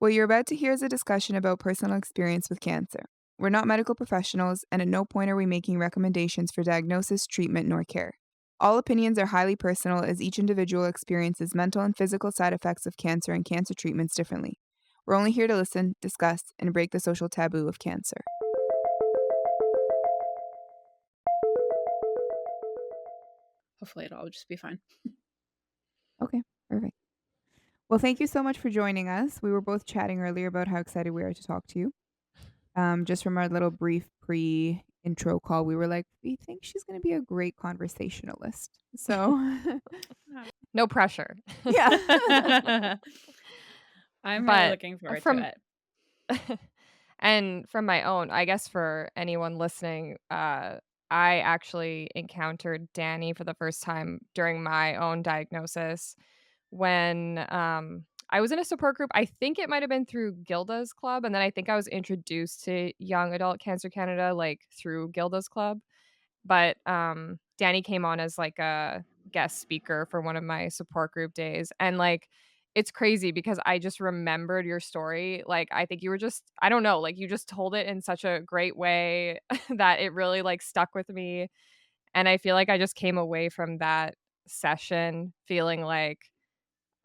What you're about to hear is a discussion about personal experience with cancer. We're not medical professionals, and at no point are we making recommendations for diagnosis, treatment, nor care. All opinions are highly personal as each individual experiences mental and physical side effects of cancer and cancer treatments differently. We're only here to listen, discuss, and break the social taboo of cancer. Hopefully it'll all just be fine. Okay, perfect. Well, thank you so much for joining us. We were both chatting earlier about how excited we are to talk to you. Just from our little brief pre-intro call, we were like, we think she's going to be a great conversationalist. So, No pressure. yeah. I'm really But looking forward to from it. and from my own, I guess for anyone listening, I actually encountered Dani for the first time during my own diagnosis when, I was in a support group. I think it might have been through Gilda's club, and then I think I was introduced to Young Adult Cancer Canada, like, through Gilda's club. But, Danny came on as, like, a guest speaker for one of my support group days, and, like, it's crazy because I just remembered your story, like, I think you were just I don't know, like, you just told it in such a great way that it really, like, stuck with me, and I feel like I just came away from that session feeling like,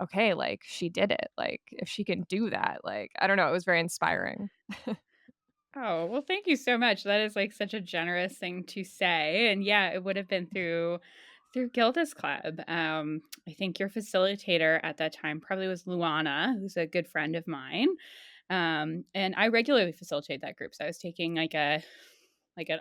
"Okay, like, she did it, like, if she can do that," like, I don't know, it was very inspiring. Oh, well, thank you so much. That is like such a generous thing to say. And yeah, it would have been through Gilda's Club. I think your facilitator at that time probably was Luana, who's a good friend of mine. And I regularly facilitate that group. So I was taking like an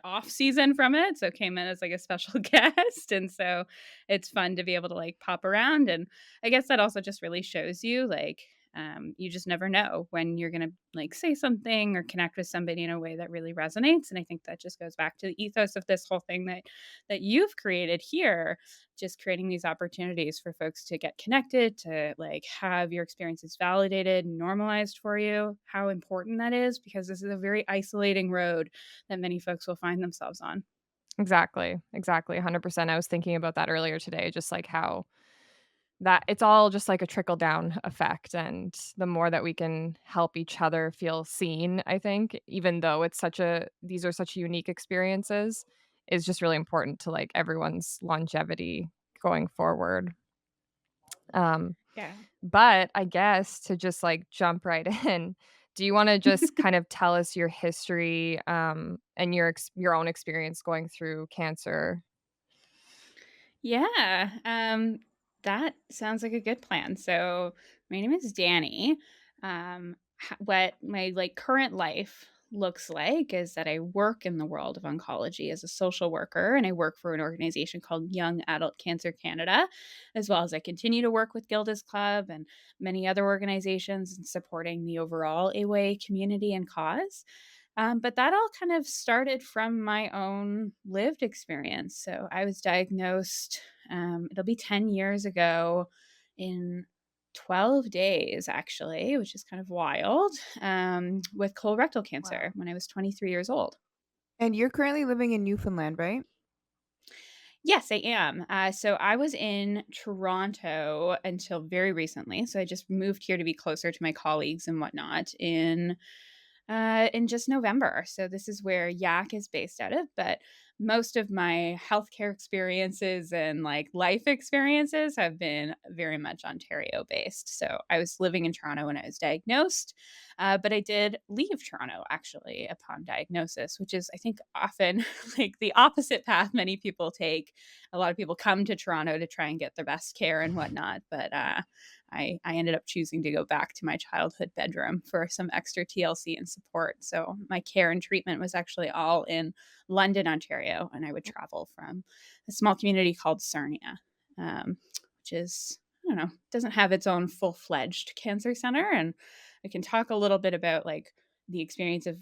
off season from it. So came in as like a special guest. And so it's fun to be able to like pop around. And I guess that also just really shows you like you just never know when you're gonna like say something or connect with somebody in a way that really resonates. And I think that just goes back to the ethos of this whole thing that you've created here, just creating these opportunities for folks to get connected, to like have your experiences validated and normalized for you, how important that is, because this is a very isolating road that many folks will find themselves on. Exactly, exactly, 100%. I was thinking about that earlier today, just like how that it's all just like a trickle down effect, and the more that we can help each other feel seen, I think, even though it's such a these are such unique experiences, is just really important to, like, everyone's longevity going forward. Um, Yeah. but I guess to just, like, jump right in, do you wanna just kind of tell us your history, and your own experience going through cancer? Yeah, that sounds like a good plan. So, my name is Danny. What my like current life looks like is that I work in the world of oncology as a social worker, and I work for an organization called Young Adult Cancer Canada, as well as I continue to work with Gilda's Club and many other organizations in supporting the overall AWA community and cause. But that all kind of started from my own lived experience. So I was diagnosed, it'll be 10 years ago in 12 days, actually, which is kind of wild, with colorectal cancer Wow. when I was 23 years old. And you're currently living in Newfoundland, right? Yes, I am. So I was in Toronto until very recently. So I just moved here to be closer to my colleagues and whatnot in just November. So this is where Yak is based out of, but most of my healthcare experiences and like life experiences have been very much Ontario based. So I was living in Toronto when I was diagnosed, but I did leave Toronto actually upon diagnosis, which is I think often like the opposite path many people take. A lot of people come to Toronto to try and get their best care and whatnot, but I ended up choosing to go back to my childhood bedroom for some extra TLC and support. So my care and treatment was actually all in London, Ontario, and I would travel from a small community called Sarnia, which is I don't know, doesn't have its own full fledged cancer center, and I can talk a little bit about like the experience of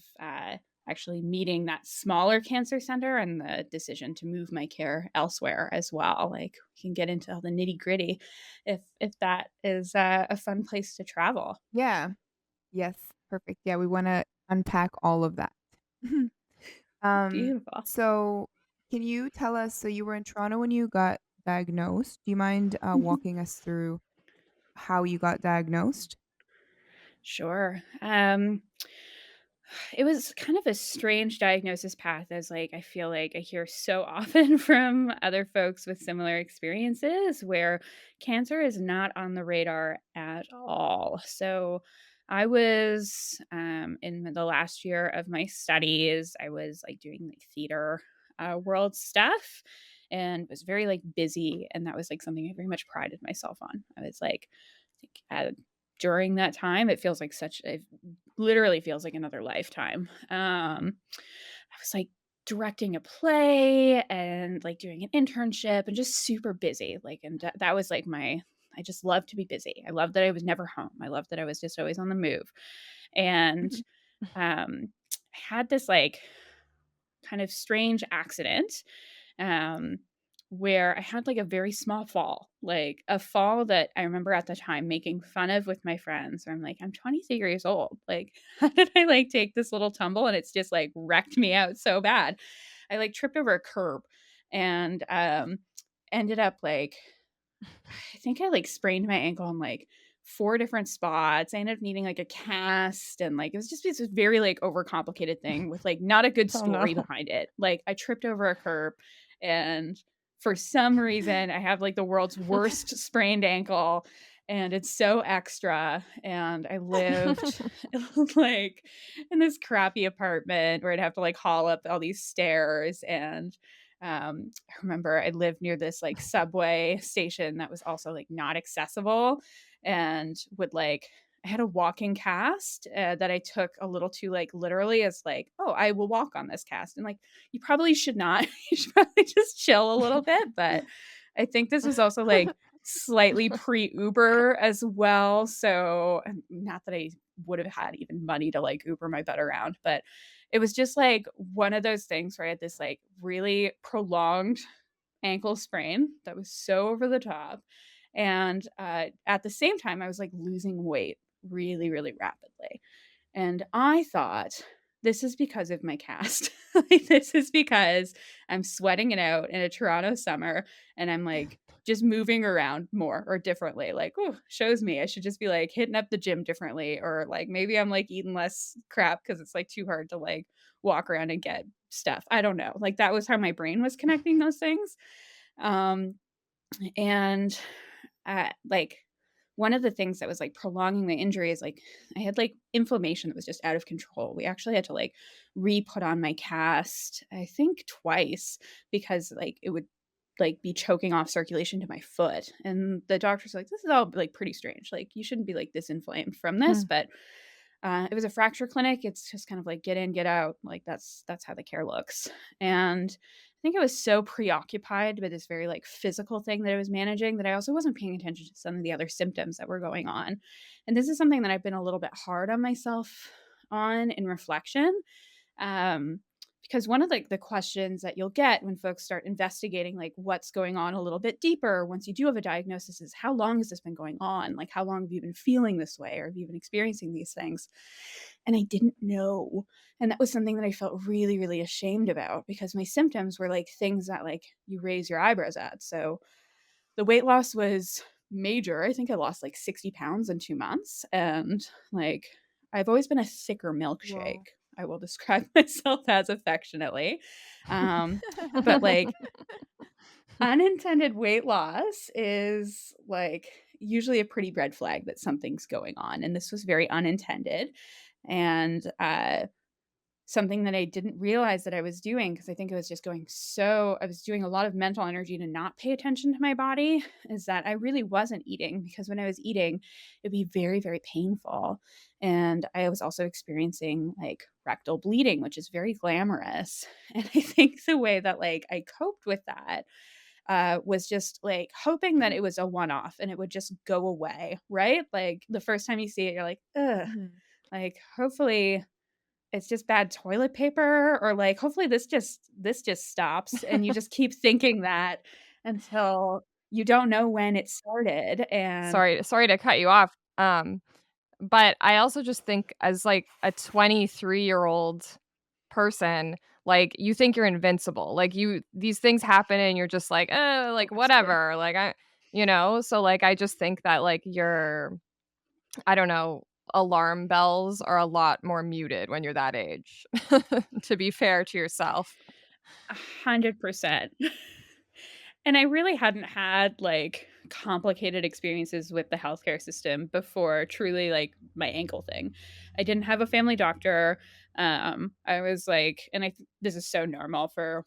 actually meeting that smaller cancer center and the decision to move my care elsewhere as well. Like we can get into all the nitty gritty if that is a fun place to travel. Yeah. Yes. Perfect. Yeah, we want to unpack all of that. um, Beautiful. so can you tell us, so you were in Toronto when you got diagnosed. Do you mind walking us through how you got diagnosed? Sure. It was kind of a strange diagnosis path as like I feel like I hear so often from other folks with similar experiences where cancer is not on the radar at all. So I was in the last year of my studies, I was like doing like theater world stuff and was very like busy, and that was like something I very much prided myself on. I was like during that time, it feels like such a literally feels like another lifetime. I was like directing a play and like doing an internship and just super busy. Like, and that was like I just love to be busy. I love that I was never home. I love that I was just always on the move. And Mhm. um, I had this like kind of strange accident um, where I had like a very small fall, like a fall that I remember at the time making fun of with my friends. Where I'm like, I'm 23 years old. Like, how did I like take this little tumble and it's just like wrecked me out so bad? I like tripped over a curb and ended up like I think I, like, sprained my ankle in, like, 4 different spots. I ended up needing, like, a cast, and, like, it was just this very, like, overcomplicated thing with, like, not a good Oh, no. story behind it. Like, I tripped over a curb, and for some reason, I have, like, the world's worst sprained ankle, and it's so extra, and I lived, like, in this crappy apartment where I'd have to, like, haul up all these stairs, and I remember I lived near this like subway station that was also like not accessible and would like I had a walking cast that I took a little too like literally as like, oh, I will walk on this cast. And like, you probably should not. You should probably just chill a little bit. But I think this was also like slightly pre Uber as well. So, and not that I would have had even money to like Uber my butt around, but it was just like one of those things where I had this like really prolonged ankle sprain that was so over the top. And at the same time, I was like losing weight really, really rapidly. And I thought, this is because of my cast. Like, this is because I'm sweating it out in a Toronto summer and I'm like just moving around more or differently. Like, oh, shows me I should just be like hitting up the gym differently. Or like maybe I'm like eating less crap because it's like too hard to like walk around and get stuff. I don't know. Like, that was how my brain was connecting those things. Um, and like one of the things that was like prolonging the injury is like I had like inflammation that was just out of control. We actually had to like re-put on my cast, I think twice, because like it would like be choking off circulation to my foot. And the doctor's like, this is all like pretty strange. Like, you shouldn't be like this inflamed from this, Hmm. but it was a fracture clinic. It's just kind of like get in, get out. Like that's how the care looks. And I think I was so preoccupied with this very like physical thing that I was managing that I also wasn't paying attention to some of the other symptoms that were going on. And this is something that I've been a little bit hard on myself on in reflection. Um, because one of the questions that you'll get when folks start investigating like what's going on a little bit deeper once you do have a diagnosis is how long has this been going on? Like, how long have you been feeling this way, or have you been experiencing these things? And I didn't know. And that was something that I felt really, really ashamed about because my symptoms were like things that like you raise your eyebrows at. So the weight loss was major. I think I lost like 60 pounds in 2 months. And like, I've always been a thicker milkshake. Whoa. I will describe myself as affectionately. Um, but like, unintended weight loss is like usually a pretty red flag that something's going on. And this was very unintended. And something that I didn't realize that I was doing because I think I was just I was doing a lot of mental energy to not pay attention to my body, is that I really wasn't eating because when I was eating, it'd be very, very painful. And I was also experiencing like rectal bleeding, which is very glamorous. And I think the way that like I coped with that was just like hoping that it was a one off and it would just go away, right? Like the first time you see it, you're like, ugh, Mhm. like hopefully it's just bad toilet paper, or like hopefully this just stops, and you just keep thinking that until you don't know when it started. And Sorry to cut you off, but I also just think as, like, a 23-year-old person, like, you think you're invincible, like, these things happen and you're just like, like, absolutely. whatever," like, so, like, I just think that, like, you're I don't know, alarm bells are a lot more muted when you're that age, to be fair to yourself. 100%. And I really hadn't had, like, complicated experiences with the healthcare system before truly, like, my ankle thing. I didn't have a family doctor. I was like, and this is so normal for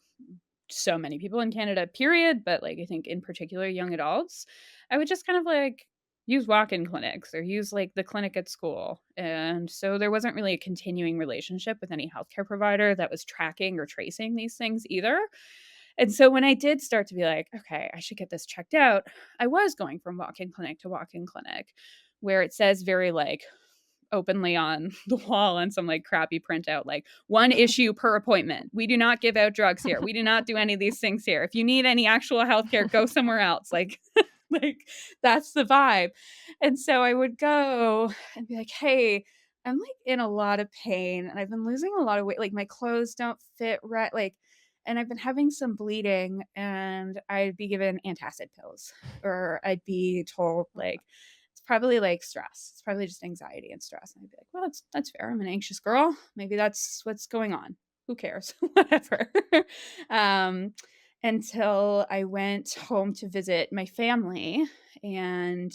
so many people in Canada, period, but, like, I think in particular young adults, I would just kind of, like, use walk-in clinics or use, like, the clinic at school, and so there wasn't really a continuing relationship with any healthcare provider that was tracking or tracing these things either, and so when I did start to be like, "Okay, I should get this checked out," I was going from walk-in clinic to walk-in clinic, where it says very, like, openly on the wall on some, like, crappy printout, like, "1 issue per appointment. We do not give out drugs here. We do not do any of these things here. If you need any actual healthcare, go somewhere else." Like like, that's the vibe. And so I would go and be like, "Hey, I'm, like, in a lot of pain, and I've been losing a lot of weight, like, my clothes don't fit right, like, and I've been having some bleeding," and I'd be given antacid pills, or I'd be told, like, "It's probably, like, stress. It's probably just anxiety and stress." And I'd be like, "Well, that's fair. I'm an anxious girl. Maybe that's what's going on. Who cares? Whatever." Um, until I went home to visit my family, and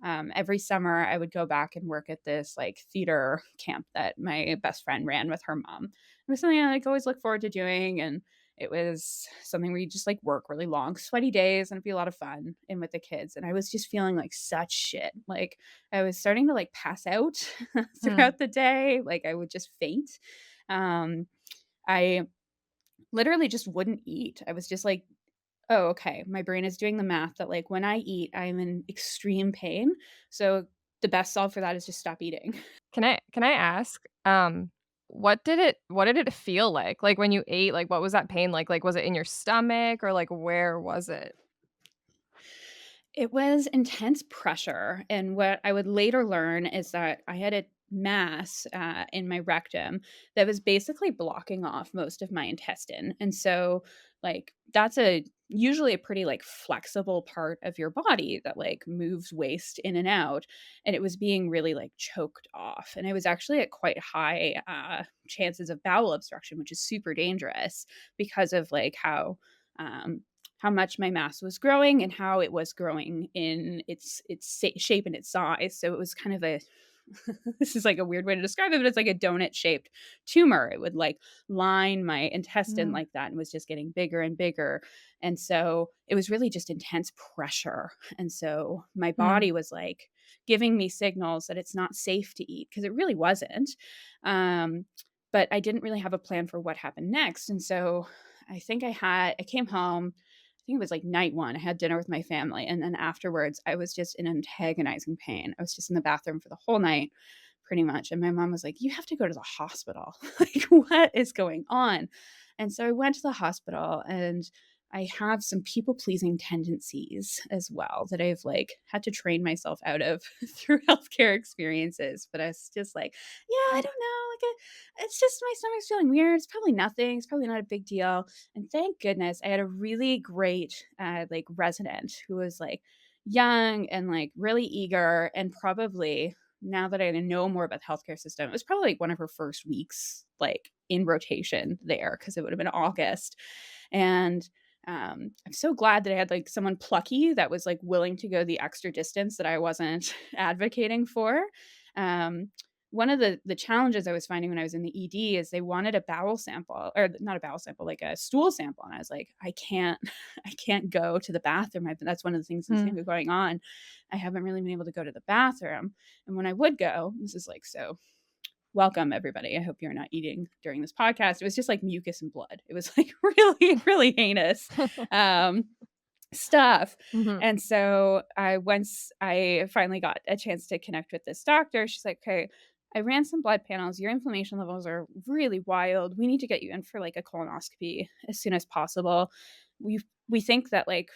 every summer I would go back and work at this like theater camp that my best friend ran with her mom. It was something I like always look forward to doing, and it was something where you just like work really long, sweaty days, and it'd be a lot of fun and with the kids. And I was just feeling like such shit. Like I was starting to like pass out Mm. throughout the day. Like I would just faint. Um, I literally just wouldn't eat. I was just like, oh, okay. My brain is doing the math that like when I eat, I'm in extreme pain. So the best solve for that is just stop eating. Can I ask, what did it feel like? Like, when you ate, like, what was that pain like? Like, was it in your stomach or, like, where was it? It was intense pressure, and what I would later learn is that I had a mass, in my rectum that was basically blocking off most of my intestine, and so, like, that's a usually a pretty, like, flexible part of your body that, like, moves waste in and out, and it was being really, like, choked off, and I was actually at quite high, chances of bowel obstruction, which is super dangerous because of, like, how much my mass was growing and how it was growing in its shape and its size. So it was kind of a this is like a weird way to describe it, but it's like a donut shaped tumor. It would like line my intestine Mm, like that and was just getting bigger and bigger. And so it was really just intense pressure. And so my mm. body was like giving me signals that it's not safe to eat because it really wasn't. Um, but I didn't really have a plan for what happened next. And so I came home, I think it was like night 1, I had dinner with my family, and then afterwards, I was just in antagonizing pain. I was just in the bathroom for the whole night, pretty much, and my mom was like, "You have to go to the hospital." Like, "What is going on?" And so I went to the hospital, and I have some people-pleasing tendencies as well that I've, like, had to train myself out of through healthcare experiences, but I was just like, "Yeah, I don't know, like, it's just my stomach's feeling weird. It's probably nothing. It's probably not a big deal." And thank goodness I had a really great, like, resident who was, like, young and, like, really eager, and probably now that I know more about the healthcare system, it was probably, like, one of her first weeks, like, in rotation there because it would have been August, and, I'm so glad that I had, like, someone plucky that was, like, willing to go the extra distance that I wasn't advocating for. Um, one of the challenges I was finding when I was in the ED is they wanted a bowel sample, or not a bowel sample, like a stool sample, and I was like, "I can't I can't go to the bathroom." That's one of the things that's Mm. been going on. I haven't really been able to go to the bathroom, and when I would go, this is like so welcome everybody. I hope you're not eating during this podcast. It was just like mucus and blood. It was like really, really heinous. Um, stuff. Mhm. And so I once I finally got a chance to connect with this doctor, she's like, "Okay, I ran some blood panels. Your inflammation levels are really wild. We need to get you in for like a colonoscopy as soon as possible. We think that like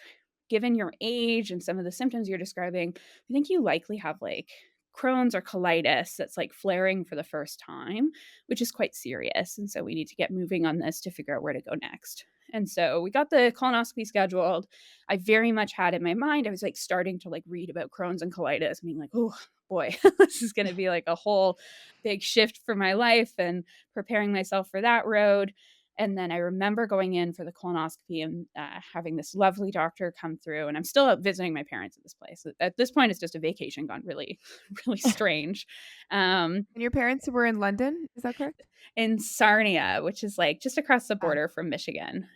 given your age and some of the symptoms you're describing, we think you likely have like Crohn's or colitis that's like flaring for the first time, which is quite serious. And so we need to get moving on this to figure out where to go next." And so we got the colonoscopy scheduled. I very much had in my mind, I was like starting to like read about Crohn's and colitis, being like, oh, boy, this is going to be like a whole big shift for my life and preparing myself for that road. And then I remember going in for the colonoscopy and having this lovely doctor come through. And I'm still out visiting my parents at this place. At this point, it's just a vacation gone really, really strange. Um, And your parents were in London, is that correct? in Sarnia, which is like just across the Ah. border from Michigan.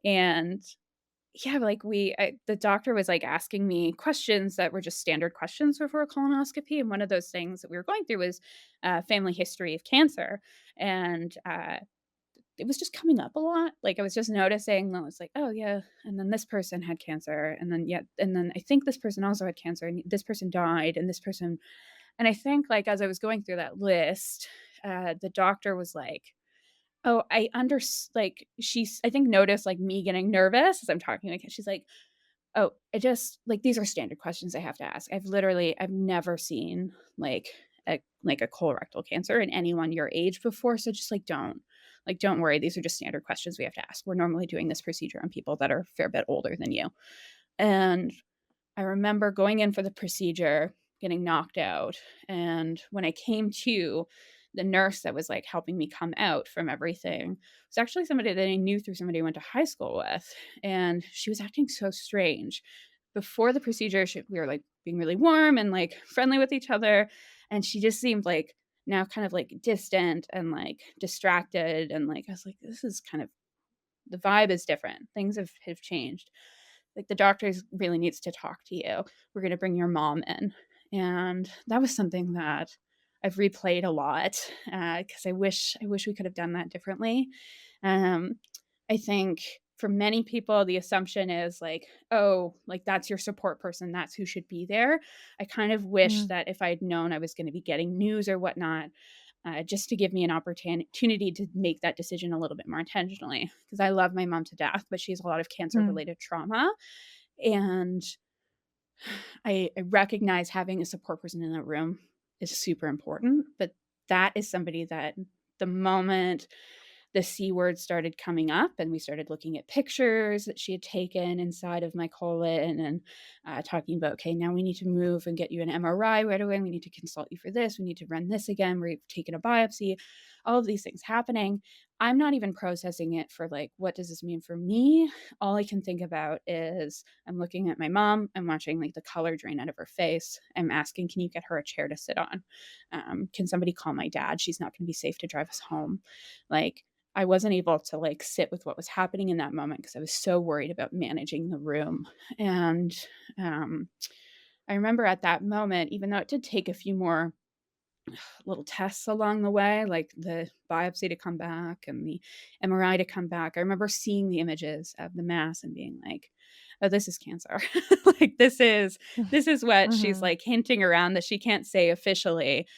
And yeah, like the doctor was like asking me questions that were just standard questions before a colonoscopy. And one of those things that we were going through was family history of cancer. And it was just coming up a lot. Like I was just noticing, I was like, oh yeah, and then this person had cancer, and then yeah, and then I think this person also had cancer, and this person died, and this person, and I think like as I was going through that list, the doctor was like, oh, like she's I think noticed like me getting nervous as I'm talking. Like she's like, oh, I just like these are standard questions I have to ask. I've never seen like a colorectal cancer in anyone your age before, so just don't worry. These are just standard questions we have to ask. We're normally doing this procedure on people that are a fair bit older than you. And I remember going in for the procedure, getting knocked out, and when I came to, the nurse that was, like, helping me come out from everything was actually somebody that I knew through somebody I went to high school with, and she was acting so strange. Before the procedure, we were, like, being really warm and, like, friendly with each other, and she just seemed, like, now kind of, like, distant and, like, distracted, and, like, I was like, "This is kind of the vibe is different. Things have changed." Like, "The doctors really needs to talk to you. We're gonna bring your mom in." And that was something that I've replayed a lot, because I wish we could have done that differently. Um, I think for many people, the assumption is like, "Oh, like, that's your support person, that's who should be there." I kind of wish Mm, that if I'd known I was gonna be getting news or whatnot, just to give me an opportunity to make that decision a little bit more intentionally. Because I love my mom to death, but she has a lot of mm, cancer-related trauma, and I recognize having a support person in the room is super important, but that is somebody that the moment the C word started coming up and we started looking at pictures that she had taken inside of my colon and talking about, okay, now we need to move and get you an MRI right away. We need to consult you for this. We need to run this again. We've taken a biopsy, all of these things happening. I'm not even processing it for like, what does this mean for me? All I can think about is I'm looking at my mom. I'm watching like the color drain out of her face. I'm asking, can you get her a chair to sit on? Can somebody call my dad? She's not going to be safe to drive us home. Like, I wasn't able to like sit with what was happening in that moment because I was so worried about managing the room. And um, I remember at that moment, even though it did take a few more little tests along the way, like the biopsy to come back and the MRI to come back. I remember seeing the images of the mass and being like, "Oh, this is cancer." Like this is what she's mhm, like hinting around that she can't say officially.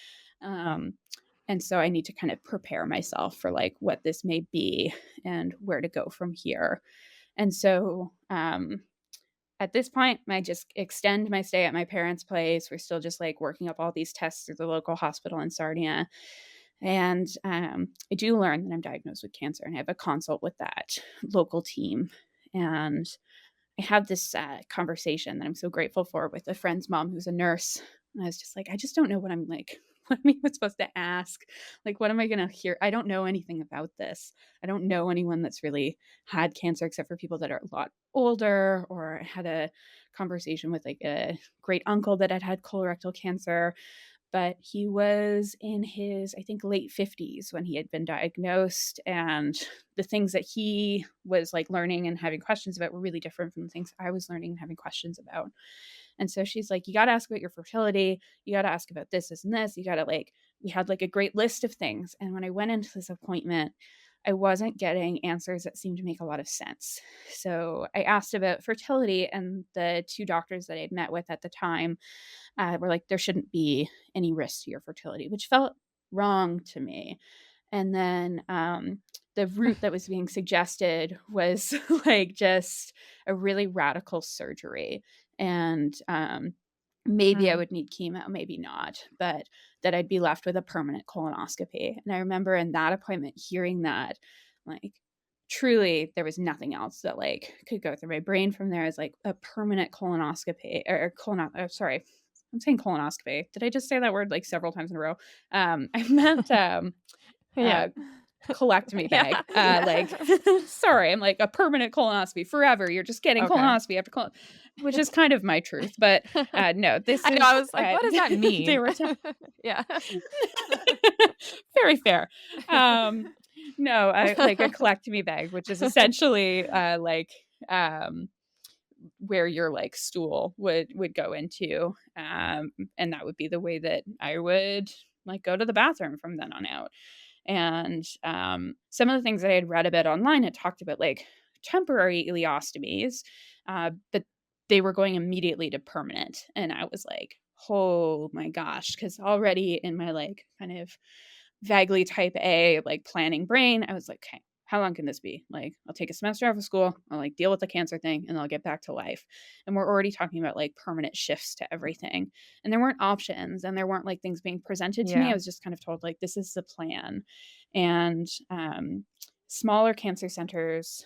Um, and so I need to kind of prepare myself for like what this may be and where to go from here. And so at this point, I just extend my stay at my parents' place. We're still just like working up all these tests through the local hospital in Sarnia. And I do learn that I'm diagnosed with cancer and I have a consult with that local team. And I have this conversation that I'm so grateful for with a friend's mom who's a nurse. And I was just like, I just don't know what I'm like. What am I even supposed to ask? Like, what am I going to hear? I don't know anything about this. I don't know anyone that's really had cancer except for people that are a lot older, or I had a conversation with like a great uncle that had colorectal cancer, but he was in his, I think, late 50s when he had been diagnosed. And the things that he was like learning and having questions about were really different from the things I was learning and having questions about. And so she's like, you got to ask about your fertility. You got to ask about this and this. You got to like, we had like a great list of things. And when I went into this appointment, I wasn't getting answers that seemed to make a lot of sense. So I asked about fertility, and the two doctors that I had met with at the time were like, there shouldn't be any risk to your fertility, which felt wrong to me. And then the route that was being suggested was like just a really radical surgery. And maybe I mm. would need chemo, maybe not, but that I'd be left with a permanent colonoscopy. And I remember in that appointment hearing that, like, truly there was nothing else that like could go through my brain from there as like a permanent colonoscopy or sorry, I'm saying colonoscopy. Did I just say that word like several times in a row? I meant Yeah. uh, colectomy Yeah. bag. Yeah. Like, sorry, I'm like a permanent colonoscopy forever. You're just getting Okay. colonoscopy after which is kind of my truth. But no, this I know, I is was like, "What does that they mean?" were Yeah. very fair. Um, no, I like a colectomy bag, which is essentially um where your like stool would go into, and that would be the way that I would like go to the bathroom from then on out. And some of the things that I had read about online had talked about like temporary ileostomies, but they were going immediately to permanent, and I was like, oh my gosh, because already in my like kind of vaguely type A, like planning brain, I was like, okay, how long can this be? Like, I'll take a semester off of school, I'll like deal with the cancer thing, and I'll get back to life. And we're already talking about like permanent shifts to everything. And there weren't options and there weren't like things being presented to me. I Yeah. was just kind of told, like, this is the plan. And smaller cancer centers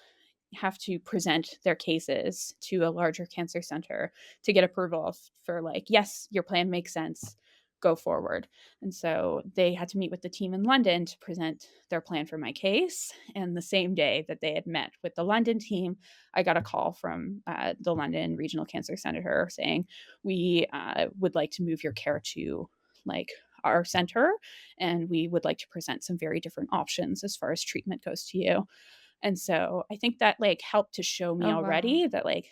have to present their cases to a larger cancer center to get approval for like, yes, your plan makes sense, go forward. And so they had to meet with the team in London to present their plan for my case. And the same day that they had met with the London team, I got a call from the London Regional Cancer Center saying, we would like to move your care to like our center, and we would like to present some very different options as far as treatment goes to you. And so I think that like helped to show me Oh, wow. already that like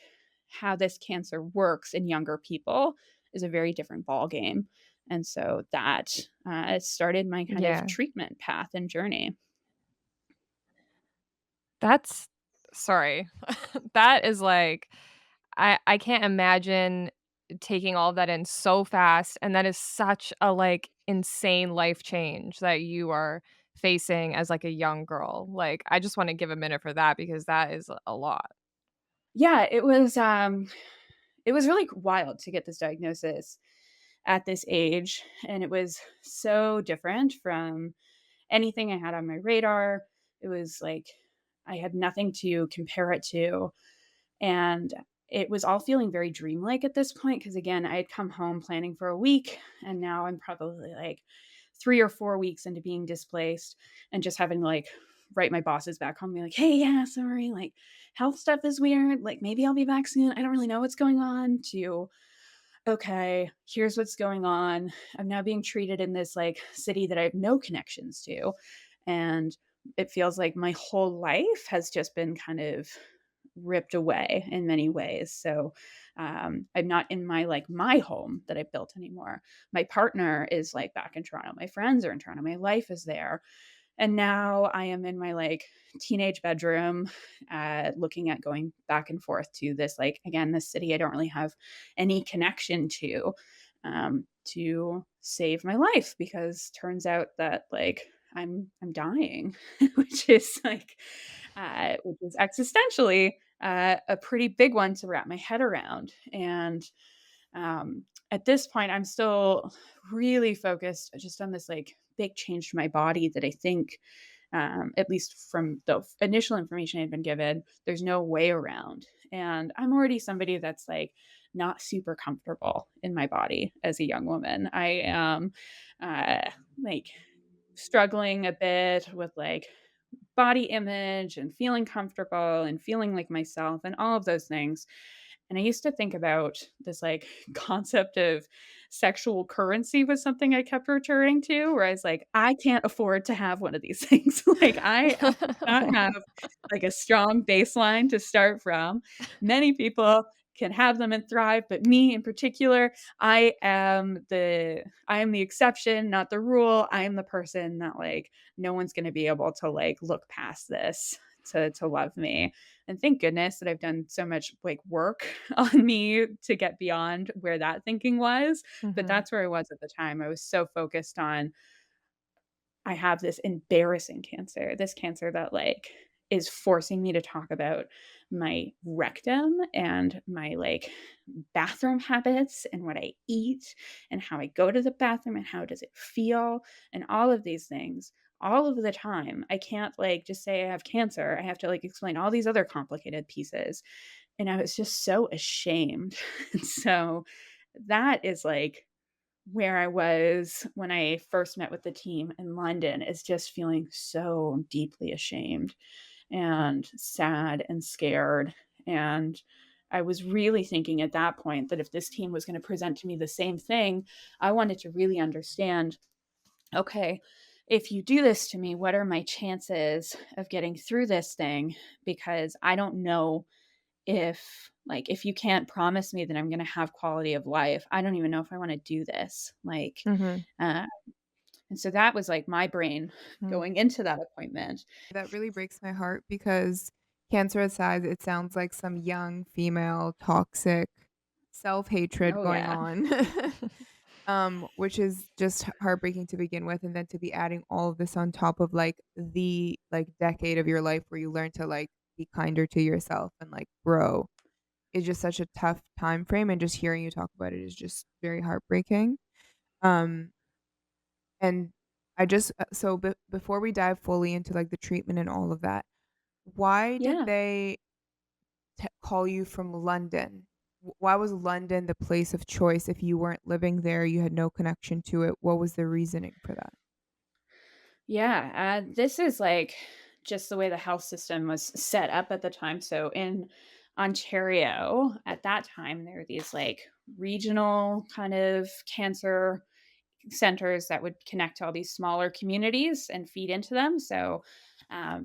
how this cancer works in younger people is a very different ball game. And so that started my kind of Yeah. treatment path and journey. That's sorry. That is like I can't imagine taking all of that in so fast, and that is such a, like, insane life change that you are facing as, like, a young girl. Like, I just wanna give a minute for that because that is a lot. Yeah, it was really wild to get this diagnosis at this age, and it was so different from anything I had on my radar. It was like I had nothing to compare it to. And it was all feeling very dreamlike at this point because, again, I had come home planning for a week, and now I'm probably like 3 or 4 weeks into being displaced and just having to like write my bosses back home and be like, hey, yeah, sorry, like health stuff is weird. Like maybe I'll be back soon. I don't really know what's going on. To, okay, here's what's going on. I'm now being treated in this like city that I have no connections to. And it feels like my whole life has just been kind of ripped away in many ways. So I'm not in my like my home that I built anymore. My partner is like back in Toronto. My friends are in Toronto. My life is there. And now I am in my like teenage bedroom, looking at going back and forth to this, like, again, this city I don't really have any connection to save my life because turns out that like I'm dying, which is existentially a pretty big one to wrap my head around. And at this point, I'm still really focused just on this like big change to my body that I think, at least from the initial information I'd been given, there's no way around. And I'm already somebody that's like not super comfortable in my body as a young woman. I am like struggling a bit with like body image and feeling comfortable and feeling like myself and all of those things. And I used to think about this like concept of sexual currency was something I kept returning to, where I was like, I can't afford to have one of these things. Like I do not have like a strong baseline to start from. Many people can have them and thrive, but me in particular, I am the exception, not the rule. I am the person that like no one's going to be able to like look past this to love me. And thank goodness that I've done so much like work on me to get beyond where that thinking was. But Mhm. that's where I was at the time. I was so focused on I have this embarrassing cancer, this cancer that like is forcing me to talk about my rectum and my like bathroom habits and what I eat and how I go to the bathroom and how does it feel and all of these things all of the time. I can't like just say I have cancer. I have to like explain all these other complicated pieces. And I was just so ashamed. And so that is like where I was when I first met with the team in London, is just feeling so deeply ashamed and sad and scared. And I was really thinking at that point that if this team was going to present to me the same thing, I wanted to really understand, okay, if you do this to me, what are my chances of getting through this thing? Because I don't know if, like, if you can't promise me that I'm going to have quality of life, I don't even know if I want to do this. Like, Mhm. uh, and so that was like my brain Mm. going into that appointment. That really breaks my heart because cancer aside, it sounds like some young female toxic self-hatred Oh, going yeah. on. Which is just heartbreaking to begin with, and then to be adding all of this on top of, like, the, like, decade of your life where you learn to, like, be kinder to yourself and, like, grow is just such a tough time frame, and just hearing you talk about it is just very heartbreaking. Um, and I just so before we dive fully into, like, the treatment and all of that, why did Yeah. they call you from London? Why was London the place of choice if you weren't living there, you had no connection to it? What was the reasoning for that? Yeah. This is like just the way the health system was set up at the time. So in Ontario at that time, there were these like regional kind of cancer centers that would connect to all these smaller communities and feed into them. So,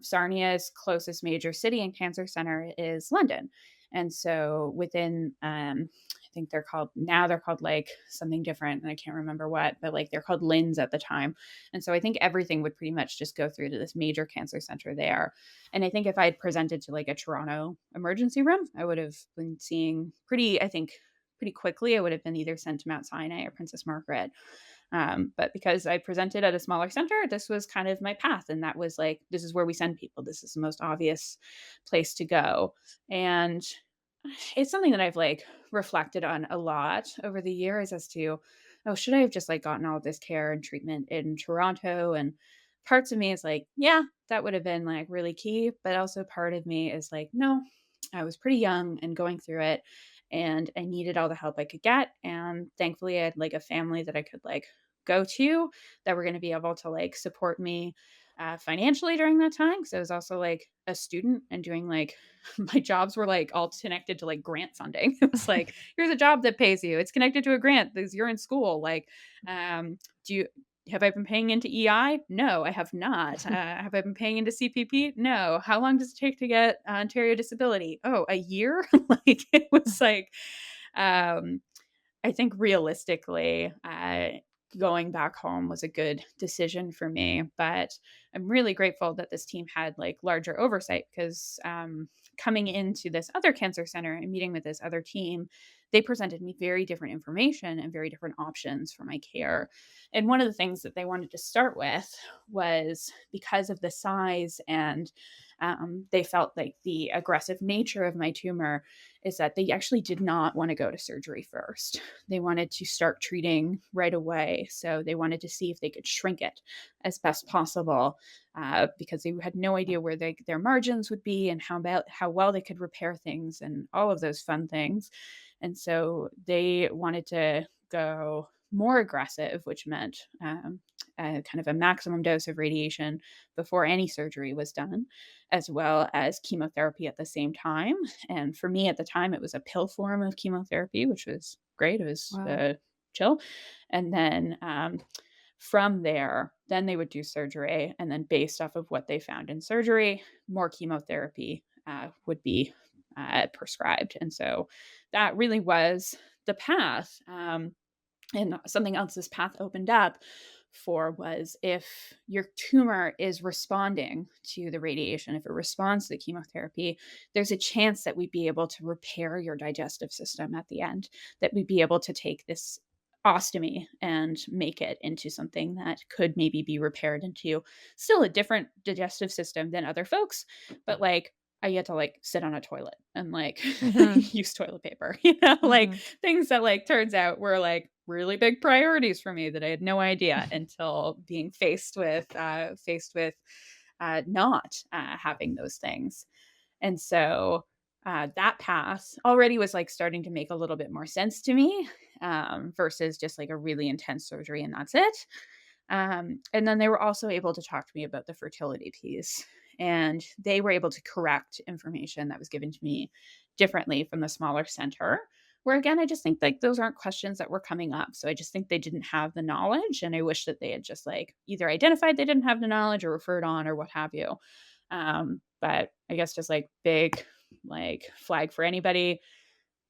Sarnia's closest major city and cancer center is London. And so within, I think they're called like something different, and I can't remember what, but like they're called LINs at the time. And so I think everything would pretty much just go through to this major cancer center there. And I think if I had presented to like a Toronto emergency room, I would have been seeing I think pretty quickly, I would have been either sent to Mount Sinai or Princess Margaret. But because I presented at a smaller center, this was kind of my path. And that was like, this is where we send people. This is the most obvious place to go. And it's something that I've like reflected on a lot over the years as to, oh, should I have just like gotten all of this care and treatment in Toronto? And parts of me is like, yeah, that would have been like really key. But also part of me is like, no, I was pretty young and going through it, and I needed all the help I could get. And thankfully I had like a family that I could like go to that were going to be able to like support me financially during that time. So I was also like a student and doing like my jobs were like all connected to like grant funding. It was like, here's a job that pays you. It's connected to a grant because you're in school. Like, do you have I been paying into EI? No, I have not. Have I been paying into CPP? No. How long does it take to get Ontario disability? Oh, a year? Like it was like, um, I think realistically, going back home was a good decision for me. But I'm really grateful that this team had like larger oversight because coming into this other cancer center and meeting with this other team, they presented me very different information and very different options for my care. And one of the things that they wanted to start with was because of the size and they felt like the aggressive nature of my tumor is that they actually did not want to go to surgery first. They wanted to start treating right away. So they wanted to see if they could shrink it as best possible because they had no idea where their margins would be and how well they could repair things and all of those fun things. And so they wanted to go more aggressive, which meant kind of a maximum dose of radiation before any surgery was done, as well as chemotherapy at the same time. And for me at the time, it was a pill form of chemotherapy, which was great. It was Wow. chill. And then from there, then they would do surgery. And then based off of what they found in surgery, more chemotherapy would be prescribed. And so that really was the path. And something else this path opened up for was if your tumor is responding to the radiation, if it responds to the chemotherapy, there's a chance that we'd be able to repair your digestive system at the end, that we'd be able to take this ostomy and make it into something that could maybe be repaired into still a different digestive system than other folks, but like I get to like sit on a toilet and like Mhm, use toilet paper, you know, like mhm. things that like turns out were like really big priorities for me that I had no idea until being faced with not having those things. And so that path already was like starting to make a little bit more sense to me, versus just like a really intense surgery and that's it. And then they were also able to talk to me about the fertility piece. And they were able to correct information that was given to me differently from the smaller center. Where again, I just think like those aren't questions that were coming up. So I just think they didn't have the knowledge. And I wish that they had just like either identified they didn't have the knowledge or referred on or what have you. But I guess just like big like flag for anybody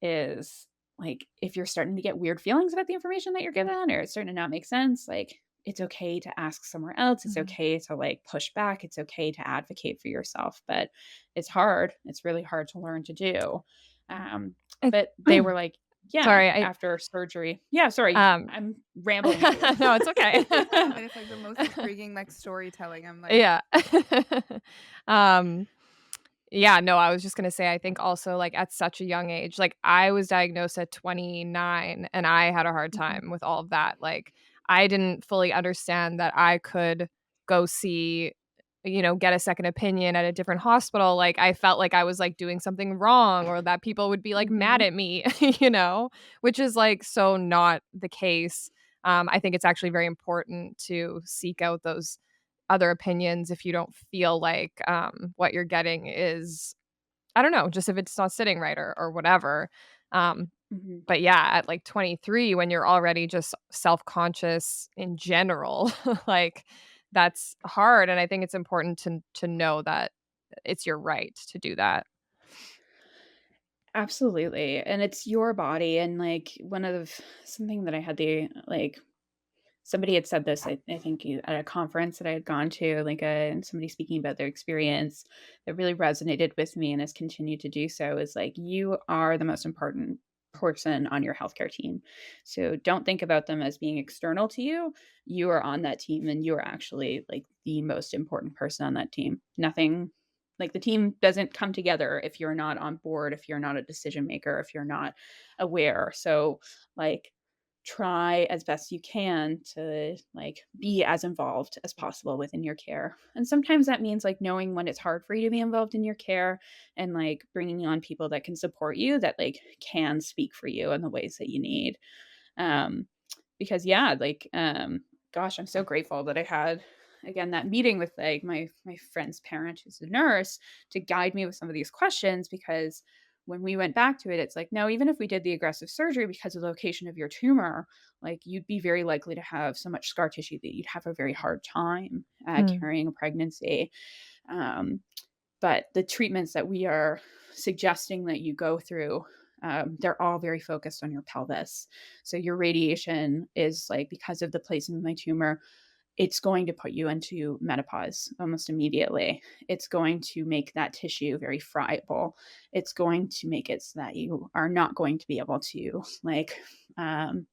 is like if you're starting to get weird feelings about the information that you're given or it's starting to not make sense, like it's okay to ask somewhere else. It's Mhm. okay to like push back. It's okay to advocate for yourself, but it's hard. It's really hard to learn to do. Um, It but they were like, yeah, sorry, I after surgery. Yeah, sorry. um I'm rambling at you. no, it's okay. No, but it's like the most intriguing like storytelling. I'm like, Yeah. Um, yeah, no, I was just gonna say, I think also, like, at such a young age, like, I was diagnosed at 29, and I had a hard Mhm, time with all of that, like, I didn't fully understand that I could go see get a second opinion at a different hospital, like, I felt like I was, like, doing something wrong or that people would be, like, mad mhm, at me, you know, which is, like, so not the case. I think it's actually very important to seek out those other opinions if you don't feel like, what you're getting is I don't know, just if it's not sitting right or whatever. Um, mhm. but yeah, at, like, 23, when you're already just self-conscious in general, like, that's hard, and I think it's important to know that it's your right to do that. Absolutely. And it's your body. And like one of something that I had the like somebody had said this, I think at a conference that I had gone to, like somebody speaking about their experience that really resonated with me and has continued to do so is like, you are the most important person on your healthcare team. So don't think about them as being external to you. You are on that team and you are actually like the most important person on that team. Nothing like the team doesn't come together if you're not on board, if you're not a decision maker, if you're not aware. So, like, try as best you can to like be as involved as possible within your care. And sometimes that means like knowing when it's hard for you to be involved in your care and like bringing on people that can support you that like can speak for you in the ways that you need. Um because yeah, like gosh, I'm so grateful that I had again that meeting with like my friend's parent who's a nurse to guide me with some of these questions because when we went back to it it's like no, even if we did the aggressive surgery because of the location of your tumor, like you'd be very likely to have so much scar tissue that you'd have a very hard time Mm, carrying a pregnancy. um, but the treatments that we are suggesting that you go through, they're all very focused on your pelvis. So your radiation is like because of the placement of my tumor, it's going to put you into menopause almost immediately. It's going to make that tissue very friable. It's going to make it so that you are not going to be able to like um,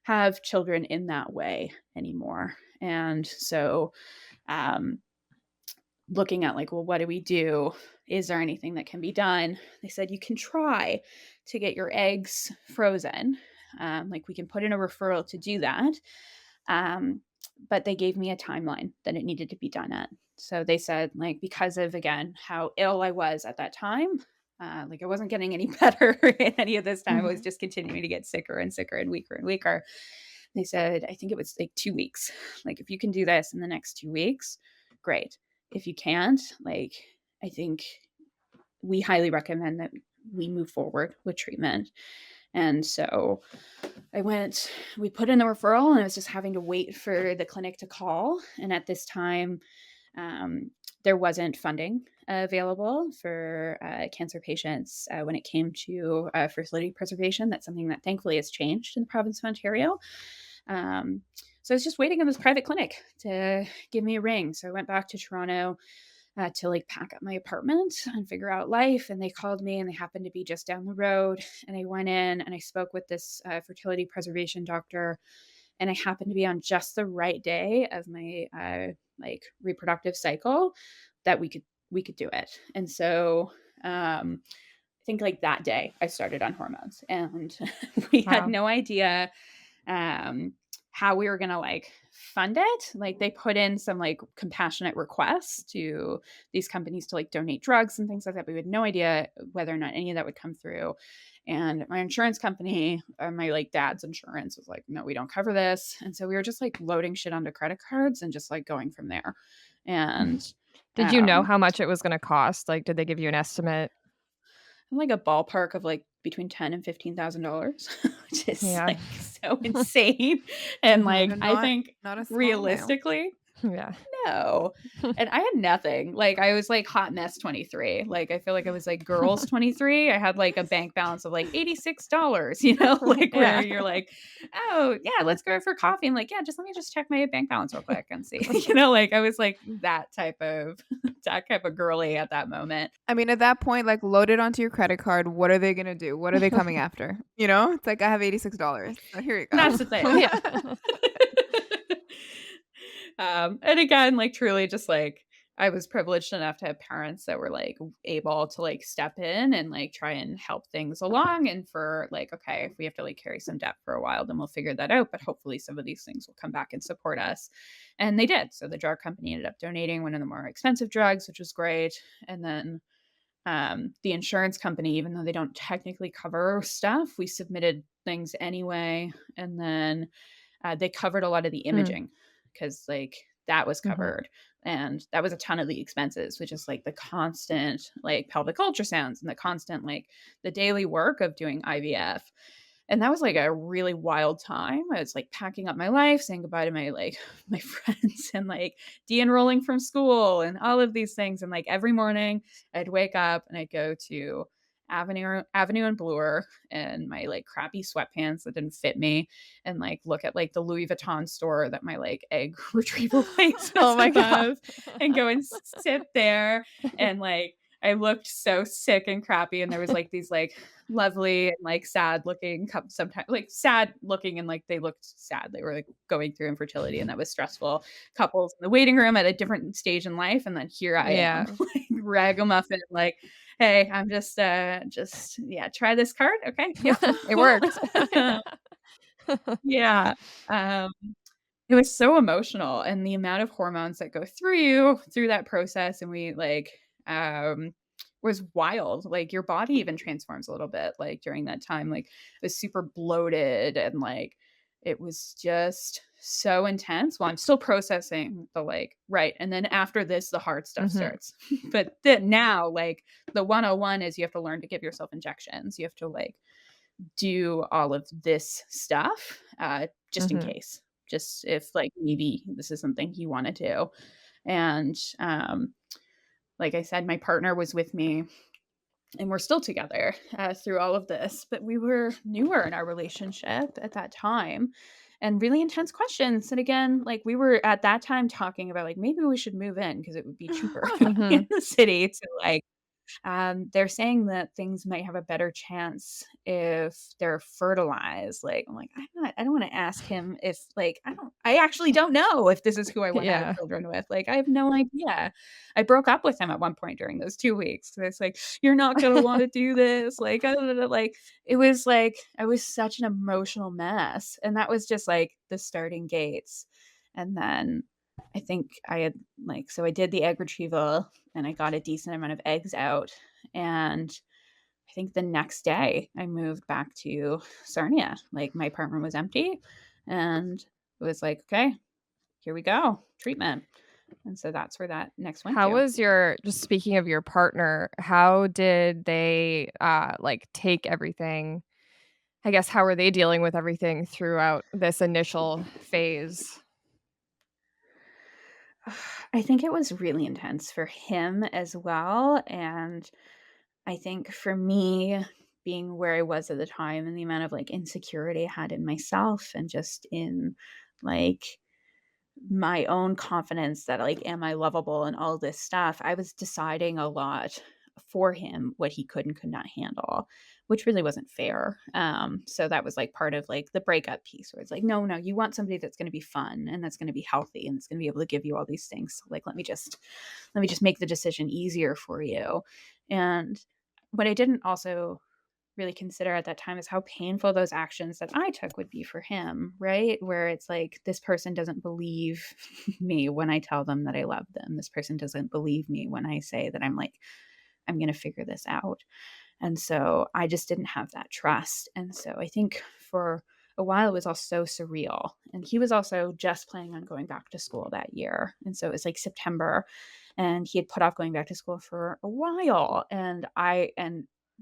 have children in that way anymore. And so um, looking at like, well, what do we do? Is there anything that can be done? They said you can try to get your eggs frozen. Like we can put in a referral to do that. Um, but they gave me a timeline that it needed to be done at. So they said, like, because of again how ill I was at that time, like I wasn't getting any better in any of this time. I was mhm. just continuing to get sicker and sicker and weaker and weaker. They said, I think it was like 2 weeks. Like, if you can do this in the next 2 weeks, great. If you can't, like, I think we highly recommend that we move forward with treatment. And so we put in the referral, and I was just having to wait for the clinic to call. And at this time, um, there wasn't funding available for cancer patients when it came to fertility preservation. That's something that thankfully has changed in the province of Ontario. Um, so I was just waiting on this private clinic to give me a ring. So I went back to Toronto to like pack up my apartment and figure out life. And they called me and they happened to be just down the road. And I went in and I spoke with this fertility preservation doctor. And I happened to be on just the right day of my like reproductive cycle that we could do it. And so I think like that day I started on hormones and we had Wow. no idea um, how we were gonna like fund it. Like they put in some like compassionate requests to these companies to like donate drugs and things like that. But we had no idea whether or not any of that would come through. And my insurance company, my like dad's insurance was like, no, we don't cover this. And so we were just like loading shit onto credit cards and just like going from there. And Did you know um, how much it was gonna cost? Like, did they give you an estimate? like a ballpark of like between ten and $15,000, which is Yeah. like so insane. And Mhm. like And I not think not a small amount. realistically, Yeah. no. And I had nothing. Like I was like hot mess 23. Like I feel like I was like girls 23. I had like a bank balance of like $86, like where Yeah. you're like, oh yeah, let's go for coffee. I'm like, yeah, just let me just check my bank balance real quick and see. Like I was like that type of girly at that moment. I mean, at that point, like, load it onto your credit card. What are they gonna do? What are they coming after? It's like, "I have $86, so here you go." That's the thing. Yeah. And again, like truly just like I was privileged enough to have parents that were like able to like step in and like try and help things along. And for like, okay, if we have to like carry some debt for a while, then we'll figure that out. But hopefully some of these things will come back and support us. And they did. So the drug company ended up donating one of the more expensive drugs, which was great. And then the insurance company, even though they don't technically cover stuff, we submitted things anyway. And then they covered a lot of the Mm. imaging because like that was Mhm. covered. And that was a ton of the expenses, which is like the constant like pelvic ultrasounds and the constant like the daily work of doing IVF. And that was like a really wild time. I was like packing up my life, saying goodbye to my like my friends and like de-enrolling from school and all of these things. And like every morning I'd wake up and I'd go to Avenue and Bloor and my like crappy sweatpants that didn't fit me and like look at like the Louis Vuitton store that my like egg retrieval place Oh was my god. above and go and sit there and like I looked so sick and crappy and there was like these like lovely and like sad looking sometimes like sad looking and like they looked sad. They were like going through infertility and that was stressful. Couples in the waiting room at a different stage in life. And then here I am, Yeah. like ragamuffin, like, hey, I'm just yeah, try this card. Okay. Yep. It Cool. worked. Yeah. Um, it was so emotional and the amount of hormones that go through you through that process and we like was wild. Like your body even transforms a little bit like during that time. Like it was super bloated and like it was just so intense. Well, I'm still processing the like right. And then after this, the hard stuff Mhm. starts. But then now, like the 101 is you have to learn to give yourself injections. You have to like do all of this stuff just in Mhm. case, just if like maybe this is something you want to do. And like I said, my partner was with me and we're still together through all of this, but we were newer in our relationship at that time and really intense questions. And again, like we were at that time talking about like maybe we should move in because it would be cheaper in Mhm. the city to like they're saying that things might have a better chance if they're fertilized. Like, I'm like, I don't want to ask him if, like, I actually don't know if this is who I want to have Yeah. children with. Like, I have no idea. I broke up with him at one point during those 2 weeks. So it's like, you're not going to want to do this. Like, like, it was like, I was such an emotional mess. And that was just like the starting gates. And then I think I had like, so I did the egg retrieval and I got a decent amount of eggs out. And I think the next day I moved back to Sarnia. Like my apartment was empty and it was like, okay, here we go, treatment. And so that's where that next went How to. was your just speaking of your partner, how did they, like, take everything? I guess, how were they dealing with everything throughout this initial phase? I think it was really intense for him as well. And I think for me, being where I was at the time and the amount of like insecurity I had in myself and just in like my own confidence that like am I lovable and all this stuff, I was deciding a lot for him what he could and could not handle, which really wasn't fair. So that was like part of like the breakup piece where it's like, no, you want somebody that's going to be fun and that's going to be healthy and it's going to be able to give you all these things. So like let me just make the decision easier for you. And what I didn't also really consider at that time is how painful those actions that I took would be for him, right? Where it's like, this person doesn't believe me when I tell them that I love them. This person doesn't believe me when I say that I'm going to figure this out. And so I just didn't have that trust. And so I think for a while it was all so surreal. And he was also just planning on going back to school that year. And so it was like September, and he had put off going back to school for a while. And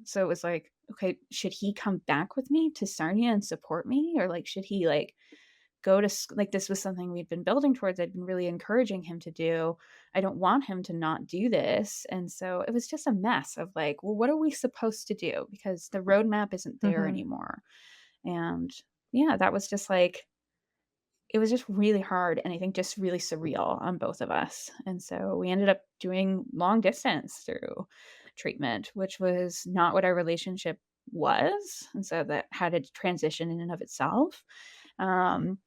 so it was like, okay, should he come back with me to Sarnia and support me? Or like, should he like go to like, this was something we'd been building towards. I'd been really encouraging him to do. I don't want him to not do this. And so it was just a mess of like, well, what are we supposed to do? Because the roadmap isn't there Mhm. anymore. And yeah, that was just like, it was just really hard, and I think just really surreal on both of us. And so we ended up doing long distance through treatment, which was not what our relationship was. And so that had a transition in and of itself. Um,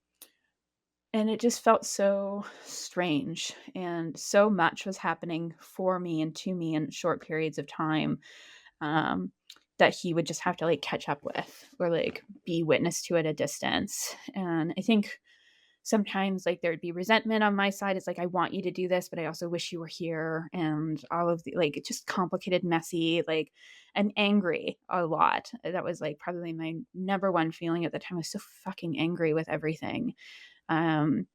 and it just felt so strange, and so much was happening for me and to me in short periods of time, um, that he would just have to like catch up with, or like be witness to at a distance. And I think sometimes like there'd be resentment on my side. It's like, I want you to do this, but I also wish you were here. And all of the like, it's just complicated, messy, like, and angry a lot. That was like probably my number one feeling at the time. I was so fucking angry with everything. Um,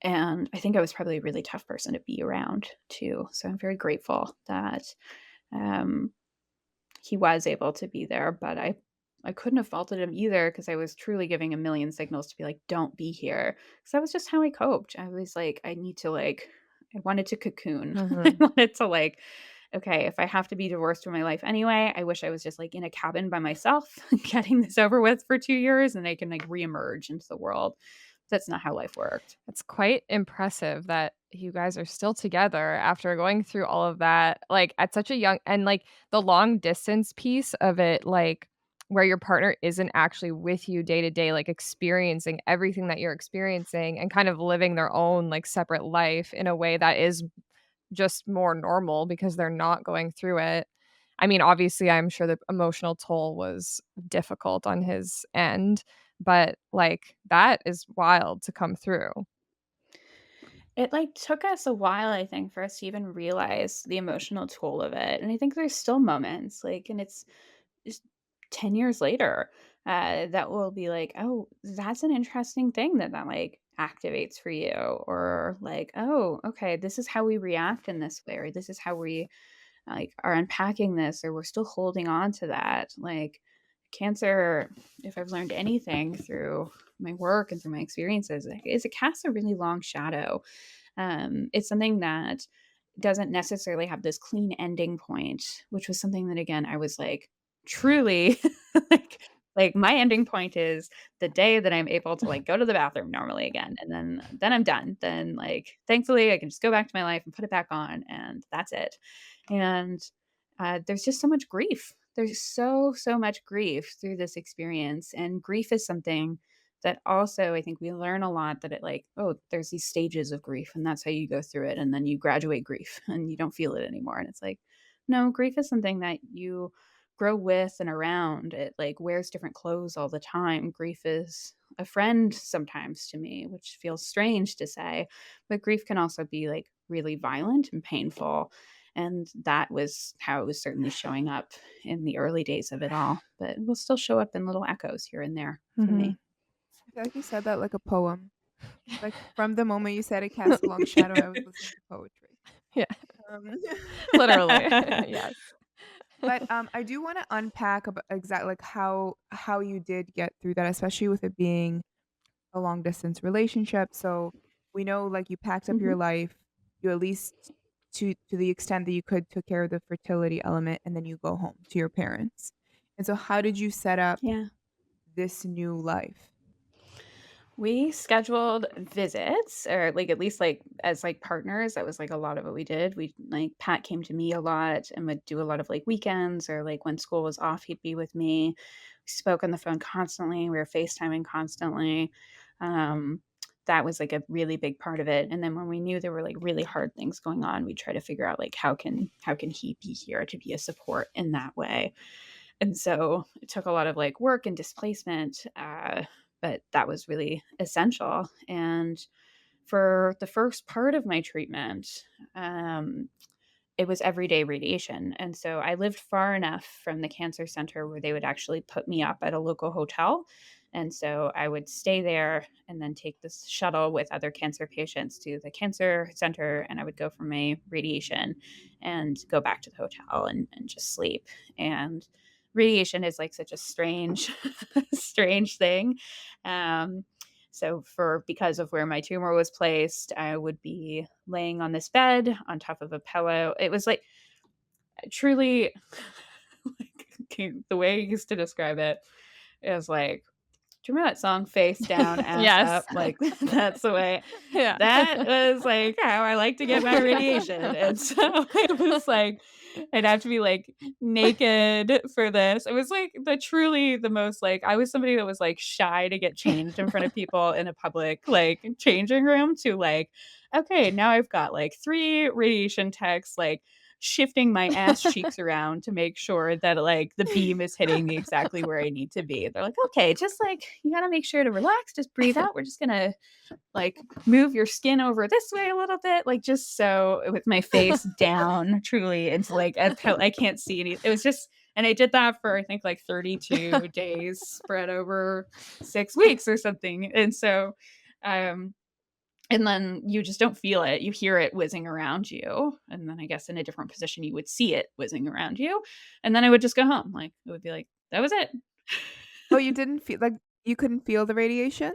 and I think I was probably a really tough person to be around too. So I'm very grateful that um, he was able to be there, but I couldn't have faulted him either, because I was truly giving a million signals to be like, don't be here. Because that was just how I coped. I was like, I need to like, I wanted to cocoon. I Mhm. wanted to like, okay, if I have to be divorced from my life anyway, I wish I was just like in a cabin by myself, getting this over with for 2 years, and I can like reemerge into the world. That's not how life worked. It's quite impressive that you guys are still together after going through all of that, like, at such a young and, like, the long distance piece of it, like, where your partner isn't actually with you day to day, like, experiencing everything that you're experiencing and kind of living their own, like, separate life in a way that is just more normal because they're not going through it. I mean, obviously, I'm sure the emotional toll was difficult on his end, but, like, that is wild to come through. It, like, took us a while, I think, for us to even realize the emotional toll of it, and I think there's still moments, like, and it's just 10 years later, that will be like, "Oh, that's an interesting thing that like, activates for you," or like, "Oh, okay, this is how we react in this way," or "This is how we, like, are unpacking this," or "We're still holding on to that." Like, cancer, if I've learned anything through my work and through my experiences, like, is it casts a really long shadow. It's something that doesn't necessarily have this clean ending point, which was something that again I was like truly like like my ending point is the day that I'm able to like go to the bathroom normally again, and then I'm done. Then like thankfully I can just go back to my life and put it back on, and that's it. And there's just so much grief. There's so much grief through this experience, and grief is something that also I think we learn a lot, that it like, oh, there's these stages of grief, and that's how you go through it, and then you graduate grief and you don't feel it anymore. And it's like, no, grief is something that you grow with and around. It like wears different clothes all the time. Grief is a friend sometimes to me, which feels strange to say, but grief can also be like really violent and painful. And that was how it was certainly showing up in the early days of it all, but it will still show up in little echoes here and there for Mhm. me. I feel like you said that like a poem. Like, from the moment you said it cast a long shadow, I was listening to poetry. Yeah, Um, literally. Yes. but, I do wanna unpack like, how you did get through that, especially with it being a long distance relationship. So, we know, like, you packed up Mhm. your life, you at least to the extent that you could, took care of the fertility element, and then you go home to your parents. And so how did you set up Yeah. this new life? We scheduled visits, or like at least like as like partners. That was like a lot of what we did. We like Pat came to me a lot and would do a lot of like weekends, or like when school was off, he'd be with me. We spoke on the phone constantly. We were FaceTiming constantly. Um, that was like a really big part of it. And then when we knew there were like really hard things going on, we try to figure out like how can he be here to be a support in that way. And so it took a lot of like work and displacement, but that was really essential. And for the first part of my treatment, um, it was everyday radiation. And so I lived far enough from the cancer center where they would actually put me up at a local hotel. And so I would stay there and then take this shuttle with other cancer patients to the cancer center. And I would go for my radiation and go back to the hotel and just sleep. And radiation is like such a strange, strange thing. Um, so for because of where my tumor was placed, I would be laying on this bed on top of a pillow. It was like truly like the way I used to describe it is like, do you remember that song Face Down, Ass Yes. Up? Like that's the way Yeah. that was like how I like to get my radiation. And so it was like I'd have to be like naked for this. It was like the most like I was somebody that was like shy to get changed in front of people in a public like changing room to like, okay, now I've got like three radiation techs like shifting my ass cheeks around to make sure that like the beam is hitting me exactly where I need to be. They're like, okay, just like you got to make sure to relax, just breathe out. We're just going to like move your skin over this way a little bit, like just so with my face down truly into like I can't see any. It was just, and I did that for I think like 32 days spread over 6 weeks or something. And so, um, and then you just don't feel it. You hear it whizzing around you. And then I guess in a different position, you would see it whizzing around you. And then I would just go home. Like it would be like, that was it. Oh, you didn't feel like you couldn't feel the radiation?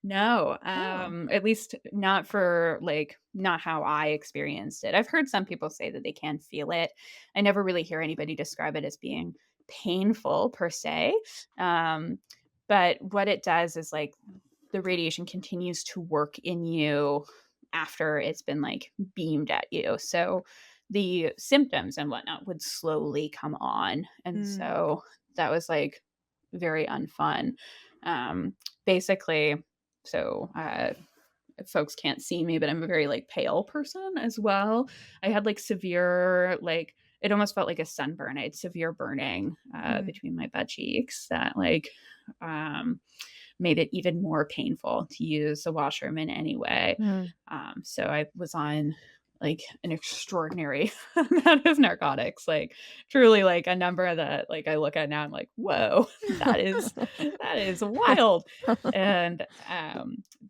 No, Oh. at least not for like not how I experienced it. I've heard some people say that they can feel it. I never really hear anybody describe it as being painful per se. Um, but what it does is like the radiation continues to work in you after it's been like beamed at you. So the symptoms and whatnot would slowly come on. And Mm. so that was like very unfun. Um, basically, so folks can't see me, but I'm a very like pale person as well. I had like severe, like it almost felt like a sunburn. I had severe burning Mm. between my butt cheeks that like um, made it even more painful to use the washroom in any way. Mm. So I was on like an extraordinary amount of narcotics, like truly like a number that like I look at now, I'm like, whoa, that is wild. And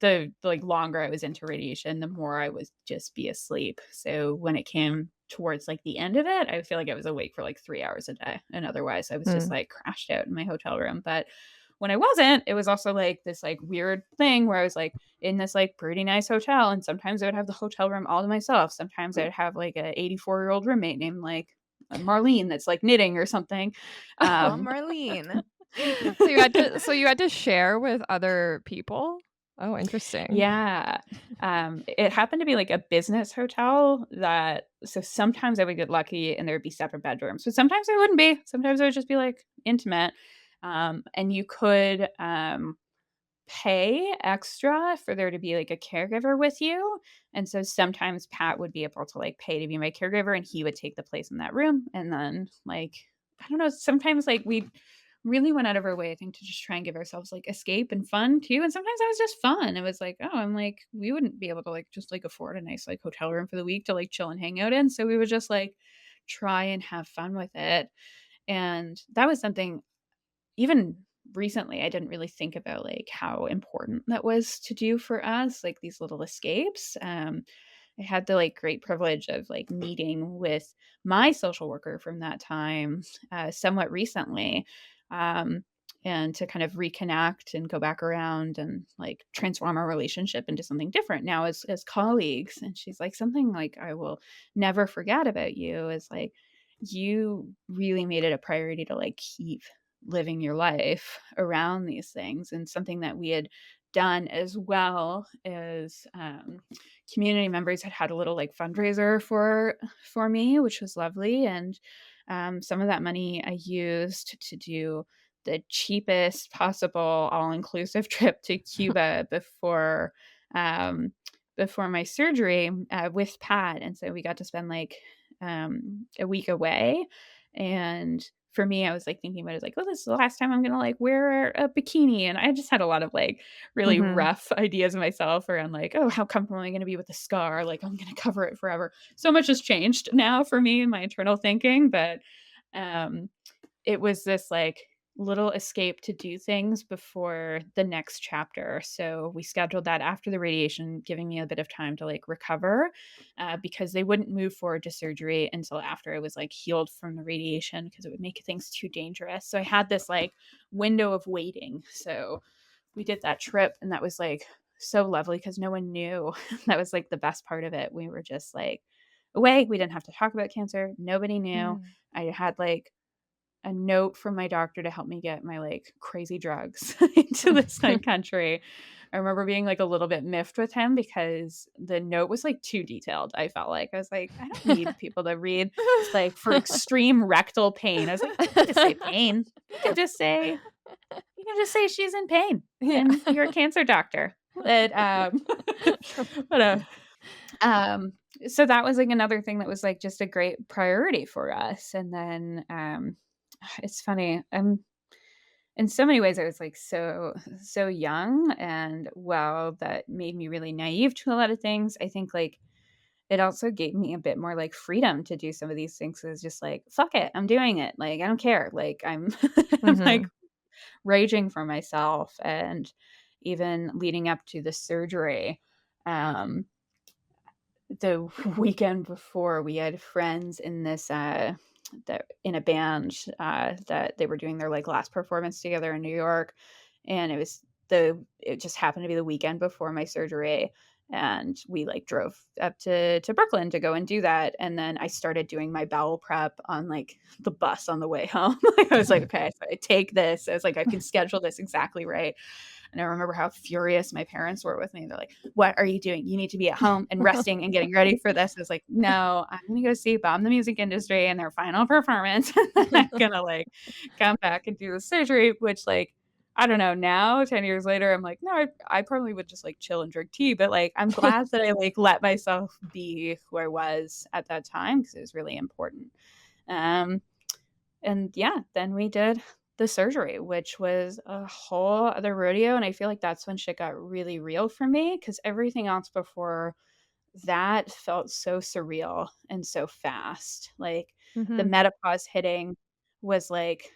the like longer I was into radiation, the more I would just be asleep. So when it came towards like the end of it, I feel like I was awake for like 3 hours a day. And otherwise I was just Mm. like crashed out in my hotel room. But when I wasn't, it was also like this like weird thing where I was like in this like pretty nice hotel, and sometimes I would have the hotel room all to myself. Sometimes I'd have like a 84-year-old roommate named like Marlene that's like knitting or something. Oh, Um, Marlene. So you had to share with other people? Oh, interesting. yeah, it happened to be like a business hotel that so sometimes I would get lucky and there would be separate bedrooms, but sometimes there wouldn't be. Sometimes it would just be like intimate, and you could pay extra for there to be like a caregiver with you. And so sometimes Pat would be able to like pay to be my caregiver and he would take the place in that room. And then like, I don't know, sometimes like we really went out of our way, I think, to just try and give ourselves like escape and fun too. And sometimes that was just fun. It was like, oh, I'm like, we wouldn't be able to like just like afford a nice like hotel room for the week to like chill and hang out in. So we would just like try and have fun with it. And that was something even recently I didn't really think about like how important that was to do for us, like these little escapes. I had the like great privilege of like meeting with my social worker from that time somewhat recently. Um, and to kind of reconnect and go back around and like transform our relationship into something different now as colleagues. And she's like, something like I will never forget about you is like you really made it a priority to like keep living your life around these things. And something that we had done as well as community members had a little like fundraiser for me, which was lovely. And some of that money I used to do the cheapest possible all-inclusive trip to Cuba um, before my surgery with Pat. And so we got to spend like a week away, and for me, I was like thinking about it, like, oh, this is the last time I'm gonna like wear a bikini. And I just had a lot of like really Mhm. rough ideas of myself around like, oh, how comfortable am I gonna be with the scar? Like, I'm gonna cover it forever. So much has changed now for me and my internal thinking, but um it was this like little escape to do things before the next chapter. So we scheduled that after the radiation, giving me a bit of time to like recover, because they wouldn't move forward to surgery until after I was like healed from the radiation because it would make things too dangerous. So I had this like window of waiting. So we did that trip, and that was like so lovely because no one knew. That was like the best part of it. We were just like away. We didn't have to talk about cancer. Nobody knew. Mm. I had like a note from my doctor to help me get my, like, crazy drugs into this, like, country. I remember being, like, a little bit miffed with him because the note was, like, too detailed, I felt like. I was like, "I don't need people to read." It's like, "For extreme rectal pain." I was like, "You can just say pain. You can just say she's in pain, Yeah. and you're a cancer doctor." But, but, um, so that was, like, another thing that was, like, just a great priority for us, and then, it's funny, in so many ways, I was, like, so young, and wow, that made me really naive to a lot of things. I think, like, it also gave me a bit more, like, freedom to do some of these things. It was just like, "Fuck it, I'm doing it." Like, I don't care. Like, I'm I'm, like, Mhm. raging for myself, and even leading up to the surgery, um the weekend before, we had friends in this, that in a band, that they were doing their, like, last performance together in New York, and it just happened to be the weekend before my surgery, and we, like, drove up to Brooklyn to go and do that, and then I started doing my bowel prep on, like, the bus on the way home. Like, I was like, "Okay, so I take this." I was like, "I can schedule this exactly right." And I remember how furious my parents were with me. They're like, "What are you doing? You need to be at home and resting and getting ready for this." I was like, "No, I'm gonna go see Bomb the Music Industry and their final performance. And then I'm gonna like come back and do the surgery," which like I don't know now, 10 years later, I'm like, no, I probably would just like chill and drink tea. But like I'm glad that I like let myself be who I was at that time because it was really important. Um and yeah, then we did the surgery, which was a whole other rodeo, and I feel like that's when shit got really real for me because everything else before that felt so surreal and so fast. Like, the Mhm. menopause hitting was like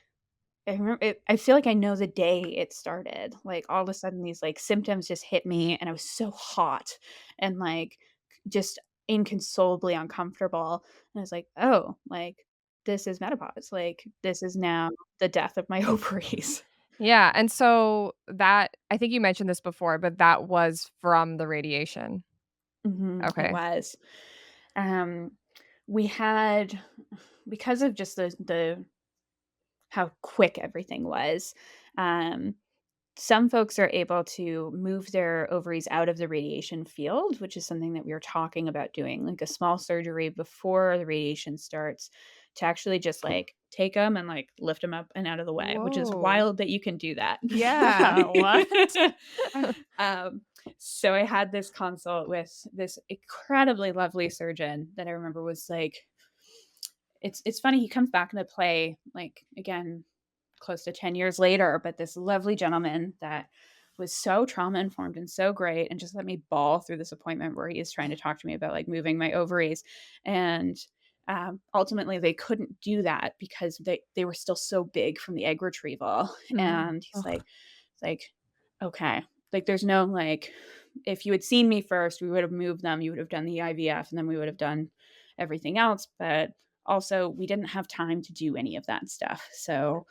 I remember it I feel like I know the day it started. Like, all of a sudden, these, like, symptoms just hit me, and I was so hot and, like, just inconsolably uncomfortable, and I was like, "Oh, like, this is menopause, like, this is now the death of my ovaries." Yeah, and so that I think you mentioned this before, but that was from the radiation. Mhm, it Okay. was. Um, we had because of just the how quick everything was, um some folks are able to move their ovaries out of the radiation field, which is something that we were talking about doing, like a small surgery before the radiation starts to actually just like take them and like lift them up and out of the way, which is Whoa. wild that you can do that. Yeah, what? um, so I had this consult with this incredibly lovely surgeon that I remember was like, it's funny, he comes back into play like again close to 10 years later, but this lovely gentleman that was so trauma informed and so great and just let me bawl through this appointment where he is trying to talk to me about like moving my ovaries. And ultimately, they couldn't do that because they were still so big from the egg retrieval. Mm. And he's Ugh. like, okay, like there's no like, if you had seen me first, we would have moved them. You would have done the IVF, and then we would have done everything else. But also, we didn't have time to do any of that stuff. So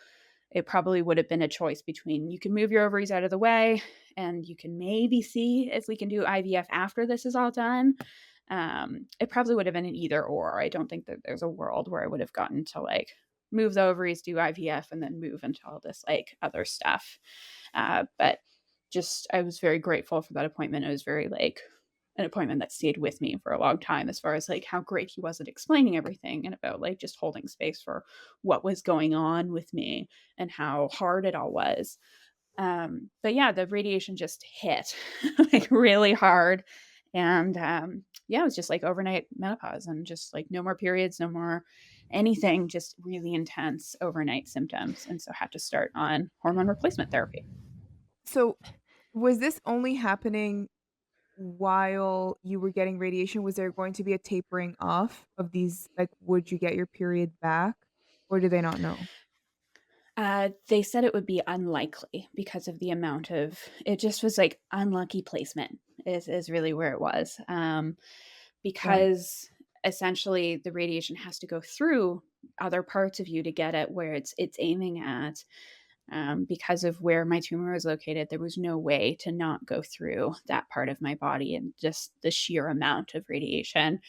it probably would have been a choice between you can move your ovaries out of the way and you can maybe see if we can do IVF after this is all done. It probably would have been an either or. I don't think that there's a world where I would have gotten to like move the ovaries, do IVF, and then move into all this like other stuff. But just I was very grateful for that appointment. It was very like an appointment that stayed with me for a long time as far as like how great he was at explaining everything and about like just holding space for what was going on with me and how hard it all was. But yeah, the radiation just hit like really hard. And yeah, it was just like overnight menopause and just like no more periods, no more anything, just really intense overnight symptoms. And so had to start on hormone replacement therapy. So, was this only happening while you were getting radiation? Was there going to be a tapering off of these? Like, would you get your period back, or did they not know? They said it would be unlikely because of the amount of it just was like unlucky placement is really where it was. Yeah. Because essentially the radiation has to go through other parts of you to get at where it's aiming at. Because of where my tumor was located, there was no way to not go through that part of my body, and just the sheer amount of radiation.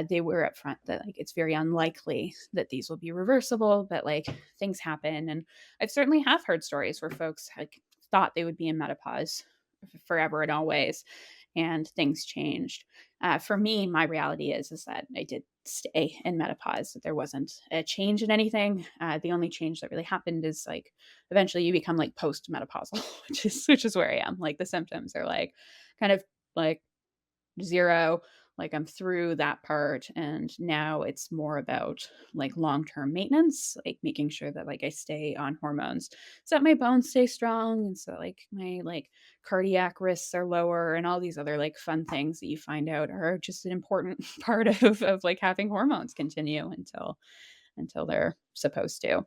They were upfront that like it's very unlikely that these will be reversible, but like things happen, and I've certainly have heard stories where folks like thought they would be in menopause forever and always, and things changed. For me, my reality is that I did stay in menopause. That there wasn't a change in anything. The only change that really happened is like eventually you become like post menopausal, which is where I am. Like the symptoms are like kind of like zero, like I'm through that part, and now it's more about like long-term maintenance, like making sure that like I stay on hormones so that my bones stay strong, and so like my like cardiac risks are lower, and all these other like fun things that you find out are just an important part of like having hormones continue until they're supposed to.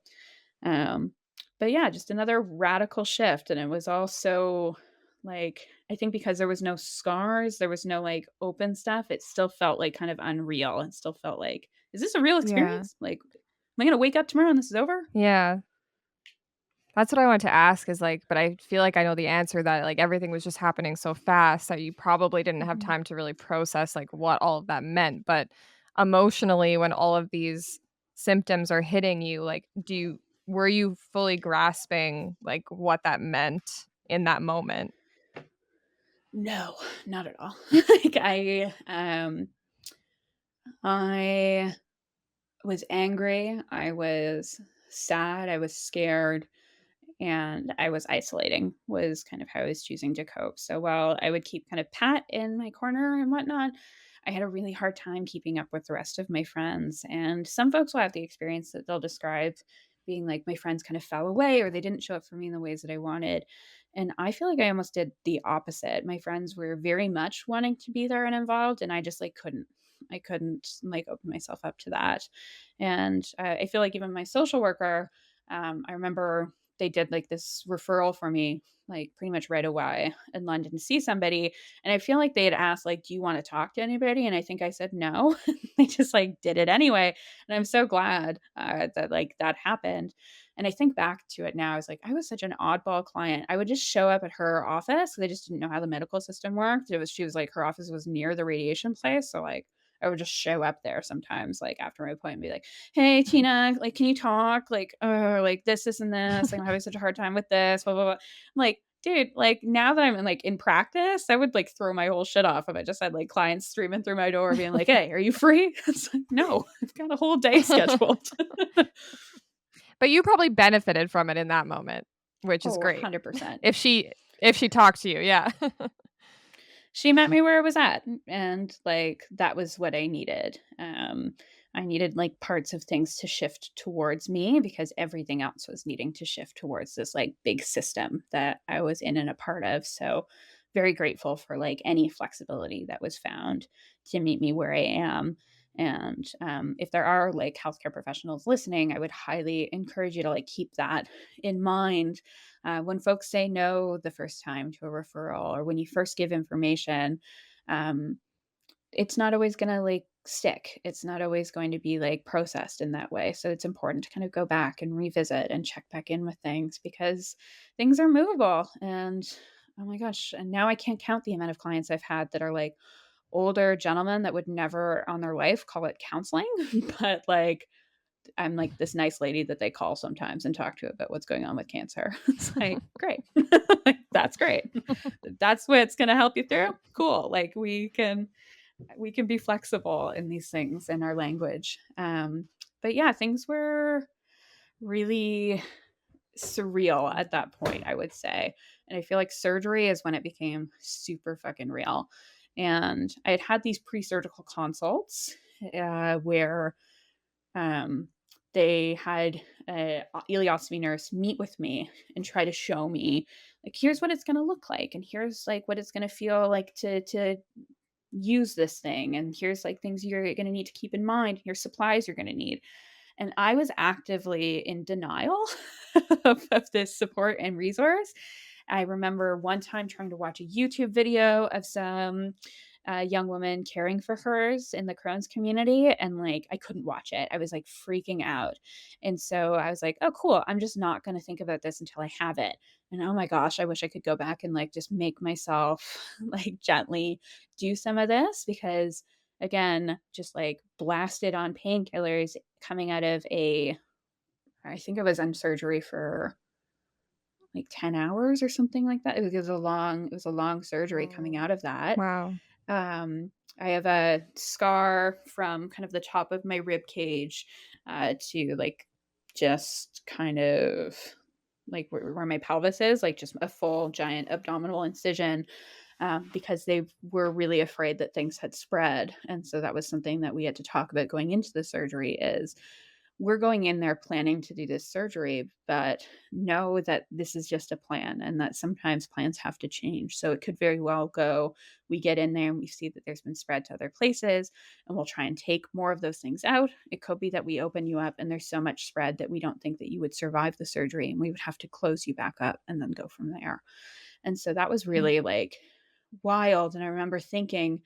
Um, but yeah, just another radical shift. And it was also like, I think because there was no scars, there was no like open stuff, it still felt like kind of unreal. It still felt like, is this a real Yeah. experience? Like, am I going to wake up tomorrow and this is over? Yeah. That's what I wanted to ask is, like, but I feel like I know the answer that, like, everything was just happening so fast that you probably didn't have Mhm. time to really process, like, what all of that meant, but emotionally, when all of these symptoms are hitting you, like, were you fully grasping, like, what that meant in that moment? No, not at all. like I was angry. I was sad. I was scared. And I was isolating was kind of how I was choosing to cope. So while I would keep kind of Pat in my corner and whatnot, I had a really hard time keeping up with the rest of my friends. And some folks will have the experience that they'll describe being like my friends kind of fell away or they didn't show up for me in the ways that I wanted. And I feel like I almost did the opposite. My friends were very much wanting to be there and involved, and I just like couldn't. I couldn't like open myself up to that. And I feel like even my social worker, I remember they did like this referral for me like pretty much right away in London to see somebody, and I feel like they had asked like, "Do you want to talk to anybody?" And I think I said no. They just like did it anyway, and I'm so glad that like that happened. And I think back to it now, I was like, I was such an oddball client. I would just show up at her office. They just didn't know how the medical system worked. She was like, her office was near the radiation place, so like I would just show up there sometimes, like after my appointment, and be like, "Hey, Tina, like, can you talk? Like, like this and this. Like, I'm having such a hard time with this, blah, blah, blah." I'm like, dude, like now that I'm in like in practice, I would like throw my whole shit off if I just had like clients streaming through my door being like, "Hey, are you free?" It's like, no, I've got a whole day scheduled. But you probably benefited from it in that moment, which is Oh, great. 100%. If she talked to you, yeah. She met me where I was at, and like that was what I needed. I needed like parts of things to shift towards me because everything else was needing to shift towards this like big system that I was in and a part of. So very grateful for like any flexibility that was found to meet me where I am. And if there are like healthcare professionals listening, I would highly encourage you to like keep that in mind when folks say no the first time to a referral or when you first give information. um, it's not always going to like stick. It's not always going to be like processed in that way. So it's important to kind of go back and revisit and check back in with things because things are movable. And oh my gosh, and now I can't count the amount of clients I've had that are like older gentlemen that would never on their life call it counseling, but like I'm like this nice lady that they call sometimes and talk to about what's going on with cancer. It's like, great. Like, that's great. That's what's going to help you through. Cool. Like we can be flexible in these things in our language. But yeah, things were really surreal at that point, I would say. And I feel like surgery is when it became super fucking real. And I had had these pre-surgical consults where um, they had a ileostomy nurse meet with me and try to show me, like, here's what it's going to look like, and here's like what it's going to feel like to use this thing, and here's like things you're going to need to keep in mind, your supplies you're going to need. And I was actively in denial of this support and resource. I remember one time trying to watch a YouTube video of some young woman caring for hers in the Crohn's community, and like I couldn't watch it. I was like freaking out. And so I was like, oh, cool. I'm just not going to think about this until I have it. And oh my gosh, I wish I could go back and like just make myself like gently do some of this, because again, just like blasted on painkillers coming out of I think I was in surgery for like 10 hours or something like that. It was a long surgery coming Oh, out of that. wow. Um, I have a scar from kind of the top of my rib cage to like just kind of like where my pelvis is, like just a full giant abdominal incision, because they were really afraid that things had spread. And so that was something that we had to talk about going into the surgery is we're going in there planning to do this surgery, but know that this is just a plan and that sometimes plans have to change. So it could very well go, we get in there and we see that there's been spread to other places and we'll try and take more of those things out. It could be that we open you up and there's so much spread that we don't think that you would survive the surgery and we would have to close you back up and then go from there. And so that was Mm. really like wild. And I remember thinking,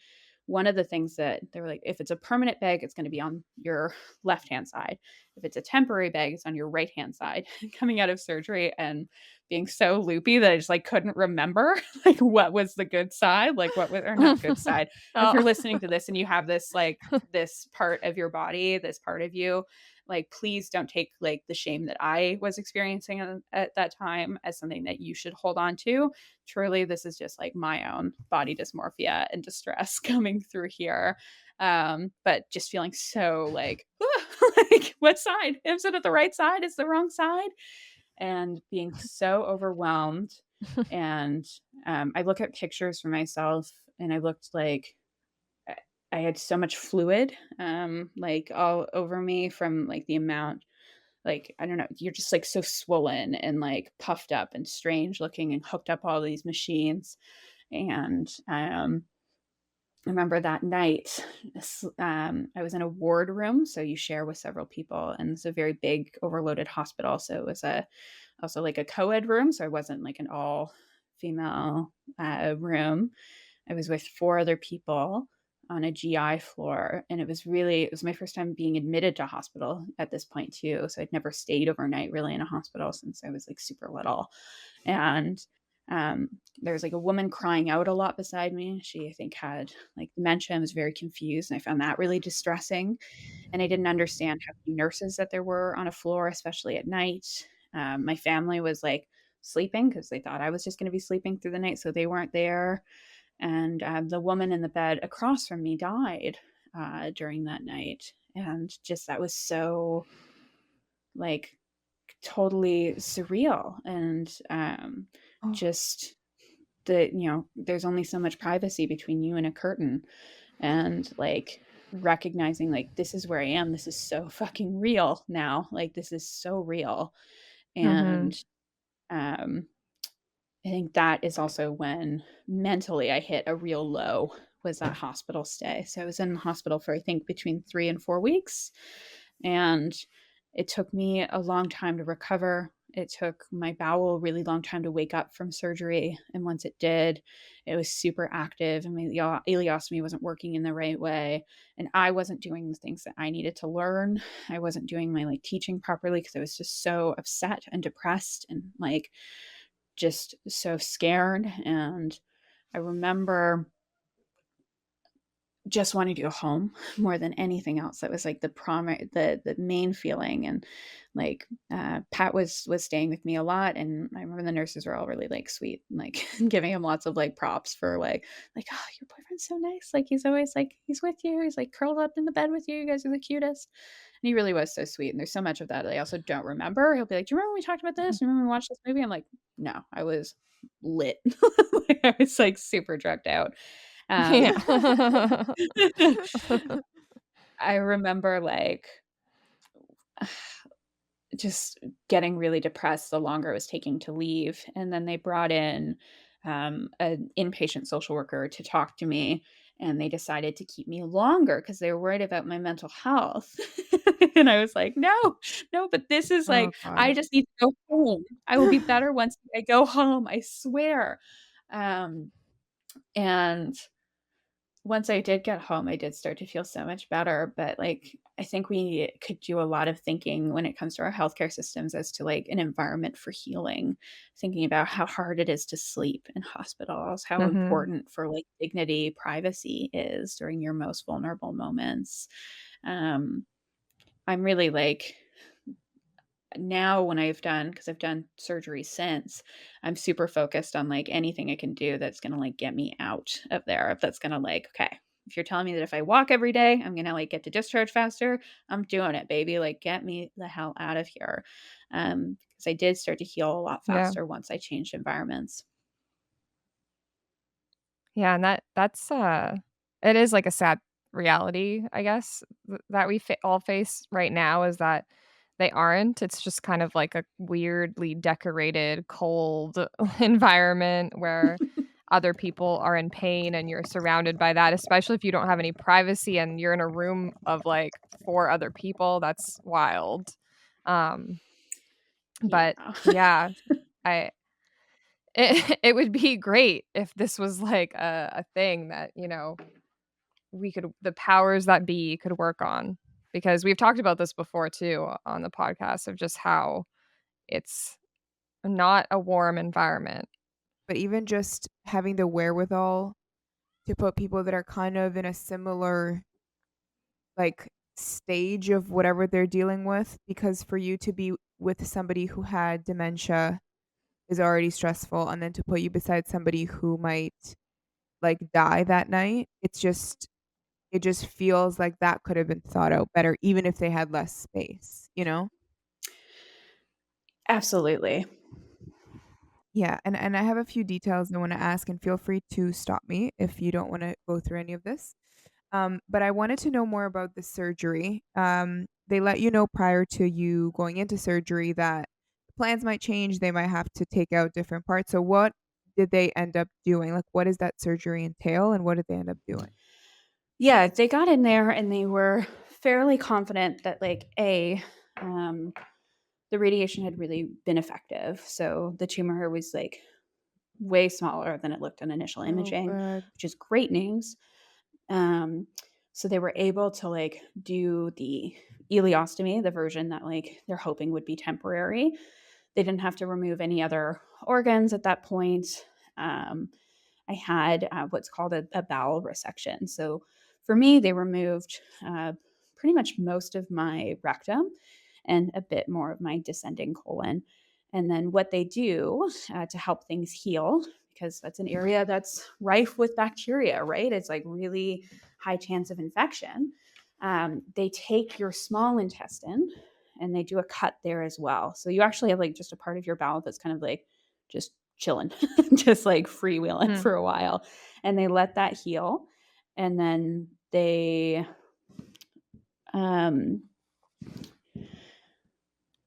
one of the things that they were like, if it's a permanent bag, it's going to be on your left hand side. If it's a temporary bag, it's on your right hand side. Coming out of surgery and being so loopy that I just like couldn't remember like what was the good side, like what was, or not good side. If you're Oh. listening to this and you have this like this part of your body, this part of you, like please don't take like the shame that I was experiencing at that time as something that you should hold on to. Truly, this is just like my own body dysmorphia and distress coming through here. But just feeling so like, like what side? Is it at the right side? Is the wrong side? And being so overwhelmed. And I look at pictures for myself and I looked like I had so much fluid, like all over me from like the amount, like, I don't know, you're just like so swollen and like puffed up and strange looking and hooked up all these machines. And I remember that night, I was in a ward room. So you share with several people, and it's a very big, overloaded hospital. So it was also like a co ed room. So I wasn't like an all female room. I was with 4 other people on a GI floor, and it was my first time being admitted to hospital at this point too, so I'd never stayed overnight really in a hospital since I was, like, super little, and, there was, like, a woman crying out a lot beside me. She, I think, had, like, dementia and was very confused, and I found that really distressing, and I didn't understand how few nurses that there were on a floor, especially at night. My family was, like, sleeping because they thought I was just gonna be sleeping through the night, so they weren't there. And the woman in the bed across from me died during that night. And just that was so like totally surreal. And Oh, just there's only so much privacy between you and a curtain. And like recognizing like this is where I am. This is so fucking real now. Like this is so real. And Mhm. um I think that is also when mentally I hit a real low, was that hospital stay. So I was in the hospital for I think between 3 and 4 weeks, and it took me a long time to recover. It took my bowel a really long time to wake up from surgery, and once it did, it was super active and my ileostomy wasn't working in the right way, and I wasn't doing the things that I needed to learn. I wasn't doing my, like, teaching properly because I was just so upset and depressed and, like, just so scared. And I remember just wanting to go home more than anything else. That was like the main feeling. And like Pat was staying with me a lot, and I remember the nurses were all really like sweet and like giving him lots of like props for like, oh, your boyfriend's so nice, like he's always like he's with you, he's like curled up in the bed with you guys are the cutest. And he really was so sweet. And there's so much of that I also don't remember. He'll be like, do you remember when we talked about this? Do you remember when we watched this movie? I'm like, no, I was lit. Like, I was like super drugged out. Um, Yeah. I remember like just getting really depressed the longer it was taking to leave. And then they brought in an inpatient social worker to talk to me, and they decided to keep me longer because they were worried about my mental health. And I was like, no, no, but this is Oh like, I god. just need to go home. I will be better once I go home, I swear. And once I did get home, I did start to feel so much better, but, like, I think we could do a lot of thinking when it comes to our healthcare systems as to, like, an environment for healing, thinking about how hard it is to sleep in hospitals, how Mhm. important for, like, dignity, privacy is during your most vulnerable moments. Um, I'm really, like now when because I've done surgery since, I'm super focused on, like, anything I can do that's gonna, like, get me out of there. If that's gonna, like, okay, if you're telling me that if I walk every day, I'm gonna, like, get to discharge faster, I'm doing it, baby. Like, get me the hell out of here. Because I did start to heal a lot Yeah. faster once I changed environments. Yeah, and it is like a sad reality, I guess, that we all face right now is that they aren't. It's just kind of like a weirdly decorated, cold environment where other people are in pain and you're surrounded by that, especially if you don't have any privacy and you're in a room of like 4 other people. That's wild. Um, but Yeah. yeah, I it would be great if this was like a thing that, we could the powers that be could work on, because we've talked about this before too on the podcast of just how it's not a warm environment. But even just having the wherewithal to put people that are kind of in a similar, like, stage of whatever they're dealing with, because for you to be with somebody who had dementia is already stressful, and then to put you beside somebody who might, like, die that night, it just feels like that could have been thought out better even if they had less space, you know? Absolutely. Yeah, and I have a few details I wanna ask, and feel free to stop me if you don't wanna go through any of this. But I wanted to know more about the surgery. They let you know prior to you going into surgery that plans might change, they might have to take out different parts. So what did they end up doing? Like, what does that surgery entail, and what did they end up doing? Yeah, they got in there and they were fairly confident that, like, um, the radiation had really been effective. So the tumor was, like, way smaller than it looked on initial Oh, imaging, good. which is great news. Um, so they were able to, like, do the ileostomy, the version that, like, they're hoping would be temporary. They didn't have to remove any other organs at that point. Um, I had what's called a bowel resection. So for me, they removed pretty much most of my rectum and a bit more of my descending colon. And then what they do to help things heal, because that's an area that's rife with bacteria, right? It's like really high chance of infection. They take your small intestine and they do a cut there as well. So you actually have like just a part of your bowel that's kind of like just chilling, just like freewheeling Hmm. for a while. And they let that heal. And then um,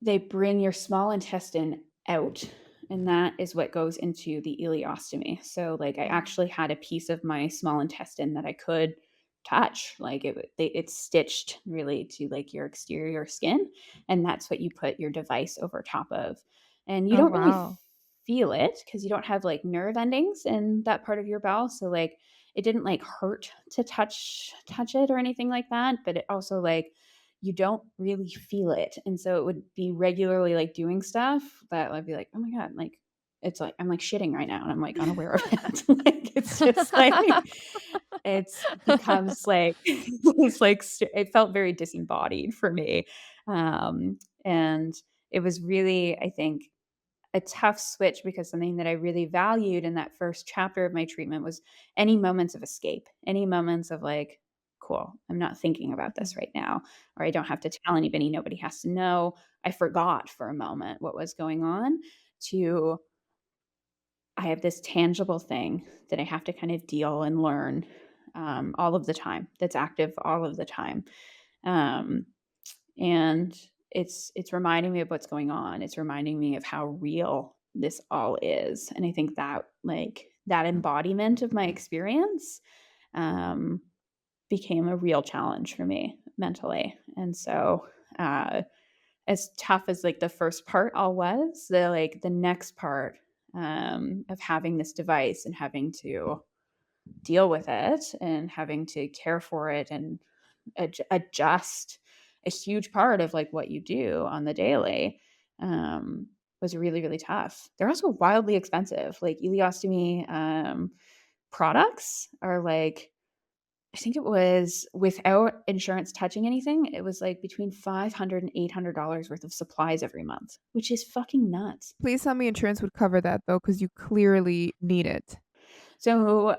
they bring your small intestine out, and that is what goes into the ileostomy. So like I Mm. actually had a piece of my small intestine that I could touch, like it's stitched really to like your exterior skin, and that's what you put your device over top of. And you Oh, don't really wow. feel it because you don't have like nerve endings in that part of your bowel, so like it didn't like hurt to touch it or anything like that, but it also like you don't really feel it. And so it would be regularly like doing stuff that I'd be like, oh my God, like it's like I'm like shitting right now and I'm like unaware of it. Like it's just like it's becomes like it's like it felt very disembodied for me. And it was really, I think, a tough switch because something that I really valued in that first chapter of my treatment was any moments of escape, any moments of like, cool, I'm not thinking about this right now, or I don't have to tell anybody, nobody has to know. I forgot for a moment what was going on to I have this tangible thing that I have to kind of deal and learn all of the time, that's active all of the time. Um, and it's reminding me of what's going on. It's reminding me of how real this all is. And I think that like that embodiment of my experience um, became a real challenge for me mentally. And so uh, as tough as like the first part all was, the next part of having this device and having to deal with it and having to care for it and adjust a huge part of like what you do on the daily um, was really, really tough. They're also wildly expensive. Like ileostomy products are like, I think it was without insurance touching anything, it was like between $500 and $800 worth of supplies every month, which is fucking nuts. Please tell me insurance would cover that though, because you clearly need it. So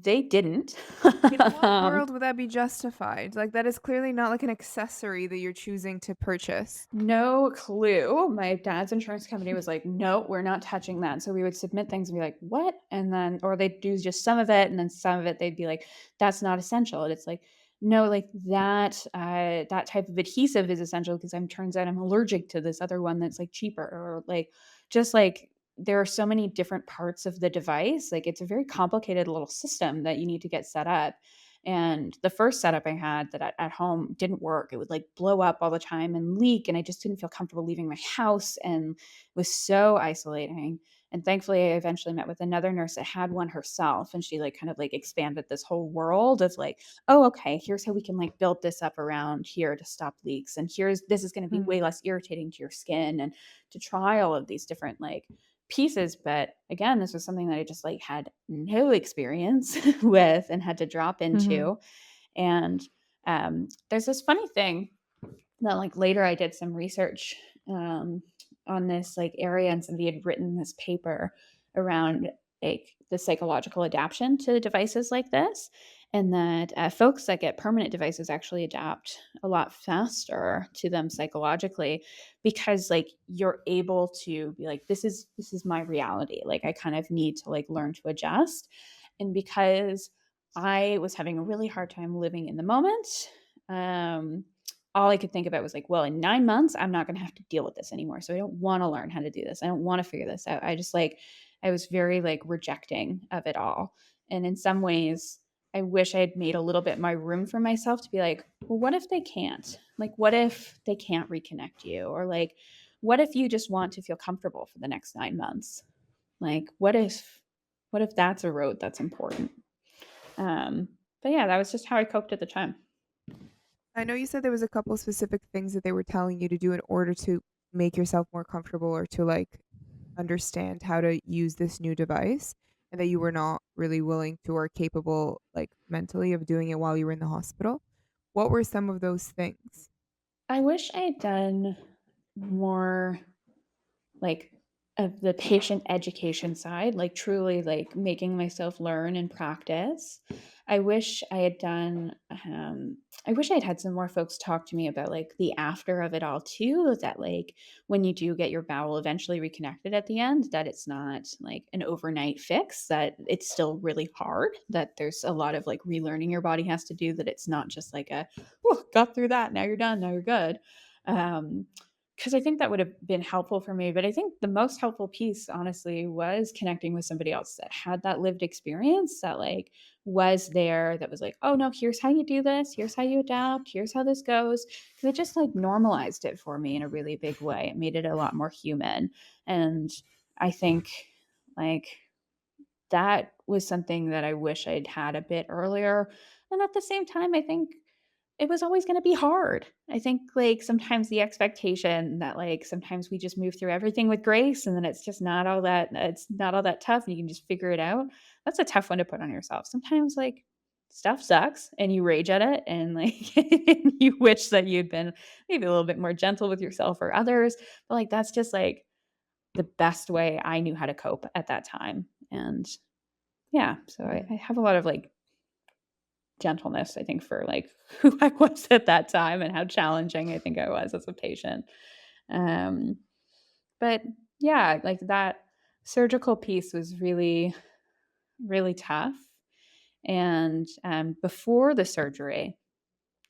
they didn't. In what um, world would that be justified? Like, that is clearly not like an accessory that you're choosing to purchase. No clue. My dad's insurance company was like, "No, we're not touching that." So we would submit things and be like, "What?" And then or they'd do just some of it, and then some of it they'd be like, "That's not essential." And it's like, "No, like that type of adhesive is essential because I'm turns out I'm allergic to this other one that's like cheaper." Or like just like there are so many different parts of the device. Like it's a very complicated little system that you need to get set up. And the first setup I had that at home didn't work. It would like blow up all the time and leak. And I just didn't feel comfortable leaving my house and was so isolating. And thankfully, I eventually met with another nurse that had one herself. And she like kind of like expanded this whole world of like, oh, okay, here's how we can like build this up around here to stop leaks. And here's this is going to be way Mhm. less irritating to your skin and to try all of these different like pieces. But again, this was something that I just like had no experience with and had to drop Mhm. into. And there's this funny thing that like later I did some research on this like area, and somebody had written this paper around like the psychological adaptation to devices like this, and that folks that get permanent devices actually adapt a lot faster to them psychologically because like you're able to be like this is my reality, like I kind of need to like learn to adjust. And because I was having a really hard time living in the moment, um all I could think about was like, well, in 9 months, I'm not going to have to deal with this anymore. So I don't want to learn how to do this. I don't want to figure this out. I just like, I was very like rejecting of it all. And in some ways, I wish I had made a little bit more room for myself to be like, well, what if they can't? Like, what if they can't reconnect you? Or like, what if you just want to feel comfortable for the next 9 months? Like, what if that's a road that's important? Um, but yeah, that was just how I coped at the time. I know you said there was a couple specific things that they were telling you to do in order to make yourself more comfortable or to, like, understand how to use this new device, and that you were not really willing to or capable, like, mentally of doing it while you were in the hospital. What were some of those things? I wish I had done more like of the patient education side, like truly like making myself learn and practice. I wish I had done I wish I'd had some more folks talk to me about like the after of it all too, that like when you do get your bowel eventually reconnected at the end, that it's not like an overnight fix, that it's still really hard, that there's a lot of like relearning your body has to do, that it's not just like a oh, got through that, now you're done, now you're good. Um because I think that would have been helpful for me. But I think the most helpful piece, honestly, was connecting with somebody else that had that lived experience, that like was there, that was like, oh no, here's how you do this, here's how you adapt, here's how this goes. Because it just like normalized it for me in a really big way. It made it a lot more human. And I think like that was something that I wish I'd had a bit earlier. And at the same time, I think it was always gonna be hard. I think, like, sometimes the expectation that, like, sometimes we just move through everything with grace, and then it's not all that tough, and you can just figure it out. That's a tough one to put on yourself. Sometimes, like, stuff sucks, and you rage at it, and, like, you wish that you'd been maybe a little bit more gentle with yourself or others, but, like, that's just, like, the best way I knew how to cope at that time, and yeah, so I Mhm. I have a lot of, like, gentleness, I think, for like who I was at that time and how challenging I think I was as a patient. Um, but yeah, like that surgical piece was really, really tough. And before the surgery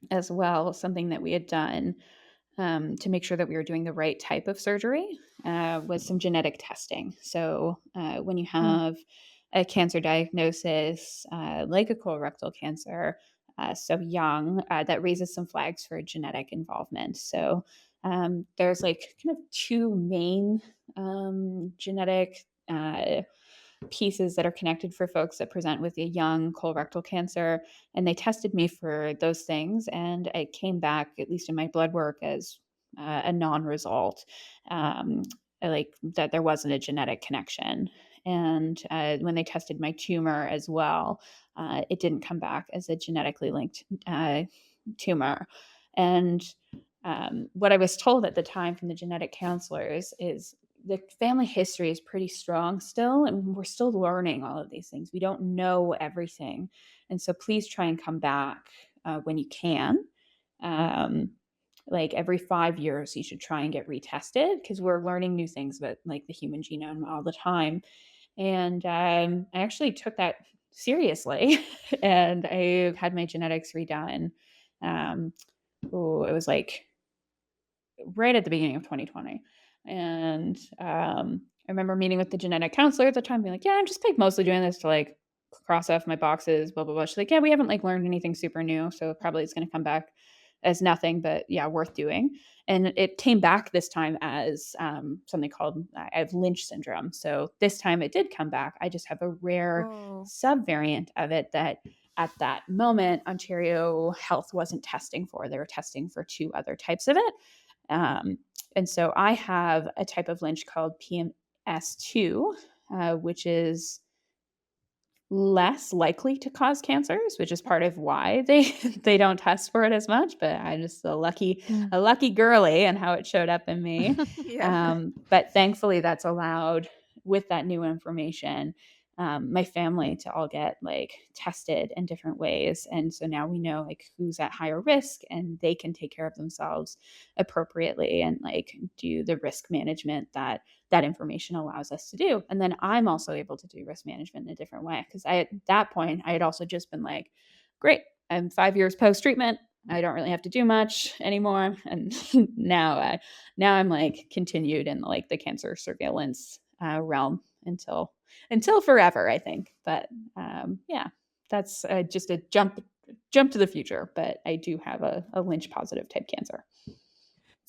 as well, something that we had done to make sure that we were doing the right type of surgery was some genetic testing. So when you Mm. have a cancer diagnosis like a colorectal cancer so young, that raises some flags for genetic involvement. So there's like kind of two main genetic pieces that are connected for folks that present with a young colorectal cancer. And they tested me for those things. And it came back, at least in my blood work, as a non result, um, like that there wasn't a genetic connection. And when they tested my tumor as well, it didn't come back as a genetically linked tumor. And what I was told at the time from the genetic counselors is the family history is pretty strong still, and we're still learning all of these things. We don't know everything. And so please try and come back when you can. Um, like every 5 years, you should try and get retested because we're learning new things about like the human genome all the time. And I actually took that seriously and I had my genetics redone. Um, oh, it was like right at the beginning of 2020. And I remember meeting with the genetic counselor at the time, being like, "Yeah, I'm just like mostly doing this to like cross off my boxes, blah blah blah." She's like, "Yeah, we haven't like learned anything super new, so probably it's going to come back as nothing, but yeah, worth doing." And it came back this time as something called I have Lynch syndrome. So this time it did come back. I just have a rare Oh. subvariant of it that at that moment Ontario Health wasn't testing for. They were testing for two other types of it. Um, and so I have a type of Lynch called PMS2, which is less likely to cause cancers, which is part of why they they don't test for it as much. But I'm just Mm. a lucky girly, and how it showed up in me. Yeah. But thankfully, that's allowed with that new information. My family to all get like tested in different ways, and so now we know like who's at higher risk, and they can take care of themselves appropriately and like do the risk management that that information allows us to do. And then I'm also able to do risk management in a different way because I at that point I had also just been like, great, I'm 5 years post treatment. I don't really have to do much anymore, and now I'm like continued in like the cancer surveillance realm until forever, I think. But yeah, that's just a jump to the future. But I do have a Lynch positive type cancer.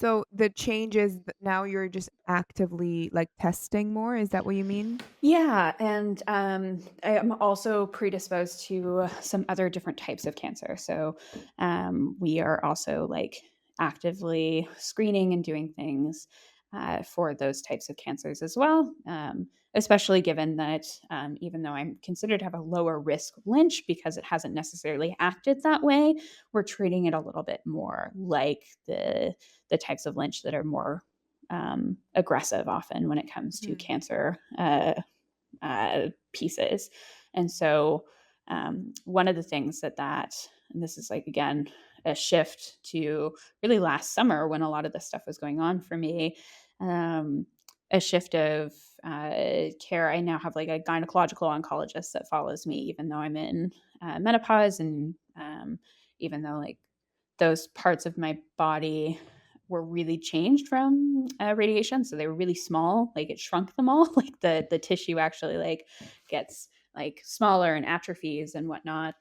So the change is now you're just actively, like, testing more, is that what you mean? Yeah, and I am also predisposed to some other different types of cancer. So we are also like actively screening and doing things for those types of cancers as well. Especially given that even though I'm considered to have a lower risk Lynch because it hasn't necessarily acted that way, we're treating it a little bit more like the types of Lynch that are more aggressive often when it comes to Mhm. cancer pieces. And so, one of the things and this is like, again, a shift to really last summer when a lot of this stuff was going on for me, um, a shift of care. I now have like a gynecological oncologist that follows me, even though I'm in menopause and even though like those parts of my body were really changed from radiation. So they were really small, like it shrunk them all. Like the tissue actually like gets like smaller and atrophies and whatnot.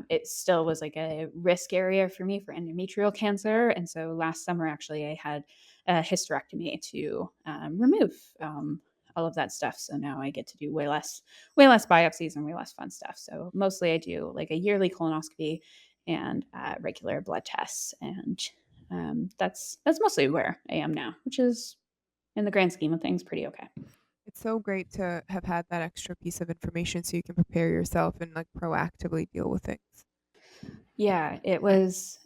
It still was like a risk area for me for endometrial cancer. And so last summer, actually, I had a hysterectomy to remove all of that stuff. So now I get to do way less biopsies and way less fun stuff. So mostly I do like a yearly colonoscopy and regular blood tests. And that's mostly where I am now, which is in the grand scheme of things pretty okay. It's so great to have had that extra piece of information so you can prepare yourself and, like, proactively deal with things. Yeah, it was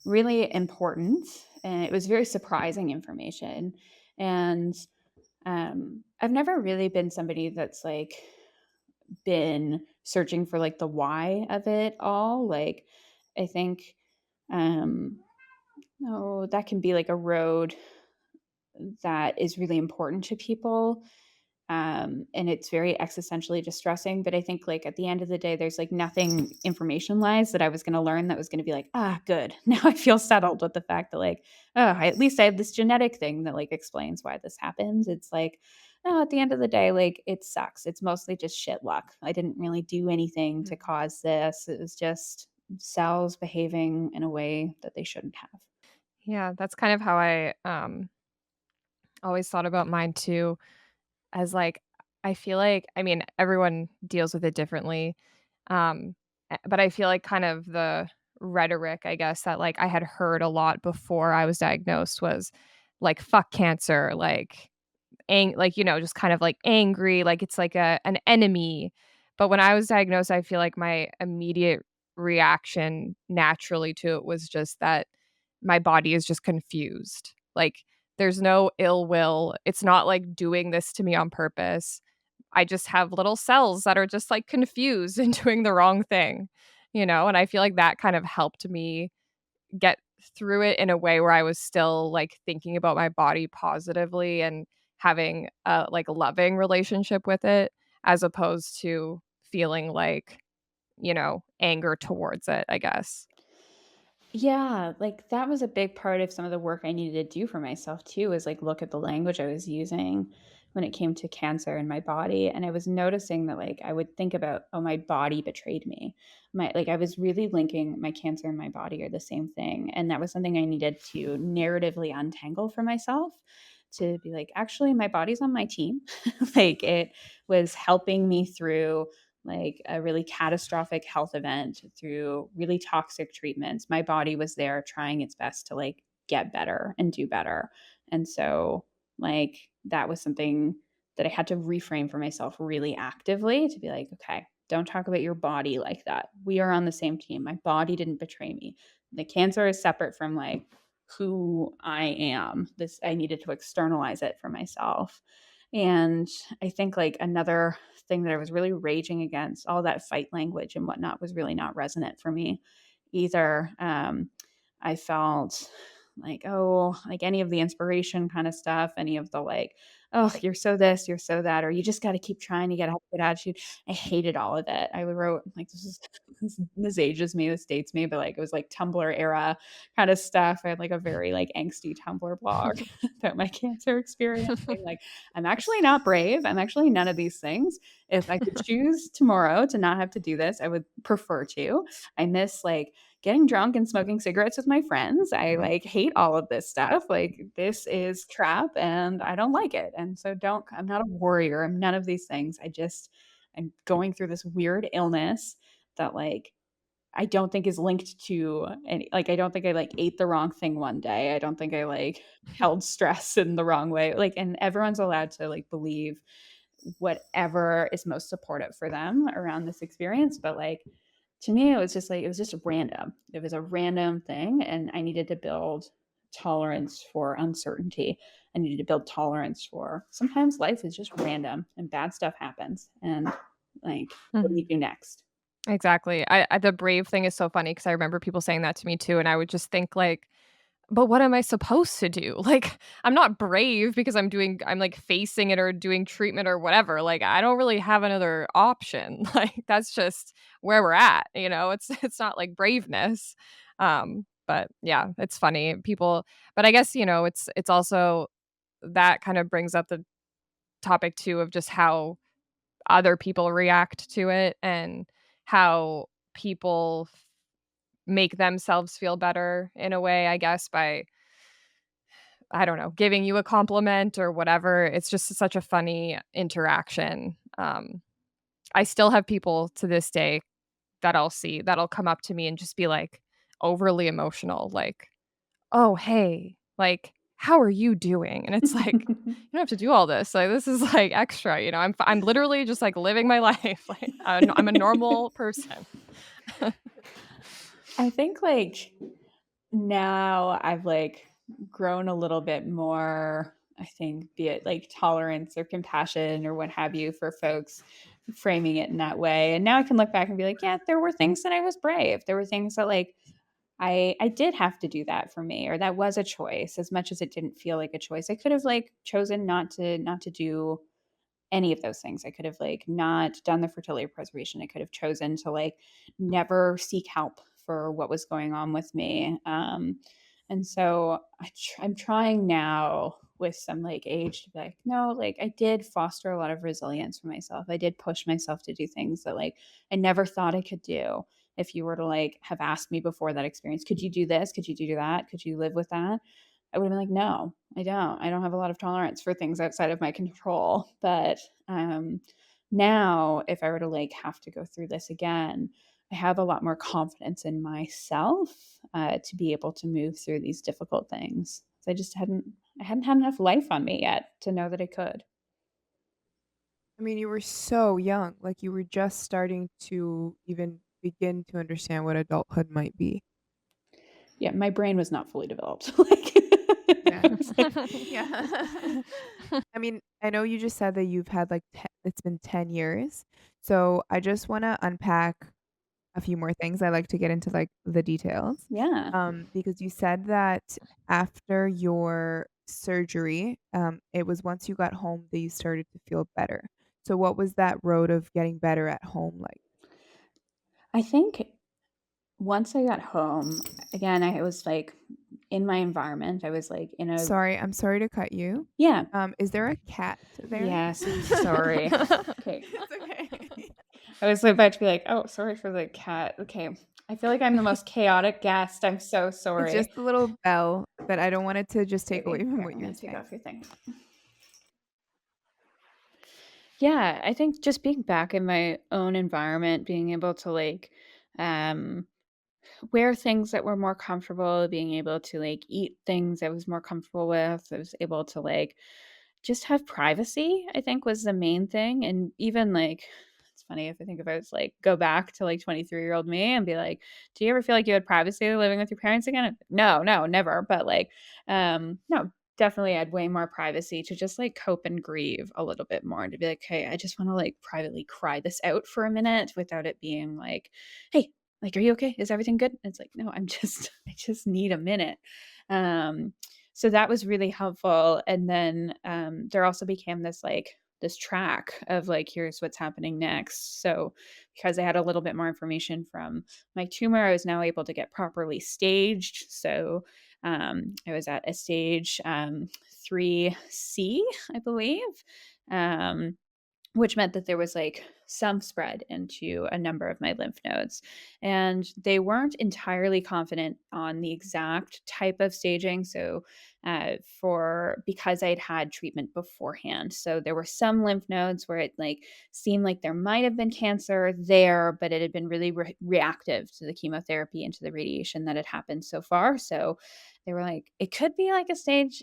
really important and it was very surprising information. And I've never really been somebody that's like been searching for like the why of it all. Like, I think, um, oh, that can be like a road that is really important to people. And it's very existentially distressing. But I think like at the end of the day, there's like nothing information wise that I was going to learn that was going to be like, ah, good. Now I feel settled with the fact that like, oh, at least I have this genetic thing that like explains why this happens. It's like, no, at the end of the day, like it sucks. It's mostly just shit luck. I didn't really do anything to Mhm. cause this. It was just cells behaving in a way that they shouldn't have. Yeah, that's kind of how I, always thought about mine too, as, like, I feel like I mean, everyone deals with it differently, but I feel like kind of the rhetoric, I guess, that, like, I had heard a lot before I was diagnosed was, like, "Fuck cancer," like, just kind of, like, angry, like, it's like an enemy. But when I was diagnosed, I feel like my immediate reaction naturally to it was just that my body is just confused. Like, there's no ill will. It's not, like, doing this to me on purpose. I just have little cells that are just, like, confused and doing the wrong thing, And I feel like that kind of helped me get through it in a way where I was still, like, thinking about my body positively and having a, like, loving relationship with it as opposed to feeling like, anger towards it, I guess. Yeah, like that was a big part of some of the work I needed to do for myself too, is like look at the language I was using when it came to cancer in my body. And I was noticing that like I would think about, oh, my body betrayed me. I was really linking my cancer and my body are the same thing. And that was something I needed to narratively untangle for myself to be like, actually, my body's on my team. Like it was helping me through like a really catastrophic health event through really toxic treatments. My body was there trying its best to like get better and do better. And so like that was something that I had to reframe for myself really actively to be like, okay, don't talk about your body like that. We are on the same team. My body didn't betray me. The cancer is separate from like who I am. This I needed to externalize it for myself. And I think like another thing that I was really raging against, all that fight language and whatnot was really not resonant for me either. I felt like, oh, like any of the inspiration kind of stuff, any of the like, oh, you're so this, you're so that, or you just got to keep trying to get a good attitude. I hated all of it. I wrote like this is this ages me, this dates me, but like it was like Tumblr era kind of stuff. I had like a very like angsty Tumblr blog about my cancer experience. Being like, I'm actually not brave. I'm actually none of these things. If I could choose tomorrow to not have to do this, I would prefer to. I miss like getting drunk and smoking cigarettes with my friends. I like hate all of this stuff. Like this is crap and I don't like it. And so don't I'm not a warrior. I'm none of these things. I'm going through this weird illness that like I don't think is linked to any like I don't think I like ate the wrong thing one day. I don't think I like held stress in the wrong way. Like and everyone's allowed to like believe whatever is most supportive for them around this experience, but like to me it was just like it was just random. It was a random thing and I needed to build tolerance for uncertainty. I needed to build tolerance for sometimes life is just random and bad stuff happens and like what do you Mhm. do next? Exactly. I the brave thing is so funny because I remember people saying that to me too, and I would just think like, "But what am I supposed to do?" Like, I'm not brave because I'm, like, facing it or doing treatment or whatever, like, I don't really have another option, like, that's just where we're at, It's not, like, braveness, but yeah, it's funny, people but I guess, it's also that kind of brings up the topic too of just how other people react to it and how people make themselves feel better in a way, I guess, by I don't know, giving you a compliment or whatever. It's just such a funny interaction. I still have people to this day that I'll see that'll come up to me and just be like overly emotional, like, "Oh, hey, like, how are you doing?" And it's like, "You don't have to do all this. Like, this is like extra, I'm literally just like living my life. Like, I'm a normal person." I think like now I've like grown a little bit more, I think, be it like tolerance or compassion or what have you for folks framing it in that way. And now I can look back and be like, yeah, there were things that I was brave. There were things that like I did have to do that for me, or that was a choice as much as it didn't feel like a choice. I could have like chosen not to do any of those things. I could have like not done the fertility preservation. I could have chosen to like never seek help for what was going on with me. And so I'm trying now with some like age to be like, no, like I did foster a lot of resilience for myself. I did push myself to do things that like I never thought I could do. If you were to like have asked me before that experience, could you do this? Could you do that? Could you live with that? I would have been like, no, I don't. I don't have a lot of tolerance for things outside of my control. But now, if I were to like have to go through this again, I have a lot more confidence in myself to be able to move through these difficult things. So I hadn't had enough life on me yet to know that I could. I mean, you were so young, like, you were just starting to even begin to understand what adulthood might be. Yeah, my brain was not fully developed. Like, Yeah. Yeah. I mean, I know you just said that you've had, like, it's been 10 years, so I just wanna unpack a few more things. I like to get into, like, the details, yeah. because you said that after your surgery, it was once you got home that you started to feel better. So what was that road of getting better at home like? I think once I got home, again, I was like in my environment. I was like in a, Sorry, I'm sorry to cut you. yeah, Is there a cat there? yes, I'm sorry. Okay. It's okay. I was about to be like, oh, sorry for the cat. Okay. I feel like I'm the most chaotic guest. I'm so It's sorry. just a little bell, but I don't want it to just take away Okay, from here, what I'm you're going to take saying. off your thing. Yeah, I think just being back in my own environment, being able to like um wear things that were more comfortable, being able to like eat things I was more comfortable with. I was able to like just have privacy, I think was the main thing. And even like, it's funny if I think about it's like go back to like 23-year-old me and be like, do you ever feel like you had privacy living with your parents again? No, no, never. But like, no, definitely had way more privacy to just like cope and grieve a little bit more and to be like, hey, I just want to like privately cry this out for a minute without it being like, hey, like, are you okay? Is everything good? And it's like, no, I just need a minute. Um, so that was really helpful. And then there also became this track of like, here's what's happening next. So because I had a little bit more information from my tumor, I was now able to get properly staged. So I was at a stage 3C, I believe. Um, which meant that there was like some spread into a number of my lymph nodes. And they weren't entirely confident on the exact type of staging. So, for because I'd had treatment beforehand. So, there were some lymph nodes where it like seemed like there might have been cancer there, but it had been really reactive to the chemotherapy and to the radiation that had happened so far. So, they were like, it could be like a stage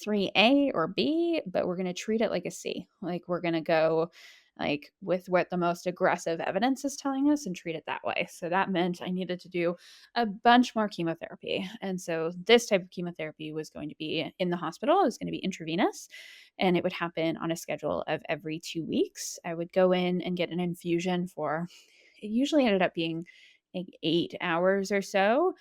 3A or B, but we're going to treat it like a C. Like we're going to go like with what the most aggressive evidence is telling us and treat it that way. So that meant I needed to do a bunch more chemotherapy. And so this type of chemotherapy was going to be in the hospital. It was going to be intravenous and it would happen on a schedule of every 2 weeks. I would go in and get an infusion for it usually ended up being like 8 hours or so,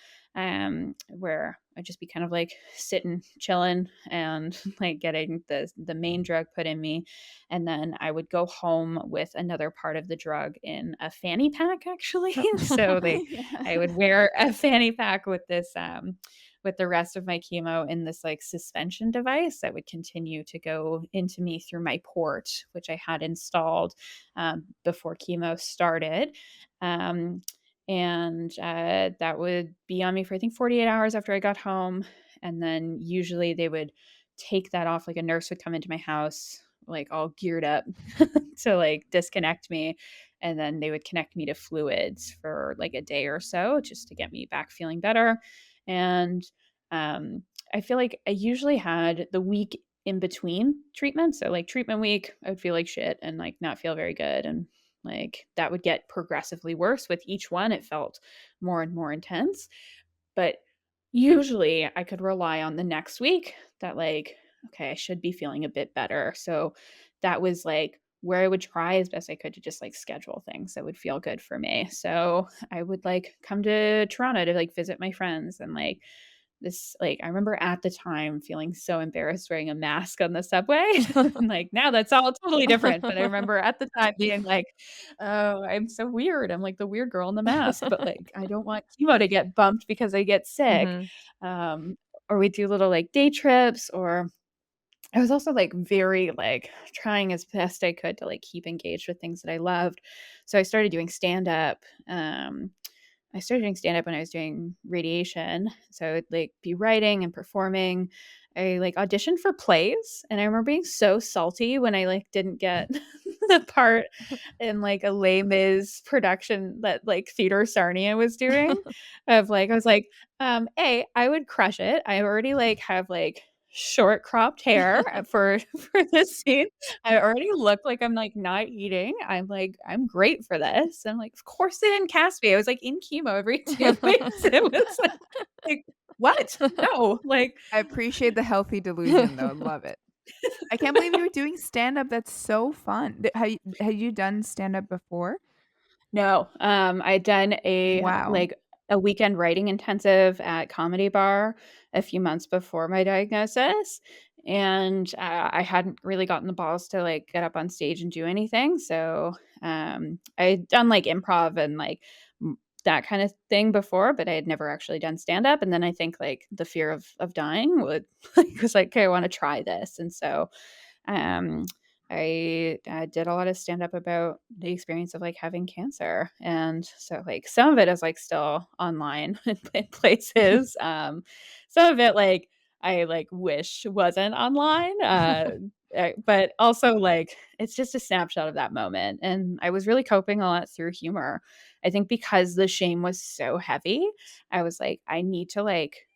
where I'd just be kind of like sitting, chilling, and like getting the main drug put in me, and then I would go home with another part of the drug in a fanny pack, actually. So they, Yeah. I would wear a fanny pack with this. With the rest of my chemo in this like suspension device that would continue to go into me through my port, which I had installed before chemo started. Um, and that would be on me for I think 48 hours after I got home. And then usually they would take that off. Like a nurse would come into my house, like all geared up to like disconnect me. And then they would connect me to fluids for like a day or so just to get me back feeling better. And um, I feel like I usually had the week in between treatments. So like treatment week, I would feel like shit and like not feel very good. And like that would get progressively worse with each one. It felt more and more intense. But usually I could rely on the next week that, like, okay, I should be feeling a bit better. So that was like where I would try as best I could to just like schedule things that would feel good for me. So I would like come to Toronto to like visit my friends and like this like, I remember at the time feeling so embarrassed wearing a mask on the subway. And, like, now that's all totally different, but I remember at the time being like, "Oh, I'm so weird. I'm like the weird girl in the mask, but, like, I don't want chemo to get bumped because I get sick." Mhm. Um, or we do little, like, day trips, or I was also, like, very, like, trying as best I could to, like, keep engaged with things that I loved. So I started doing stand-up. I started doing stand-up when I was doing radiation, so I'd, like, be writing and performing. I, like, auditioned for plays, and I remember being so salty when I, like, didn't get the part in, like, a Les Mis production that, like, Theater Sarnia was doing of, like I was like, A, I would crush it. I already, like, have, like, short cropped hair, for for this scene. I already look like I'm, like, not eating. I'm like, "I'm great for this." I'm like, "Of course they didn't cast me." I was, like, in chemo every 2 weeks. It was like, "What? No." Like, I appreciate the healthy delusion, though. Love it. I can't believe you were doing stand-up. That's so fun. Had you done stand-up before? no, I'd done Wow. a weekend writing intensive at Comedy Bar a few months before my diagnosis, and, I hadn't really gotten the balls to, like, get up on stage and do anything, so, I'd done, like, improv and, like, that kinda thing before, but I had never actually done stand-up, and then I think, like, the fear of dying would like, was like, "Okay, I wanna try this," and so, um, I did a lot of stand up about the experience of, like, having cancer, and so, like, some of it is, like, still online in places, some of it, like, I, like, wish wasn't online, but also, like, it's just a snapshot of that moment, and I was really coping a lot through humor. I think because the shame was so heavy, I was like, "I need to, like,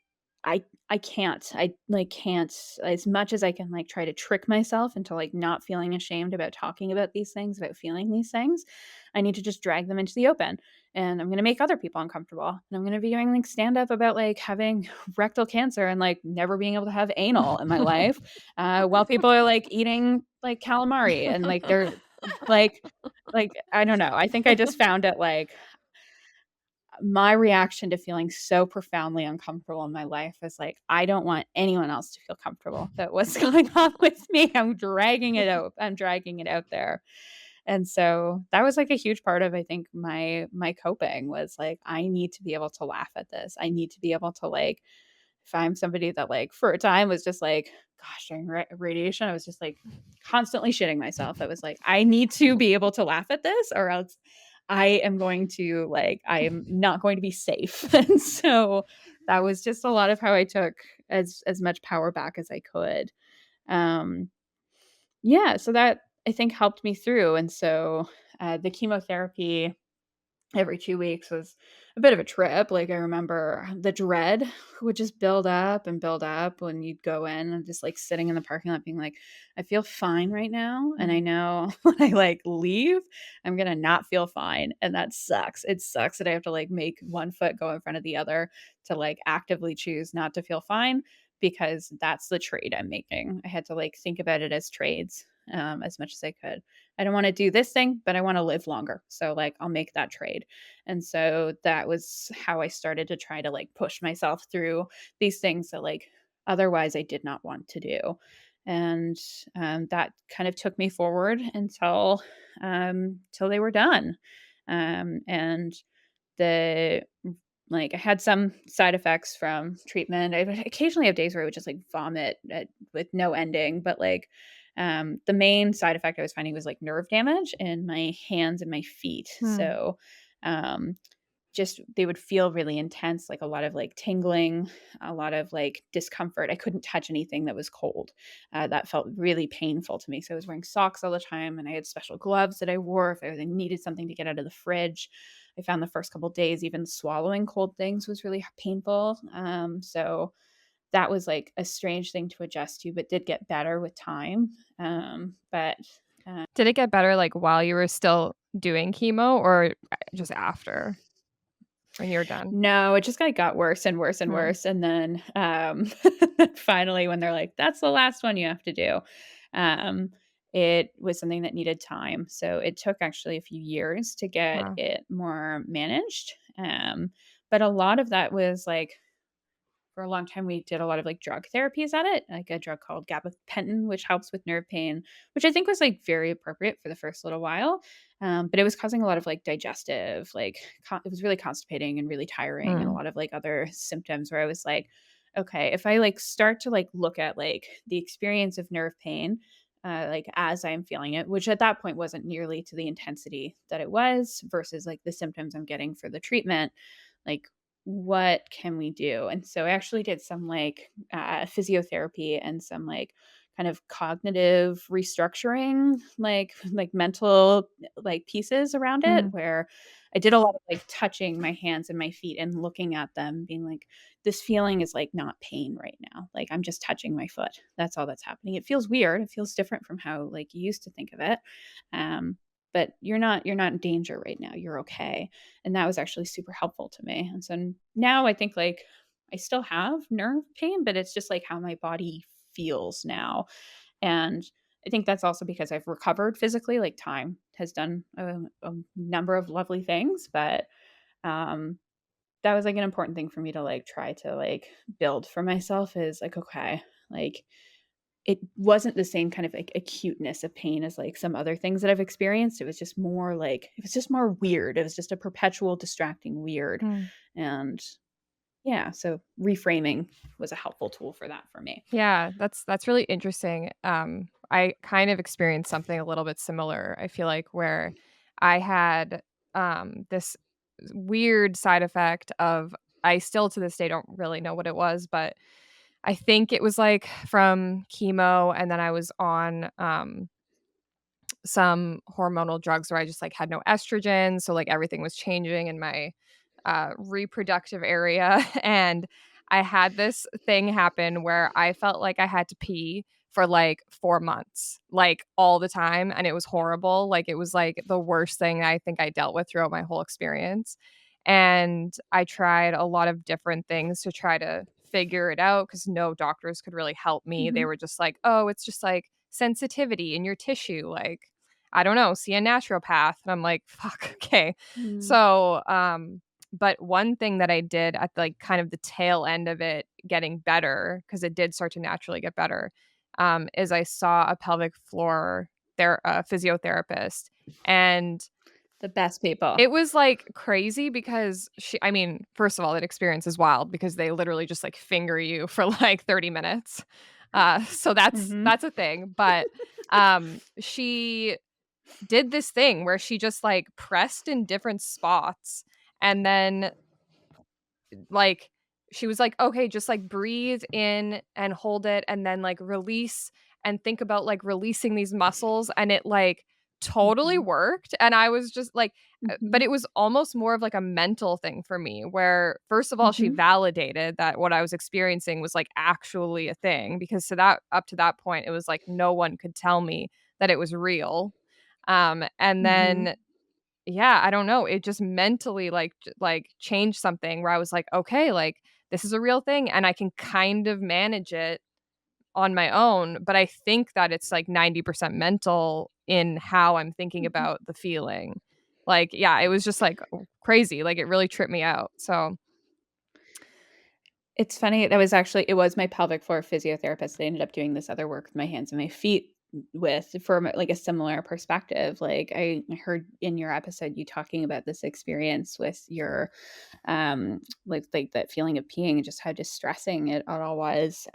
I I can't. I, like, can't as much as I can, like, try to trick myself into, like, not feeling ashamed about talking about these things, about feeling these things, I need to just drag them into the open, and I'm gonna make other people uncomfortable, and I'm gonna be doing, like, stand up about, like, having rectal cancer and, like, never being able to have anal in my life, while people are, like, eating, like, calamari, and, like, they're like I don't know. I think I just found it, like, my reaction to feeling so profoundly uncomfortable in my life is like, I don't want anyone else to feel comfortable about what's going on with me. I'm dragging it out. I'm dragging it out there. And so that was like a huge part of I think my coping was like I need to be able to laugh at this. I need to be able to like if I'm somebody that like for a time was just like gosh during radiation I was just like constantly shitting myself. I was like I need to be able to laugh at this or else I am going to like I am not going to be safe. And so that was just a lot of how I took as much power back as I could. Um yeah, so that I think helped me through. And so the chemotherapy every 2 weeks was a bit of a trip. Like, I remember the dread would just build up when you'd go in and just, like, sitting in the parking lot being like, "I feel fine right now, and I Mm. know when I, like, leave, I'm gonna not feel fine," and that sucks. It sucks that I have to, like, make one foot go in front of the other to, like, actively choose not to feel fine because that's the trade I'm making. I had to, like, think about it as trades, as much as I could. I don't wanna do this thing, but I wanna live longer. So, like, I'll make that trade. And so that was how I started to try to, like, push myself through these things that, like, otherwise I did not want to do. And, that kind of took me forward until, till they were done. And the like, I had some side effects from treatment. I would occasionally have days where I would just, like, vomit with no ending, but, like, the main side effect I was finding was, like, nerve damage in my hands and my feet. Hmm. So, um, just they would feel really intense, like, a lot of, like, tingling, a lot of, like, discomfort. I couldn't touch anything that was cold. That felt really painful to me. So I was wearing socks all the time, and I had special gloves that I wore if I really needed something to get out of the fridge. I found the first couple days even swallowing cold things was really painful. So that was, like, a strange thing to adjust to, but did get better with time. But Did it get better, like, while you were still doing chemo or, just after when you were done? no, it just kinda got worse and worse and Hmm. worse, and then, finally, when they're like, "That's the last one you have to do," um, it was something that needed time, so it took actually a few years to get Wow. it more managed, but a lot of that was, like for a long time, we did a lot of like drug therapies at it, like a drug called gabapentin, which helps with nerve pain, which I think was like very appropriate for the first little while. But it was causing a lot of like digestive, like it was really constipating and really tiring, and a Mm, lot of like other symptoms where I was like, okay, if I like start to like look at like the experience of nerve pain, like as I'm feeling it, which at that point wasn't nearly to the intensity that it was versus like the symptoms I'm getting for the treatment, like what can we do? And so I actually did some like physiotherapy and some like kind of cognitive restructuring, like mental like pieces around it, mm, where I did a lot of like touching my hands and my feet and looking at them, being like, this feeling is like not pain right now. Like I'm just touching my foot. That's all that's happening. It feels weird. It feels different from how like you used to think of it. Um, but you're not in danger right now. You're okay. And that was actually super helpful to me. And so now I think like I still have nerve pain, but it's just like how my body feels now. And I think that's also because I've recovered physically. Like time has done a number of lovely things, but um that was like an important thing for me to like try to like build for myself is like, okay, like it wasn't the same kind of like acuteness of pain as like some other things that I've experienced. It was just more like it was just more weird. It was just a perpetual distracting weird. mm. And yeah, so reframing was a helpful tool for that for me. Yeah, that's really interesting. I kind of experienced something a little bit similar, I feel like, where I had, this weird side effect of I still to this day don't really know what it was, but I think it was, like, from chemo, and then I was on, some hormonal drugs where I just, like, had no estrogen, so, like, everything was changing in my, reproductive area, and I had this thing happen where I felt like I had to pee for, like, 4 months, like, all the time, and it was horrible, like, it was, like, the worst thing I think I dealt with throughout my whole experience, and I tried a lot of different things to try to figure it out because no doctors could really help me. They Mhm. were just like, "Oh, it's just, like, sensitivity in your tissue, like, I don't know, see a naturopath." And I'm like, "Fuck, okay." Mm. So, but one thing that I did at, like, kind of the tail end of it getting better, because it did start to naturally get better, is I saw a pelvic floor physiotherapist, and The best people. it was, like, crazy because I mean, first of all, that experience is wild because they literally just, like, finger you for, like, 30 minutes. So Mhm. that's a thing, but, she did this thing where she just, like, pressed in different spots, and then, like, she was like, "Okay, just, like, breathe in and hold it, and then, like, release and think about, like, releasing these muscles," and it, like, totally Mhm. worked, and I was just like but Mhm. it was almost more of, like, a mental thing for me where, first of all, she Mhm. validated that what I was experiencing was, like, actually a thing because to that point, it was like no one could tell me that it was real, and Mhm. then yeah, I don't know, it just mentally, like, changed something where I was like, "Okay, like, this is a real thing, and I can kind of manage it on my own," but I think that it's, like, 90% mental in how I'm thinking Mhm. about the feeling. Like, yeah, it was just, like, crazy, like, it really tripped me out, so It's funny, that was actually it was my pelvic floor physiotherapist. They ended up doing this other work with my hands and my feet with from, like, a similar perspective. Like, I heard in your episode you talking about this experience with your, like that feeling of peeing and just how distressing it all was.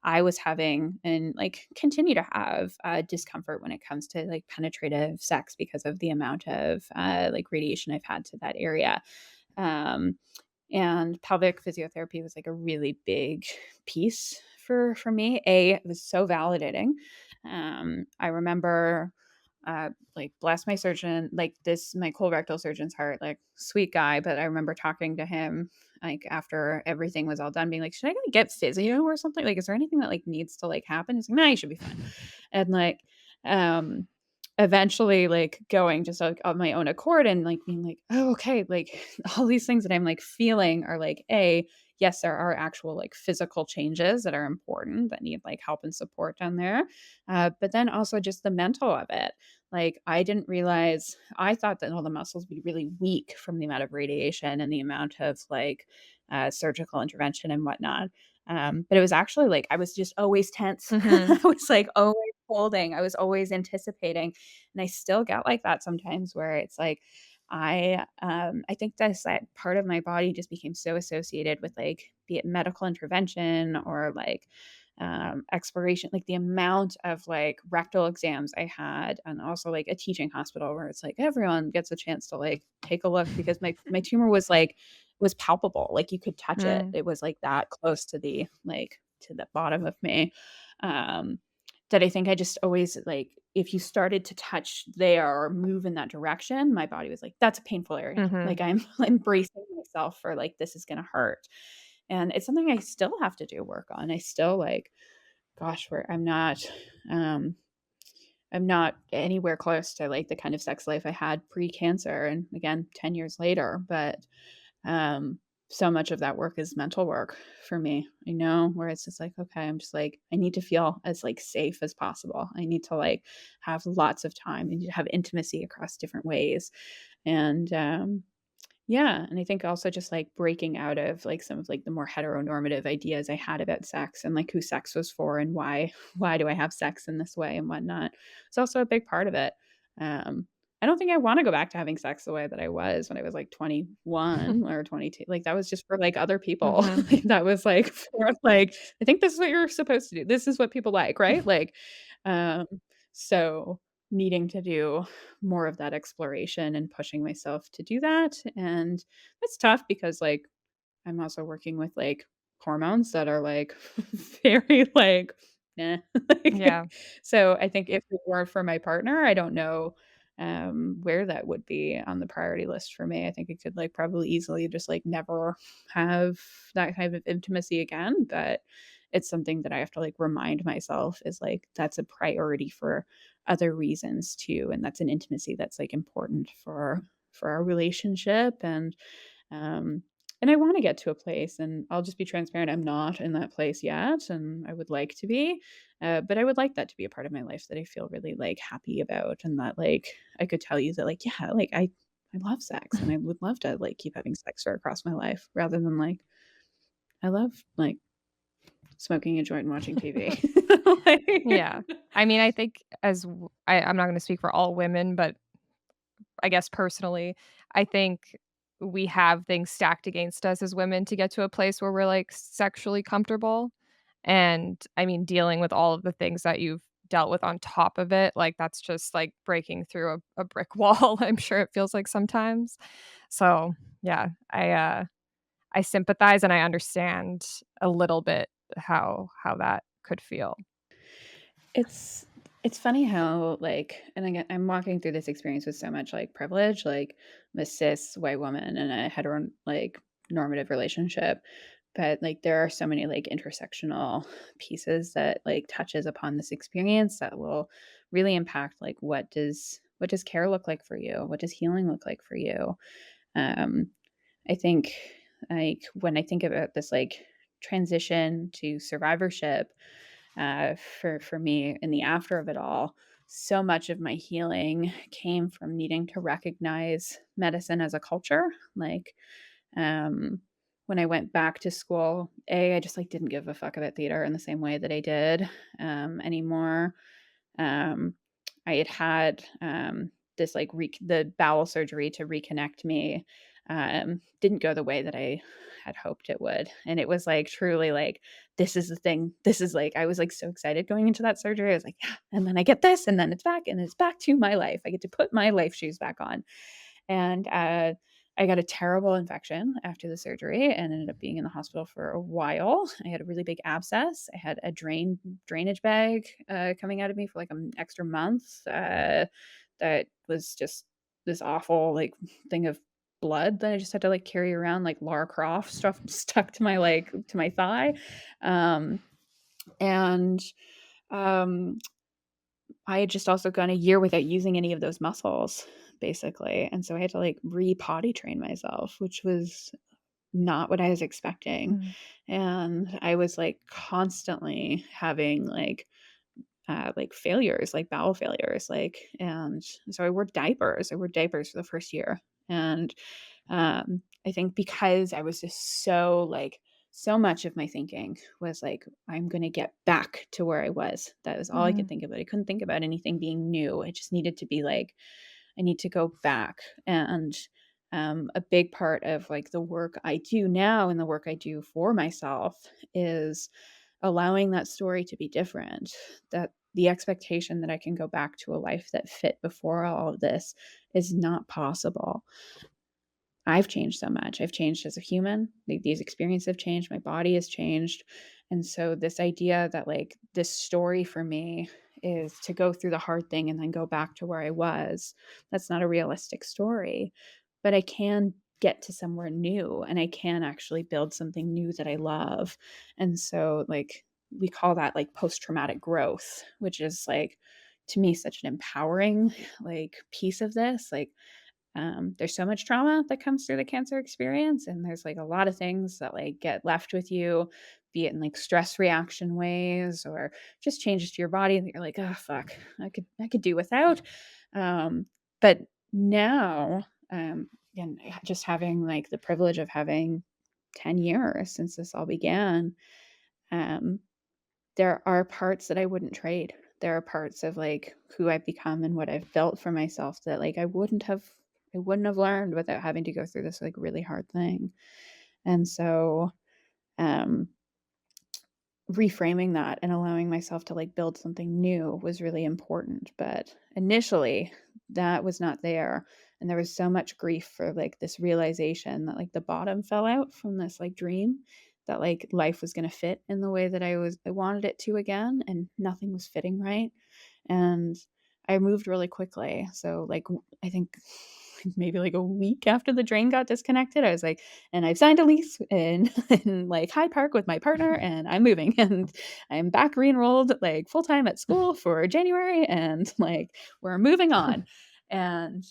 I was having and, like, continue to have, discomfort when it comes to, like, penetrative sex because of the amount of, like, radiation I've had to that area. Um and pelvic physiotherapy was like a really big piece for me. It was so validating. I remember like bless my surgeon, like this my colorectal surgeon's heart, like sweet guy, but I remember talking to him like after everything was all done, being like, should I go get physio or something? Like, is there anything that like needs to like happen? He's like, no, you should be fine. And like um eventually like going just like on my own accord and like being like, oh, okay, like all these things that I'm like feeling are like, yes, there are actual like physical changes that are important that need like help and support down there. But then also just the mental of it. Like I didn't realize I thought that all the muscles would be really weak from the amount of radiation and the amount of like surgical intervention and whatnot. But it was actually like I was just always tense. Mhm. I was like always holding. I was always anticipating, and I still get like that sometimes where it's like I think that part of my body just became so associated with like be it medical intervention or like exploration, like the amount of like rectal exams I had, and also like a teaching hospital where it's like everyone gets a chance to like take a look because my tumor was like was palpable, like you could touch it. Mm. It was like that close to the like to the bottom of me. Um, that I think I just always like if you started to touch there or move in that direction, my body was like, that's a painful area. Mhm. Like I'm embracing myself for like this is gonna hurt. And it's something I still have to do work on. I still like, gosh, where um I'm not anywhere close to like the kind of sex life I had pre-cancer and again 10 years later, but um, so much of that work is mental work for me, I know, where it's just like, okay, I'm just like, I need to feel as like safe as possible. I need to like have lots of time. I need to have intimacy across different ways. And yeah, and I think also just, like, breaking out of, like, some of, like, the more heteronormative ideas I had about sex and, like, who sex was for and why do I have sex in this way and whatnot. It's also a big part of it. Um, I don't think I wanna go back to having sex the way that I was when I was, like, 21 or 22. Like, that was just for, like, other people. Mhm. Like, that was, like, for, like, I think this is what you're supposed to do. This is what people like, right? Like, um, so needing to do more of that exploration and pushing myself to do that, and that's tough because, like, I'm also working with, like, hormones that are, like, very, like, "Nah." Yeah. Like, so I think if it weren't for my partner, I don't know, where that would be on the priority list for me. I think I could, like, probably easily just, like, never have that kind of intimacy again, but it's something that I have to, like, remind myself is, like, that's a priority for other reasons too, and that's an intimacy that's, like, important for our relationship, um, and I wanna get to a place, and I'll just be transparent, I'm not in that place yet, and I would like to be, but I would like that to be a part of my life that I feel really, like, happy about and that, like, I could tell you that, like, yeah, like, I love sex, and I would love to, like, keep having sex for across my life rather than, like, I love, like, smoking a joint and watching TV. Yeah. Like I mean, I think I'm not gonna speak for all women, but I guess personally, I think we have things stacked against us as women to get to a place where we're, like, sexually comfortable, and, I mean, dealing with all of the things that you've dealt with on top of it, like, that's just, like, breaking through a brick wall, I'm sure it feels like sometimes. So, yeah, I sympathize and I understand a little bit how that could feel. It's it's funny how, like and again, I'm walking through this experience with so much, like, privilege, like, I'm a cis white woman in a normative relationship, but, like, there are so many, like, intersectional pieces that, like, touches upon this experience that will really impact, like, what does care look like for you? What does healing look like for you? Um, I think, like, when I think about this, like, transition to survivorship, for me in the after of it all, so much of my healing came from needing to recognize medicine as a culture. Like, um, when I went back to school, I just like didn't give a fuck about theater in the same way that I did anymore. Um, I had had this like the bowel surgery to reconnect me didn't go the way that I had hoped it would, and it was like truly like this is the thing. This is like I was like so excited going into that surgery. I was like, yeah, and then I get this, and then it's back, and it's back to my life. I get to put my life shoes back on, and I got a terrible infection after the surgery and ended up being in the hospital for a while. I had a really big abscess. I had a drainage bag coming out of me for like an extra month. That was just this awful like thing of blood that I just had to like carry around like Lara Croft stuff stuck to my like to my thigh. Um, and um, I had just also gone a year without using any of those muscles, basically, and so I had to, like, re-potty train myself, which was not what I was expecting, Mm. and I was, like, constantly having, like, failures, like, bowel failures, like and so I wore diapers for the first year, and I think because I was just so like, so much of my thinking was like, I'm going to get back to where I was. That was all I could Mhm. think about. I couldn't think about anything being new. It just needed to be like, I need to go back. And a big part of like the work I do now and the work I do for myself is allowing that story to be different. That the expectation that I can go back to a life that fit before all of this is not possible. I've changed so much. I've changed as a human. These experiences have changed. My body has changed. And so, this idea that, like, this story for me is to go through the hard thing and then go back to where I was, that's not a realistic story. But I can get to somewhere new and I can actually build something new that I love. And so, like, we call that like post traumatic growth, which is like, to me, such an empowering like piece of this. Like, there's so much trauma that comes through the cancer experience, and there's like a lot of things that like get left with you, be it in like stress reaction ways or just changes to your body that you're like, oh fuck, I could do without. But now, and just having like the privilege of having 10 years since this all began, um, there are parts that I wouldn't trade. There are parts of, like, who I've become and what I've built for myself that, like, I wouldn't have learned without having to go through this, like, really hard thing. And so, um, reframing that and allowing myself to, like, build something new was really important, but initially, that was not there, and there was so much grief for, like, this realization that, like, the bottom fell out from this, like, dream that, like, life was gonna fit in the way that I wanted it to again, and nothing was fitting right, and I moved really quickly. So, like, I think maybe like a week after the drain got disconnected, I was like, and I've signed a lease in, in like Hyde Park with my partner, and I'm moving, and I'm back re-enrolled like full time at school for January, and like we're moving on. And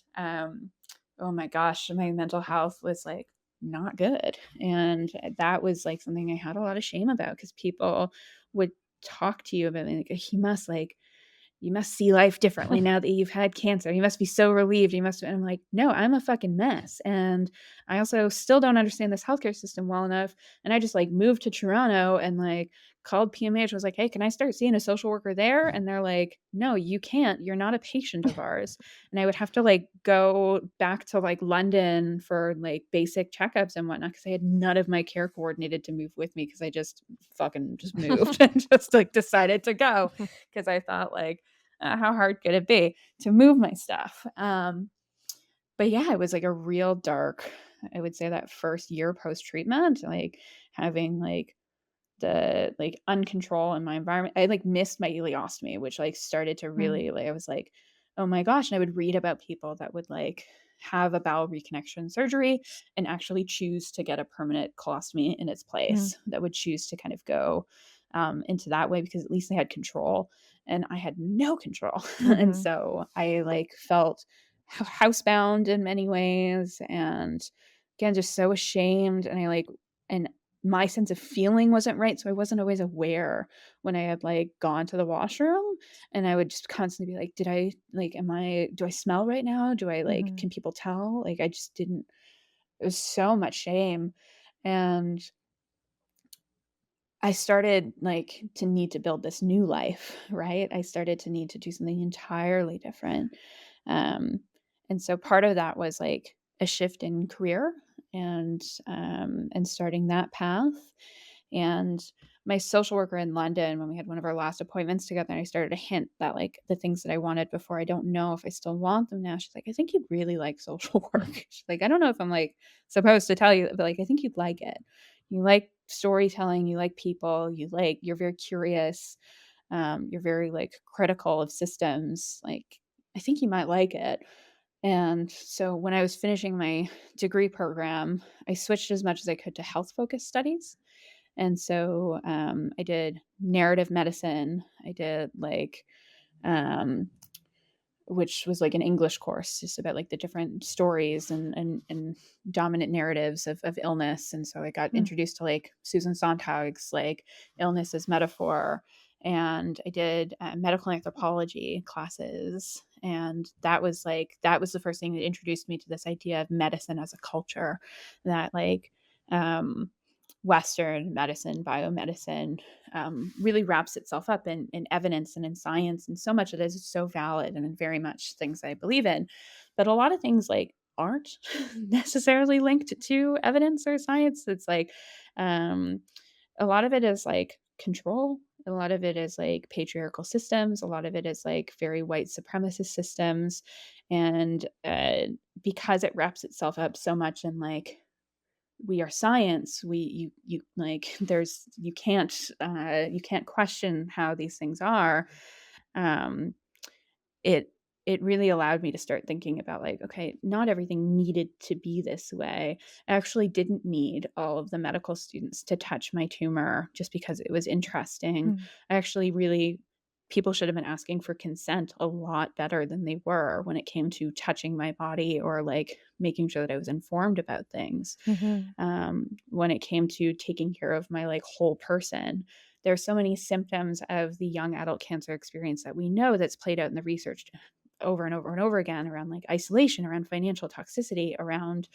oh my gosh, my mental health was like not good, and that was like something I had a lot of shame about because people would talk to you about like he must like you must see life differently now that you've had cancer. You must be so relieved. You must. And I'm like, no, I'm a fucking mess. And I also still don't understand this healthcare system well enough. And I just like moved to Toronto and like called PMH. Was like, hey, can I start seeing a social worker there? And they're like, no, you can't. You're not a patient of ours. And I would have to like go back to like London for like basic checkups and whatnot because I had none of my care coordinated to move with me because I just fucking just moved and just like decided to go because I thought like how hard could it be to move my stuff? But yeah, it was like a real dark, I would say that first year post treatment, like having like the like uncontrol in my environment. I like missed my ileostomy, which like started to Mm, really like I was like, oh my gosh. And I would read about people that would like have a bowel reconnection surgery and actually choose to get a permanent colostomy in its mm, place, that would choose to kind of go into that way because at least they had control and I had no control. And mhm, so I like felt housebound in many ways and again just so ashamed and I like and my sense of feeling wasn't right, so I wasn't always aware when I had, like, gone to the washroom, and I would just constantly be like, "Did I like, am I do I smell right now? Do I, like mhm, can people tell?" Like, I just didn't it was so much shame, and I started, like, to need to build this new life, right? I started to need to do something entirely different, um, and so part of that was, like, a shift in career and starting that path, and my social worker in London, when we had one of our last appointments together, and I started to hint that like the things that I wanted before, I don't know if I still want them now. She's like, I think you'd really like social work. She's like, I don't know if I'm like supposed to tell you, but like, I think you'd like it. You like storytelling, you like people, you're very curious, you're very like critical of systems. Like, I think you might like it. And so when I was finishing my degree program, I switched as much as I could to health focused studies and so, I did narrative medicine. I did like, um, which was like an English course just about like the different stories and dominant narratives of illness. And so I got mm, introduced to like Susan Sontag's like illness as metaphor. And I did medical anthropology classes. And that was the first thing that introduced me to this idea of medicine as a culture, that um, Western medicine, biomedicine, really wraps itself up in evidence and in science, and so much of this is so valid and very much things I believe in. But a lot of things aren't necessarily linked to evidence or science. It's um, a lot of it is control. A lot of it is patriarchal systems. A lot of it is very white supremacist systems, and because it wraps itself up so much in we are science. You there's you can't question how these things are. Um, it it really allowed me to start thinking about okay, not everything needed to be this way. I actually didn't need all of the medical students to touch my tumor just because it was interesting. Mm. I actually really People should have been asking for consent a lot better than they were when it came to touching my body or making sure that I was informed about things. Mhm. When it came to taking care of my whole person, there's so many symptoms of the young adult cancer experience that we know that's played out in the research over and over and over again, around isolation, around financial toxicity, around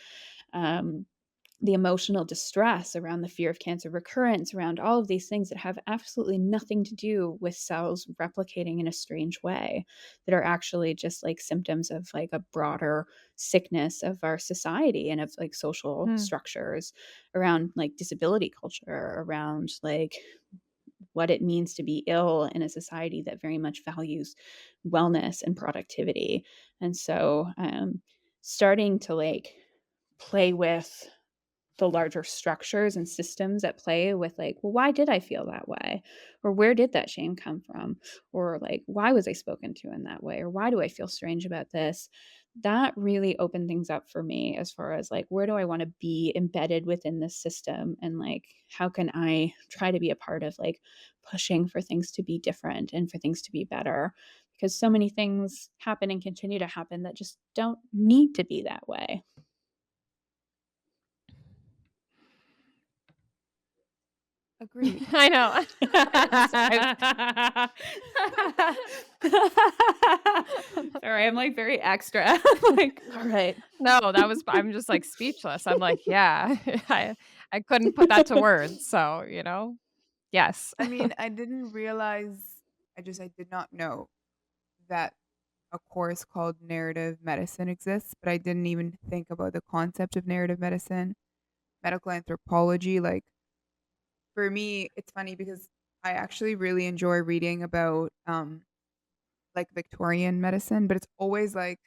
um, the emotional distress, around the fear of cancer recurrence, around all of these things that have absolutely nothing to do with cells replicating in a strange way, that are actually just symptoms of a broader sickness of our society and of social Mm. structures, around disability culture, around what it means to be ill in a society that very much values wellness and productivity. And so starting to play with the larger structures and systems at play with well, why did I feel that way, or where did that shame come from, or why was I spoken to in that way, or why do I feel strange about this, that really opened things up for me as far as where do I want to be embedded within this system, and how can I try to be a part of pushing for things to be different and for things to be better, because so many things happen and continue to happen that just don't need to be that way. Agreed. I know. It's I Sorry, I'm very extra. All right. No, that was I'm just, like, speechless. I'm like, "Yeah." I couldn't put that to words, so, yes. I mean, I didn't realize I did not know that a course called narrative medicine exists, but I didn't even think about the concept of narrative medicine, medical anthropology. Like, for me, it's funny because I actually really enjoy reading about like Victorian medicine, but it's always like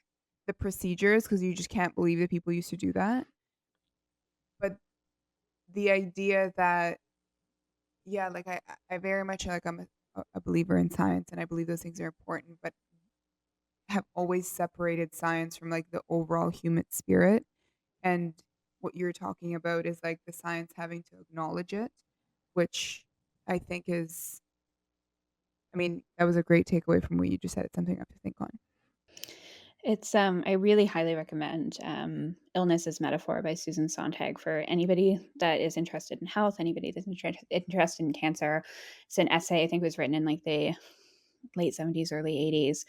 the procedures because you just can't believe that people used to do that. But the idea that yeah, like I very much like I'm a believer in science and I believe those things are important, but have always separated science from like the overall human spirit. And what you're talking about is like the science having to acknowledge it, which I think is, I mean, that was a great takeaway from what you just said. It's something I have to think on. It's I really highly recommend Illness as Metaphor by Susan Sontag for anybody that is interested in health, anybody that's interested in cancer. It's an essay, I think it was written in the late 70s, early 80s.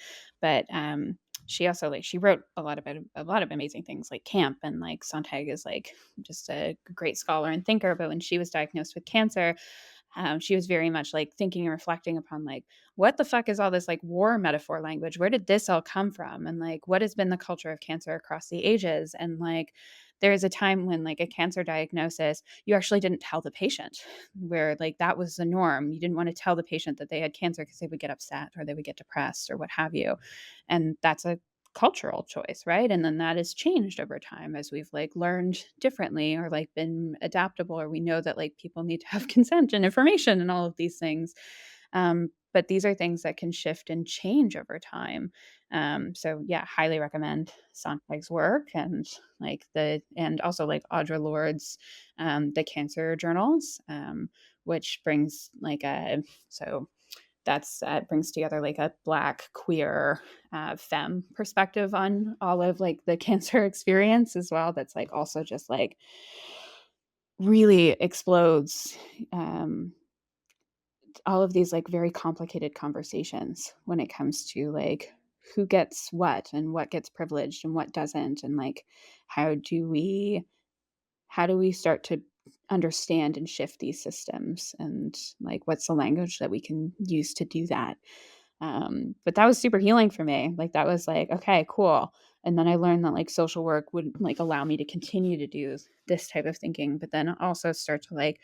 But she also she wrote a lot of amazing things like Camp, and Sontag is just a great scholar and thinker. But when she was diagnosed with cancer, she was very much thinking and reflecting upon what the fuck is all this war metaphor language? Where did this all come from? And what has been the culture of cancer across the ages? And there is a time when a cancer diagnosis, you actually didn't tell the patient, where that was the norm. You didn't want to tell the patient that they had cancer because they would get upset or they would get depressed or what have you. And that's a cultural choice, right? And then that has changed over time as we've learned differently, or been adaptable, or we know that people need to have consent and information and all of these things. But these are things that can shift and change over time. So yeah, highly recommend Sontag's work, and and also Audre Lorde's The Cancer Journals, which brings a so that's brings together a black queer femme perspective on all of the cancer experience as well. That's also just really explodes all of these very complicated conversations when it comes to who gets what and what gets privileged and what doesn't, and like how do we how do we start to understand and shift these systems, and like what's the language that we can use to do that. But that was super healing for me. Like that was like, okay, cool. And then I learned that like social work would like allow me to continue to do this type of thinking, but then also start to like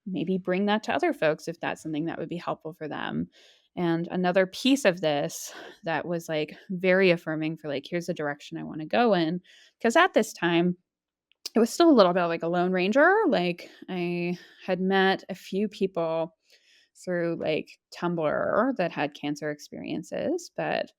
maybe bring that to other folks if that's something that would be helpful for them. And another piece of this that was like very affirming for like, here's the direction I want to go in. Because at this time, it was still a little bit like a lone ranger. Like I had met a few people through like Tumblr that had cancer experiences, but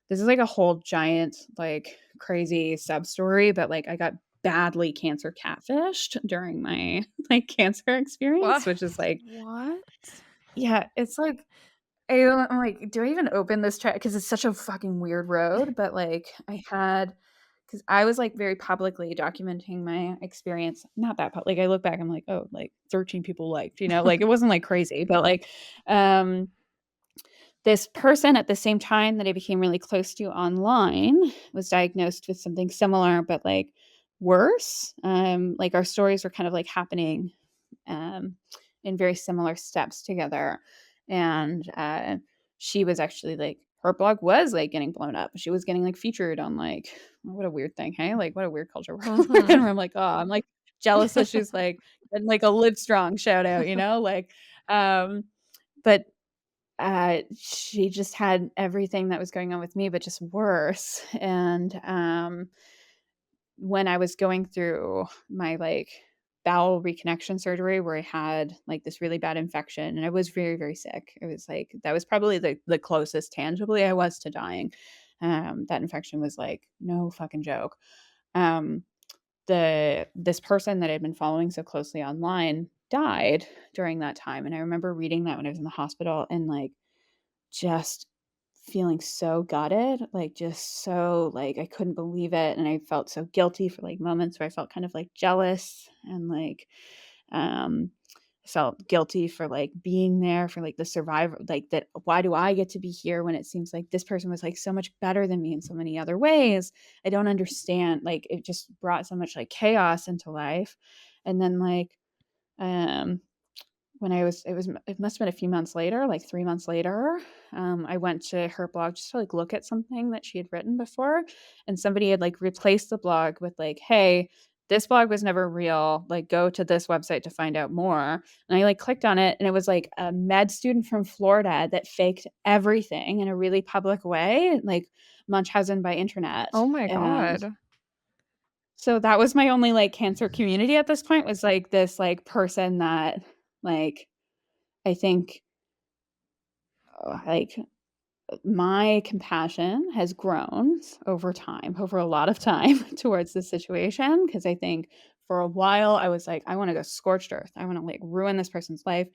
this is like a whole giant, like crazy sub story. But like I got badly cancer catfished during my like cancer experience, What? which is like, What? yeah, it's like I'm like, do I even open this chat? Because it's such a fucking weird road. But like, I had, because I was like very publicly documenting my experience. Not that public. Like, I look back, I'm like, oh, like 13 people liked, like it wasn't like crazy, but like, um, this person at the same time that I became really close to online was diagnosed with something similar, but like worse. Like our stories were kind of like happening um, in very similar steps together. And she was actually like, her blog was like getting blown up. She was getting like featured on like, what a weird thing, hey? Like, what a weird culture we're in. Mhm. Where I'm like, oh, I'm like jealous that she's like, and like a live strong shout out, like, but she just had everything that was going on with me, but just worse. And when I was going through my like bowel reconnection surgery where I had like this really bad infection and I was very, very sick. It was like that was probably the closest tangibly I was to dying. That infection was like no fucking joke. Um, this person that I'd been following so closely online died during that time. And I remember reading that when I was in the hospital and like just feeling so gutted, like, just so, like, I couldn't believe it, and I felt so guilty for, like, moments where I felt kind of, like, jealous and, like, um, felt guilty for, like, being there for, like, the survivor like, that why do I get to be here when it seems like this person was, like, so much better than me in so many other ways? I don't understand, like, it just brought so much, like, chaos into life, and then, like, um when it must have been a few months later, like 3 months later, I went to her blog just to, like, look at something that she had written before, and somebody had, like, replaced the blog with, like, "Hey, this blog was never real, like, go to this website to find out more," and I, like, clicked on it, and it was, like, a med student from Florida that faked everything in a really public way, like, Munchausen by internet, Oh my and god. so that was my only, like, cancer community at this point was, like, this, like, person that, like, I think, like, my compassion has grown over time, over a lot of time towards this situation. Because I think for a while I was like, "I wanna go scorched earth. I wanna, like, ruin this person's life."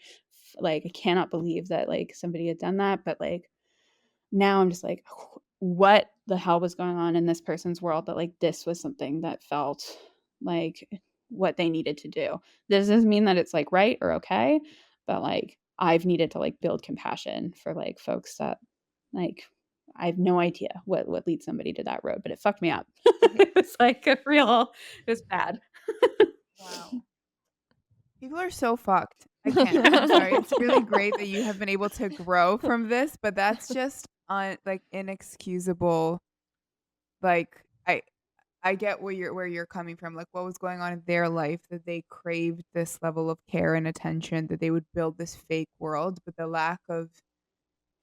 Like, I cannot believe that, like, somebody had done that, but, like, now I'm just like, what the hell was going on in this person's world that like this was something that felt like what they needed to do. This doesn't mean that it's like right or okay, but like I've needed to like build compassion for like folks that like I have no idea what leads somebody to that road, but it fucked me up. Yeah. It was like a real it was bad. Wow. People are so fucked. I can't. I'm sorry. It's really great that you have been able to grow from this, but that's just like inexcusable. Like I get where you're coming from. Like what was going on in their life that they craved this level of care and attention that they would build this fake world, but the lack of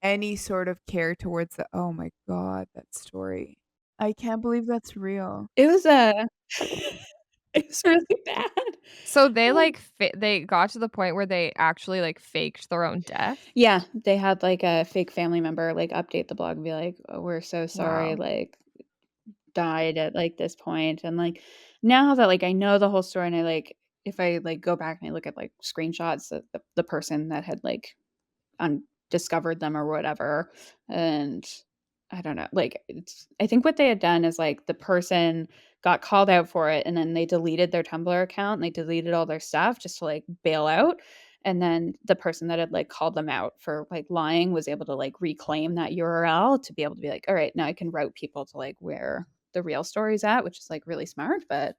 any sort of care towards the oh my god, that story. I can't believe that's real. It was a it was really bad. So they, like, they got to the point where they actually, like, faked their own death? Yeah, they had, like, a fake family member, like, update the blog and be like, "Oh, we're so sorry, Wow. like, died at, like, this point," and, like, now that, like, I know the whole story and I, like if I, like, go back and I look at, like, screenshots of the person that had, like, discovered them or whatever, and I don't know, like, it's I think what they had done is, like, the person got called out for it, and then they deleted their Tumblr account, and they deleted all their stuff just to, like, bail out, And then the person that had like called them out for like lying was able to like reclaim that URL to be able to be like, all right, now I can route people to like where the real story's at, which is like really smart. But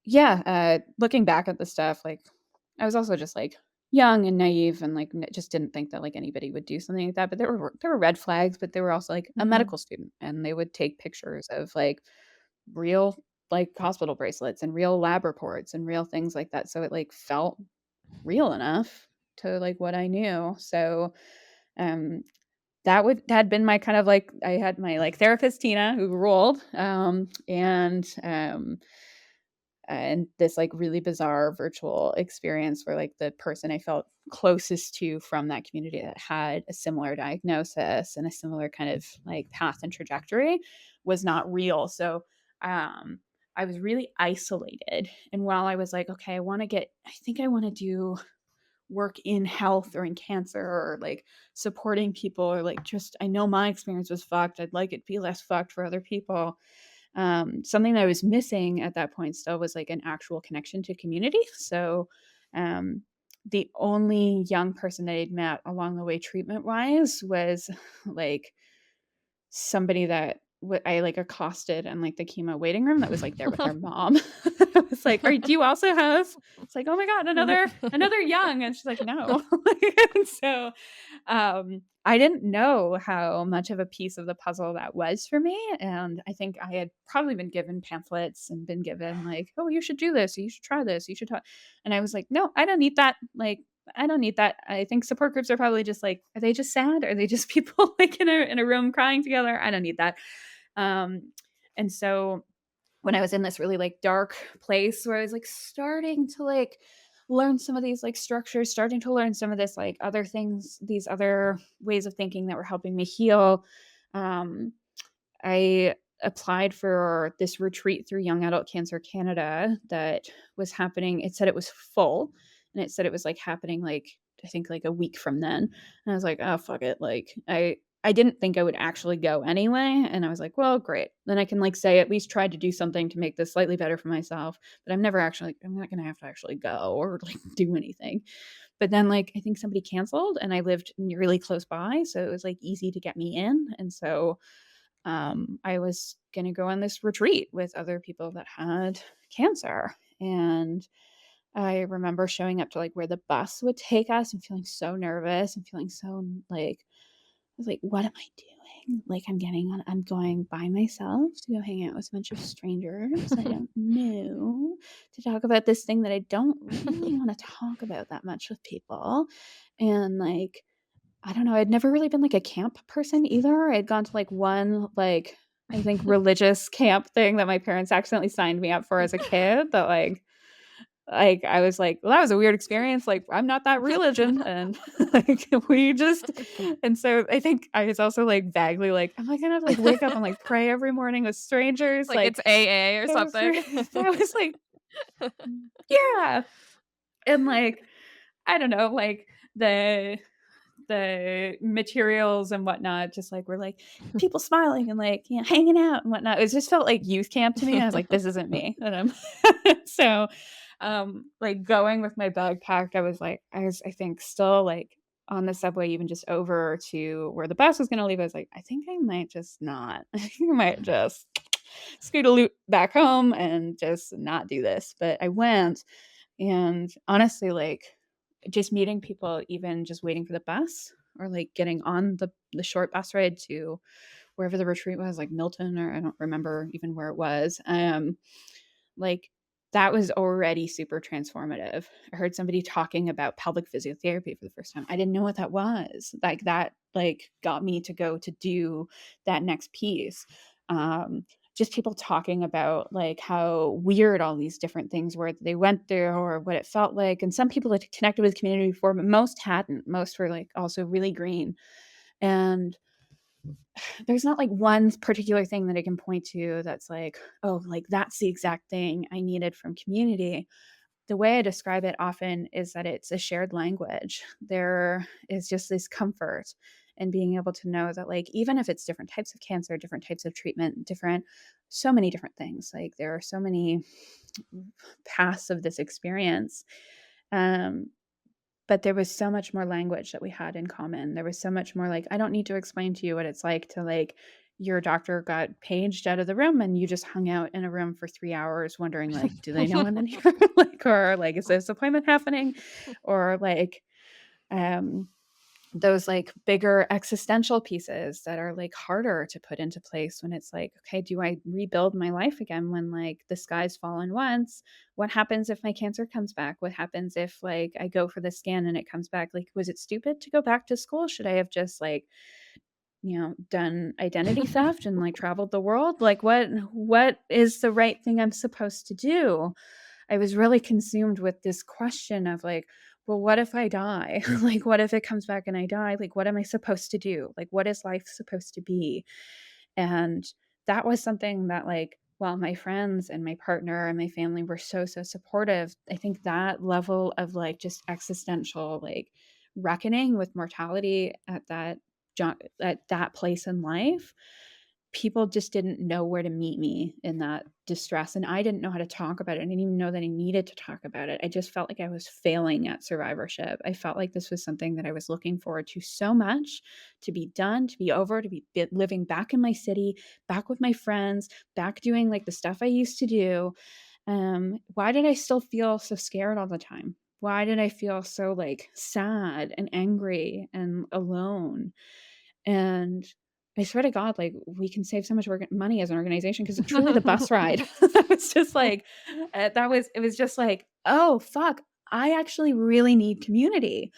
yeah, looking back at the stuff, like I was also just like young and naive and like just didn't think that like anybody would do something like that. But there were red flags, but they were also like a Mhm. medical student, and they would take pictures of like real like hospital bracelets and real lab reports and real things like that. So it like felt real enough to like what I knew. So um that had been my kind of like I had my like therapist Tina who ruled and this like really bizarre virtual experience where like the person I felt closest to from that community that had a similar diagnosis and a similar kind of like path and trajectory was not real. So um I was really isolated. And while I was like, okay, I think I want to do work in health or in cancer or like supporting people or like just I know my experience was fucked. I'd like it to be less fucked for other people. Something that I was missing at that point still was like an actual connection to community. So um, the only young person that I'd met along the way treatment wise was like somebody that I like accosted in like the chemo waiting room that was like there with their mom. I was like, do you also have?" It's like, "Oh my god, another young," and she's like, "No." And so I didn't know how much of a piece of the puzzle that was for me. And I think I had probably been given pamphlets and been given like, "Oh, you should do this. You should try this. You should talk." And I was like, "No, I don't need that." Like, I don't need that. I think support groups are probably just like, are they just sad? Are they just people like in a room crying together? I don't need that. Um, and so when I was in this really like dark place where I was like starting to like learn some of these like structures, starting to learn some of this like other things, these other ways of thinking that were helping me heal. Um, I applied for this retreat through Young Adult Cancer Canada that was happening. It said it was full, and it said it was like happening like I think like a week from then. And I was like, "Oh fuck it." Like I didn't think I would actually go anyway, and I was like, "Well, great. Then I can like say at least tried to do something to make this slightly better for myself, but I'm not going to have to actually go or like do anything." But then like I think somebody canceled and I lived really close by, so it was like easy to get me in. And so I was going to go on this retreat with other people that had cancer. And I remember showing up to like where the bus would take us and feeling so nervous and feeling so like, I was like, what am I doing? Like, I'm going by myself to go hang out with a bunch of strangers I don't know to talk about this thing that I don't really want to talk about that much with people. And like, I don't know, I'd never really been, like, a camp person either. I'd gone to, like, one, like, I think religious camp thing that my parents accidentally signed me up for as a kid that, I was like, "Well, that was a weird experience, like, I'm not that religion," and, like, we just and so I think I was also, like, vaguely like, "Am I gonna, like, wake up and, like, pray every morning with strangers?" Like Like, it's AA or that was something. that was like, yeah, and, like, I don't know, like, the materials and whatnot, just like we're like people smiling and like hanging out and whatnot. It just felt like youth camp to me. I was like, this isn't me. And so like going with my bag packed, I think still like on the subway, even just over to where the bus was gonna leave. I was like, I think I might just not. I think I might just scoot a loop back home and just not do this. But I went and honestly, like just meeting people, even just waiting for the bus or like getting on the short bus ride to wherever the retreat was, like Milton, or I don't remember even where it was. Like that was already super transformative. I heard somebody talking about pelvic physiotherapy for the first time. I didn't know what that was. Like that like got me to go to do that next piece. Um, just people talking about like how weird all these different things were that they went through or what it felt like. And some people had connected with community before, but most hadn't. Most were like also really green. And there's not like one particular thing that I can point to that's like, oh, like that's the exact thing I needed from community. The way I describe it often is that it's a shared language. There is just this comfort and being able to know that like even if it's different types of cancer, different types of treatment, different so many different things, like there are so many paths of this experience. Um, but there was so much more language that we had in common. There was so much more like, I don't need to explain to you what it's like to like your doctor got paged out of the room and you just hung out in a room for 3 hours wondering like, do they know I'm in here? Like, or like, is this appointment happening? Or like, um, those like bigger existential pieces that are like harder to put into place when it's like, okay, do I rebuild my life again when like the sky's fallen once? What happens if my cancer comes back? What happens if like I go for the scan and it comes back? Like, was it stupid to go back to school? Should I have just like, done identity theft and like traveled the world? Like what is the right thing I'm supposed to do? I was really consumed with this question of like, well, what if I die? Like, what if it comes back and I die? Like, what am I supposed to do? Like, what is life supposed to be? And that was something that, like, while my friends and my partner and my family were so, so supportive, I think that level of like just existential, like, reckoning with mortality at at that place in life, people just didn't know where to meet me in that distress, and I didn't know how to talk about it. I didn't even know that I needed to talk about it. I just felt like I was failing at survivorship. I felt like this was something that I was looking forward to so much, to be done, to be over, to be living back in my city, back with my friends, back doing like the stuff I used to do. Why did I still feel so scared all the time? Why did I feel so like sad and angry and alone? And I swear to God, like, we can save so much money as an organization because truly the bus ride, that was just like, it was just like, oh, fuck, I actually really need community.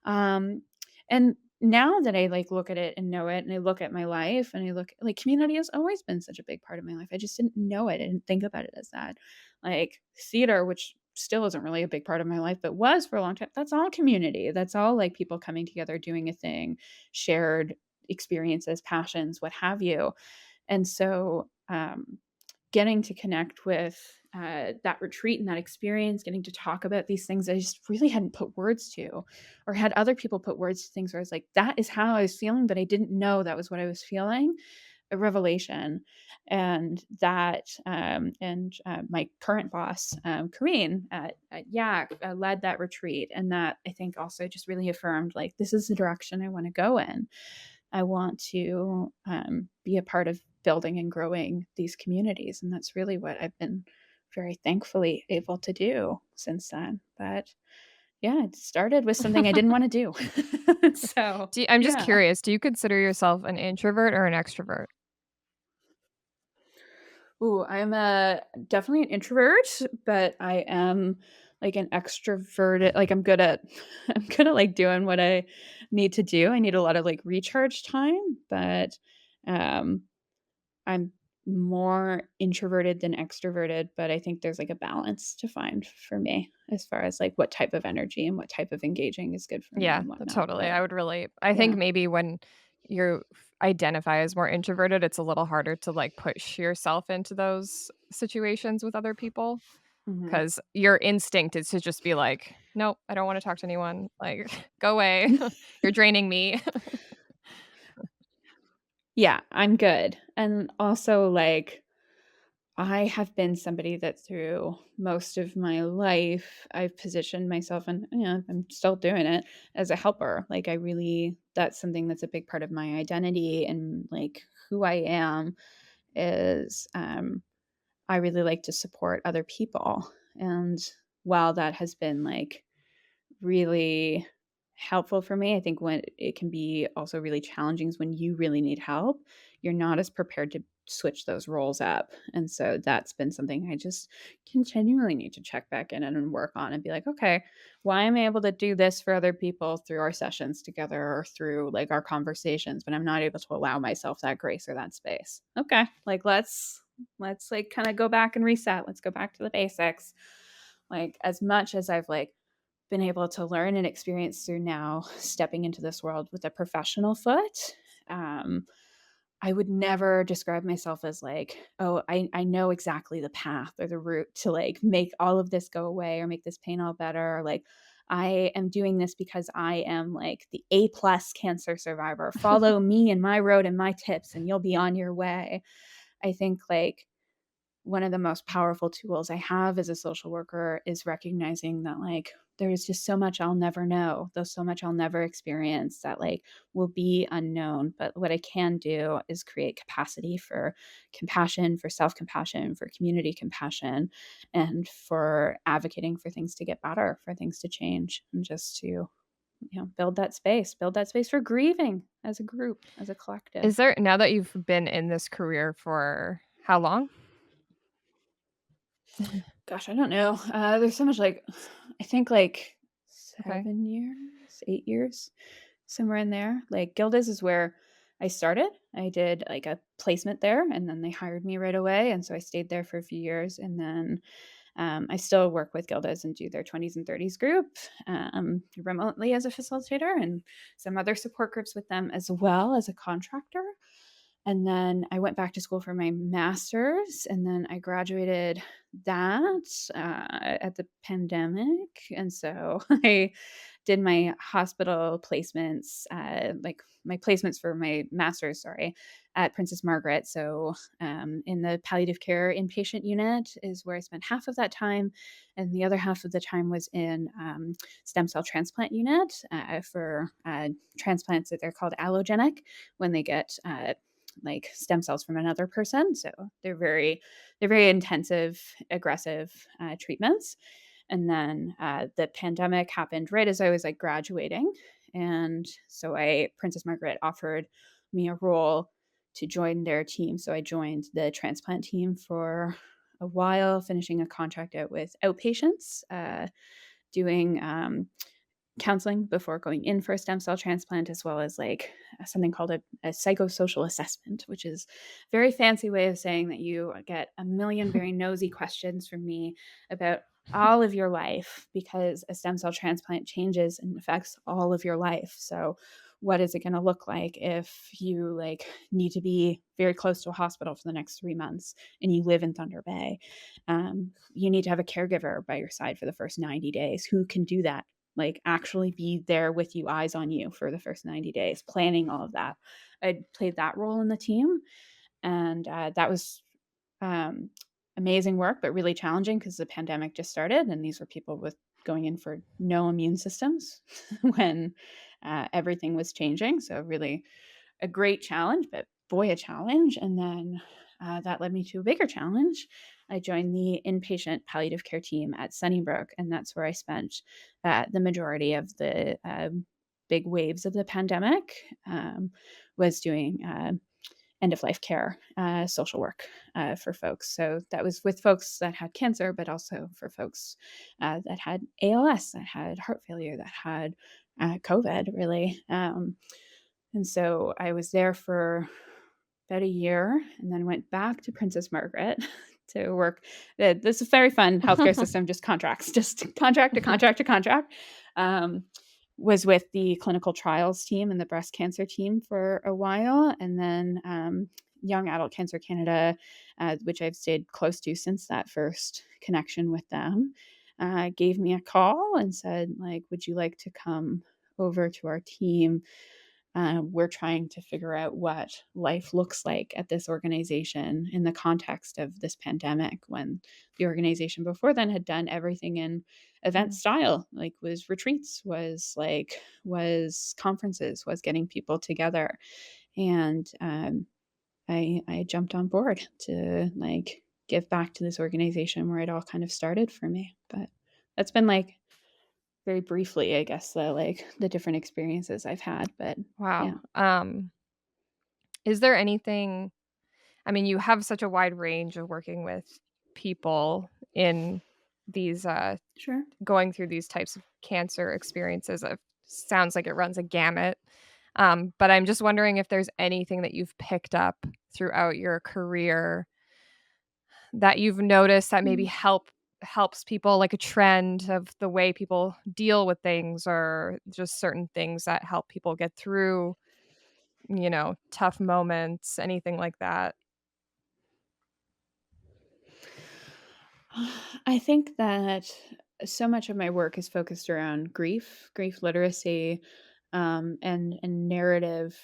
Um, and now that I like look at it and know it, and I look at my life and I look like community has always been such a big part of my life. I just didn't know it. I didn't think about it as that. Like theater, which still isn't really a big part of my life, but was for a long time. That's all community. That's all like people coming together, doing a thing, shared experiences, passions, what have you. And so, getting to connect with that retreat and that experience, getting to talk about these things I just really hadn't put words to, or had other people put words to things where I was like, that is how I was feeling, but I didn't know that was what I was feeling. A revelation. And that, my current boss, Kareen at Yak, led that retreat. And that I think also just really affirmed like, this is the direction I want to go in. I want to be a part of building and growing these communities. And that's really what I've been very thankfully able to do since then. But yeah, it started with something I didn't want to do. So, I'm just yeah. curious, do you consider yourself an introvert or an extrovert? Ooh, I'm a definitely an introvert, but I am like an extroverted. Like I'm good at I'm good at like doing what I need to do. I need a lot of like recharge time, but um I'm more introverted than extroverted, but I think there's like a balance to find for me as far as like what type of energy and what type of engaging is good for me Yeah, and whatnot. totally, But I would relate. I think yeah. maybe when you identify as more introverted, it's a little harder to, like, push yourself into those situations with other people Mhm. because your instinct is to just be like, "Nope, I don't wanna talk to anyone, like, go away. You're draining me." Yeah, I'm good. And also like I have been somebody that through most of my life, I've positioned myself and I'm still doing it as a helper. Like I really that's something that's a big part of my identity and like who I am is I really like to support other people. And while that has been like really helpful for me. I think when it can be also really challenging is when you really need help, you're not as prepared to switch those roles up. And so that's been something I just continually need to check back in and work on and be like, okay, why am I able to do this for other people through our sessions together or through like our conversations, but I'm not able to allow myself that grace or that space. Okay, like let's like kind of go back and reset. Let's go back to the basics. Like as much as I've like been able to learn and experience through now stepping into this world with a professional foot. Um, I would never describe myself as like, oh, I know exactly the path or the route to like make all of this go away or make this pain all better. Or like, I am doing this because I am like the A+ cancer survivor. Follow me and my road and my tips, and you'll be on your way. I think like one of the most powerful tools I have as a social worker is recognizing that like there's just so much I'll never know. There's so much I'll never experience that like will be unknown. But what I can do is create capacity for compassion, for self-compassion, for community compassion, and for advocating for things to get better, for things to change, and just to, build that space for grieving as a group, as a collective. Is there now that you've been in this career for how long? Gosh, I don't know. There's so much like I think like Okay. 7 years, 8 years, somewhere in there. Like Gilda's is where I started. I did like a placement there, and then they hired me right away, and so I stayed there for a few years, and then I still work with Gilda's and do their 20s and 30s group remotely as a facilitator, and some other support groups with them as well as a contractor. And then I went back to school for my master's, and then I graduated that at the pandemic. And so I did my hospital placements, like my placements for my master's, sorry, at Princess Margaret. So in the palliative care inpatient unit is where I spent half of that time. And the other half of the time was in stem cell transplant unit for transplants that they're called allogenic when they get like stem cells from another person. So they're very intensive, aggressive treatments. And then the pandemic happened right as I was like graduating, and so I Princess Margaret offered me a role to join their team. So I joined the transplant team for a while, finishing a contract out with outpatients, doing counseling before going in for a stem cell transplant, as well as like something called a psychosocial assessment, which is a very fancy way of saying that you get a million very nosy questions from me about all of your life, because a stem cell transplant changes and affects all of your life. So what is it going to look like if you like need to be very close to a hospital for the next 3 months and you live in Thunder Bay? You need to have a caregiver by your side for the first 90 days. Who can do that? Like actually be there with you, eyes on you for the first 90 days, planning all of that. I played that role in the team, and that was um, amazing work, but really challenging because the pandemic just started, and these were people with going in for no immune systems when everything was changing. So really a great challenge, but boy, a challenge. And then that led me to a bigger challenge. I joined the inpatient palliative care team at Sunnybrook, and that's where I spent the majority of the big waves of the pandemic. Was doing end of life care social work for folks. So that was with folks that had cancer, but also for folks that had ALS, that had heart failure, that had COVID, really. And so I was there for about a year, and then went back to Princess Margaret to work. This is very fun healthcare system, just contracts, just contract to contract to contract. Um, was with the clinical trials team and the breast cancer team for a while, and then Young Adult Cancer Canada, which I've stayed close to since that first connection with them, gave me a call and said, like, would you like to come over to our team? We're trying to figure out what life looks like at this organization in the context of this pandemic, when the organization before then had done everything in event Mm. style, like was retreats, was conferences, was getting people together. And I jumped on board to like give back to this organization where it all kind of started for me. But that's been like very briefly, I guess, the different experiences I've had. But yeah. Wow. Is there anything I mean, you have such a wide range of working with people in these, Sure. going through these types of cancer experiences. It sounds like it runs a gamut. But I'm just wondering if there's anything that you've picked up throughout your career that you've noticed that maybe Mm. helps people, like a trend of the way people deal with things or just certain things that help people get through, tough moments, anything like that. I think that so much of my work is focused around grief literacy, and narrative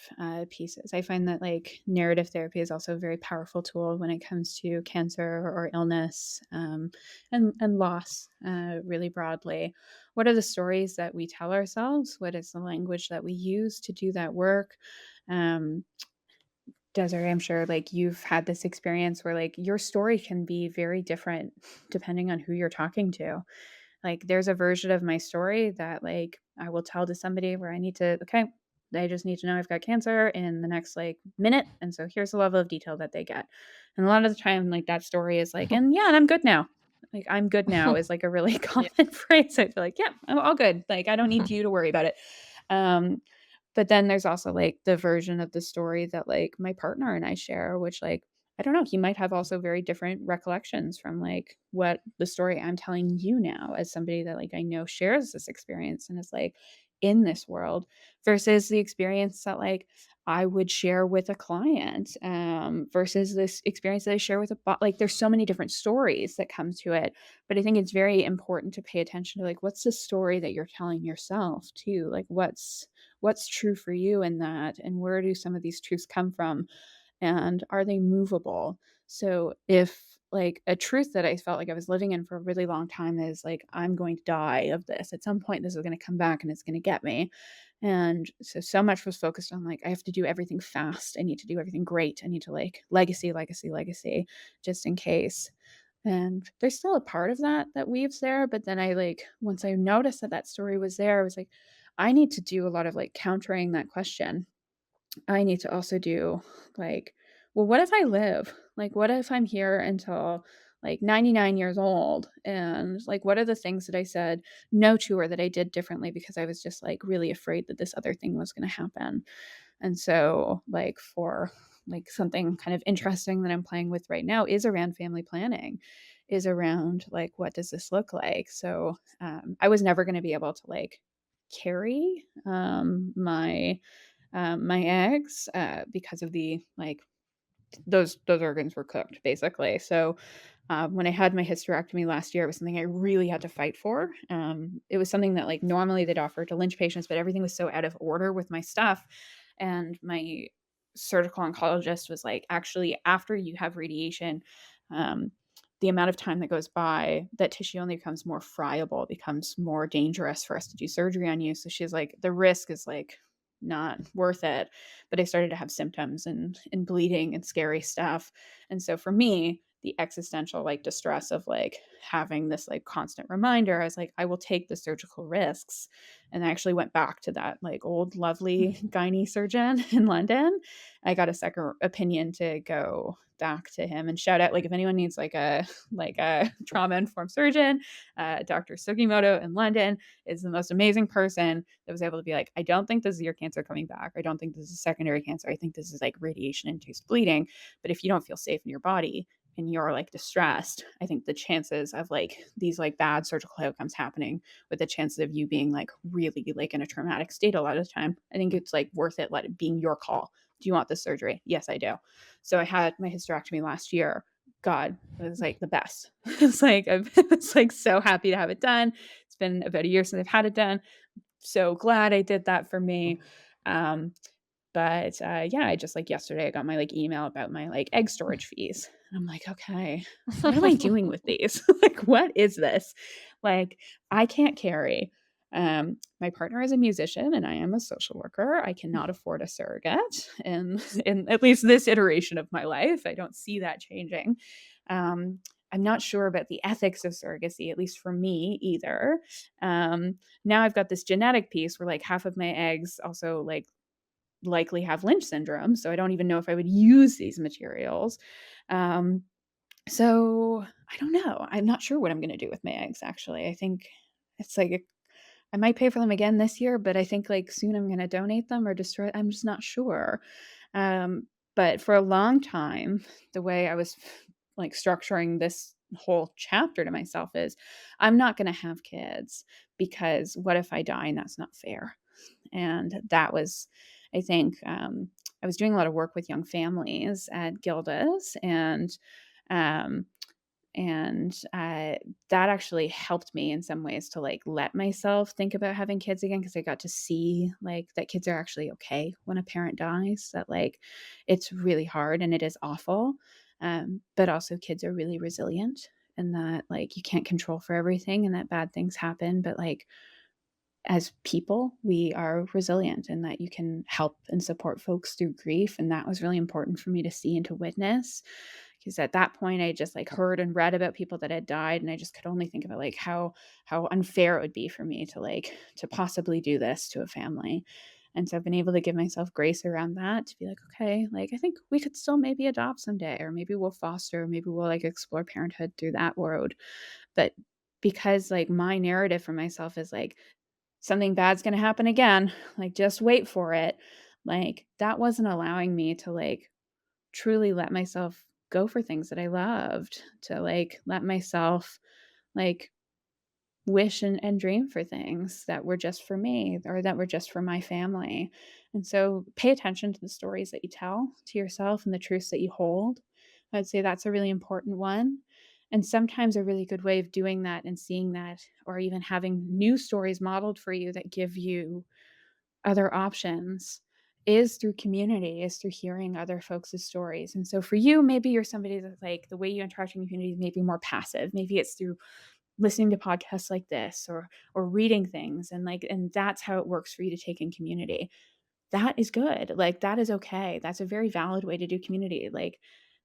pieces. I find that like narrative therapy is also a very powerful tool when it comes to cancer or illness, and loss, really broadly. What are the stories that we tell ourselves? What is the language that we use to do that work? Um, Desiree, I'm sure like you've had this experience where like your story can be very different depending on who you're talking to. Like there's a version of my story that like I will tell to somebody where I need to, okay, they just need to know I've got cancer in the next like minute. And so here's the level of detail that they get. And a lot of the time, like that story is like, and yeah, and I'm good now. Like I'm good now is like a really Yeah. common phrase. I feel like, yeah, I'm all good. Like I don't need you to worry about it. Um, but then there's also like the version of the story that like my partner and I share, which like I don't know, he might have also very different recollections from like what the story I'm telling you now as somebody that like I know shares this experience and is like in this world versus the experience that like I would share with a client, versus this experience that I share with a bot. Like there's so many different stories that come to it, but I think it's very important to pay attention to like what's the story that you're telling yourself too, like what's true for you in that, and where do some of these truths come from, and are they movable? So if like a truth that I felt like I was living in for a really long time is like I'm going to die of this at some point, this is going to come back and it's going to get me. And so much was focused on like I have to do everything fast, I need to do everything great, I need to like legacy just in case. And there's still a part of that that weaves there, but then I like once I noticed that that story was there, I was like I need to do a lot of like countering that question. I need to also do like, well, what if I live? Like, what if I'm here until like 99 years old? And like, what are the things that I said no to or that I did differently because I was just like really afraid that this other thing was going to happen? And so, like, for like something kind of interesting that I'm playing with right now is around family planning, is around like, what does this look like? So, I was never going to be able to like carry my eggs, because of the like those organs were cooked basically. So when I had my hysterectomy last year, it was something I really had to fight for. It was something that like normally they'd offer to Lynch patients, but everything was so out of order with my stuff. And my surgical oncologist was like, actually, after you have radiation, um, the amount of time that goes by, that tissue only becomes more friable, becomes more dangerous for us to do surgery on you. So she's like, the risk is like not worth it. But I started to have symptoms and bleeding and scary stuff. And so for me, the existential like distress of like having this like constant reminder, I was like, I will take the surgical risks. And I actually went back to that like old lovely gynae surgeon in London. I got a second opinion to go back to him, and shout out like if anyone needs like a trauma informed surgeon, Dr. Sugimoto in London is the most amazing person that was able to be like, I don't think this is your cancer coming back. I don't think this is secondary cancer. I think this is like radiation induced bleeding. But if you don't feel safe in your body and you're like distressed, I think the chances of like these like bad surgical outcomes happening with the chances of you being like really like in a traumatic state a lot of the time, I think it's like worth it, let it being your call. Do you want this surgery? Yes, I do. So I had my hysterectomy last year. God, it was like the best. It's like I was like so happy to have it done. It's been about a year since I've had it done. So glad I did that for me. Um, but yeah, I just like yesterday I got my like email about my like egg storage fees. And I'm like, okay, what am I doing with these? Like, what is this? Like, I can't carry. My partner is a musician and I am a social worker. I cannot afford a surrogate in at least this iteration of my life. I don't see that changing. Um, I'm not sure about the ethics of surrogacy, at least for me either. Now I've got this genetic piece where like half of my eggs also like likely have Lynch syndrome. So I don't even know if I would use these materials. Um, so I don't know. I'm not sure what I'm going to do with my eggs, actually. I think it's like I might pay for them again this year, but I think like soon I'm going to donate them or destroy. I'm just not sure. Um, but for a long time, the way I was like structuring this whole chapter to myself is I'm not going to have kids because what if I die and that's not fair? And that was, I think, I was doing a lot of work with young families at Gilda's, and um, And that actually helped me in some ways to like let myself think about having kids again, because I got to see like that kids are actually okay when a parent dies, that like it's really hard and it is awful. But also kids are really resilient, and that like you can't control for everything and that bad things happen, but like as people, we are resilient and that you can help and support folks through grief. And that was really important for me to see and to witness. Because at that point, I just like heard and read about people that had died, and I just could only think about like how unfair it would be for me to like to possibly do this to a family. And so I've been able to give myself grace around that, to be like, okay, like I think we could still maybe adopt someday, or maybe we'll foster, maybe we'll like explore parenthood through that road. But because like my narrative for myself is like something bad's gonna happen again, like, just wait for it. Like, that wasn't allowing me to, like, truly let myself go for things that I loved, to, like, let myself, like, wish and dream for things that were just for me or that were just for my family. And so pay attention to the stories that you tell to yourself and the truths that you hold. I'd say that's a really important one. And sometimes a really good way of doing that and seeing that, or even having new stories modeled for you that give you other options, is through community, is through hearing other folks' stories. And so for you, maybe you're somebody that like the way you interact in community is maybe more passive. Maybe it's through listening to podcasts like this, or reading things, and like and that's how it works for you to take in community. That is good. Like that is okay. That's a very valid way to do community. Like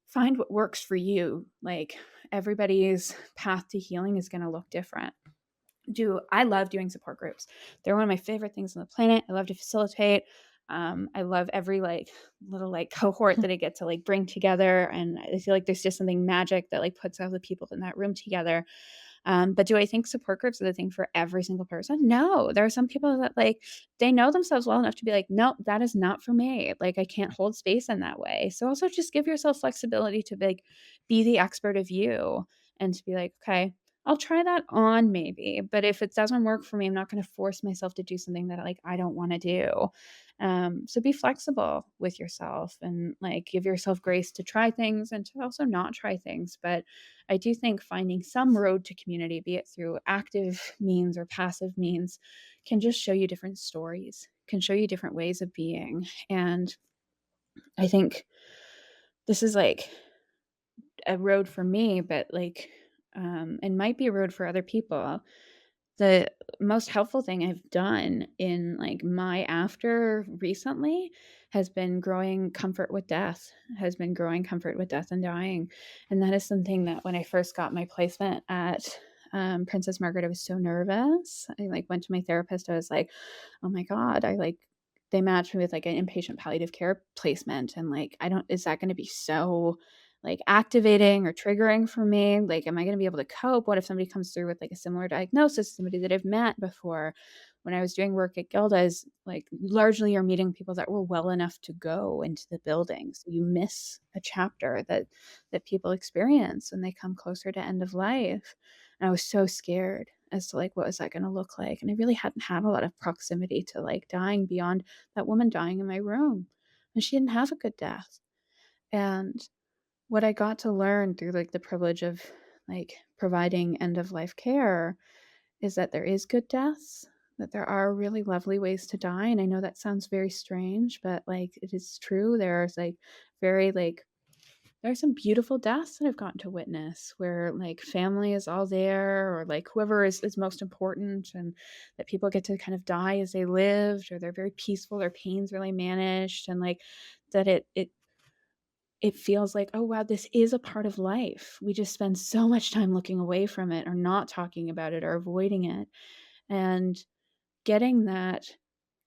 find what works for you. Like everybody's path to healing is going to look different. Do I love doing support groups. They're one of my favorite things on the planet. I love to facilitate. I love every like little like cohort that I get to like bring together, and I feel like there's just something magic that like puts all the people in that room together. But do I think support groups are the thing for every single person? No. There are some people that like they know themselves well enough to be like, no, that is not for me. Like I can't hold space in that way. So also just give yourself flexibility to like be the expert of you, and to be like, okay, I'll try that on maybe. But if it doesn't work for me, I'm not going to force myself to do something that like I don't want to do. So be flexible with yourself and like give yourself grace to try things and to also not try things. But I do think finding some road to community, be it through active means or passive means, can just show you different stories, can show you different ways of being. And I think this is like a road for me, but like, it might be a road for other people. The most helpful thing I've done in like my after recently has been growing comfort with death, has been growing comfort with death and dying. And that is something that when I first got my placement at Princess Margaret, I was so nervous. I like went to my therapist. I was like, oh my God, I like, they matched me with like an inpatient palliative care placement. And like, I don't, is that going to be so like activating or triggering for me? Like, am I going to be able to cope? What if somebody comes through with like a similar diagnosis, somebody that I've met before? When I was doing work at Gilda's, like largely you're meeting people that were well enough to go into the building. So you miss a chapter that people experience when they come closer to end of life. And I was so scared as to like what was that going to look like. And I really hadn't had a lot of proximity to like dying beyond that woman dying in my room. And she didn't have a good death. And what I got to learn through like the privilege of like providing end of life care is that there is good deaths, that there are really lovely ways to die. And I know that sounds very strange, but like it is true. There's like very like there are some beautiful deaths that I've gotten to witness where like family is all there, or like whoever is most important, and that people get to kind of die as they lived, or they're very peaceful, their pain's really managed, and like that it feels like, oh, wow, this is a part of life. We just spend so much time looking away from it or not talking about it or avoiding it. And getting that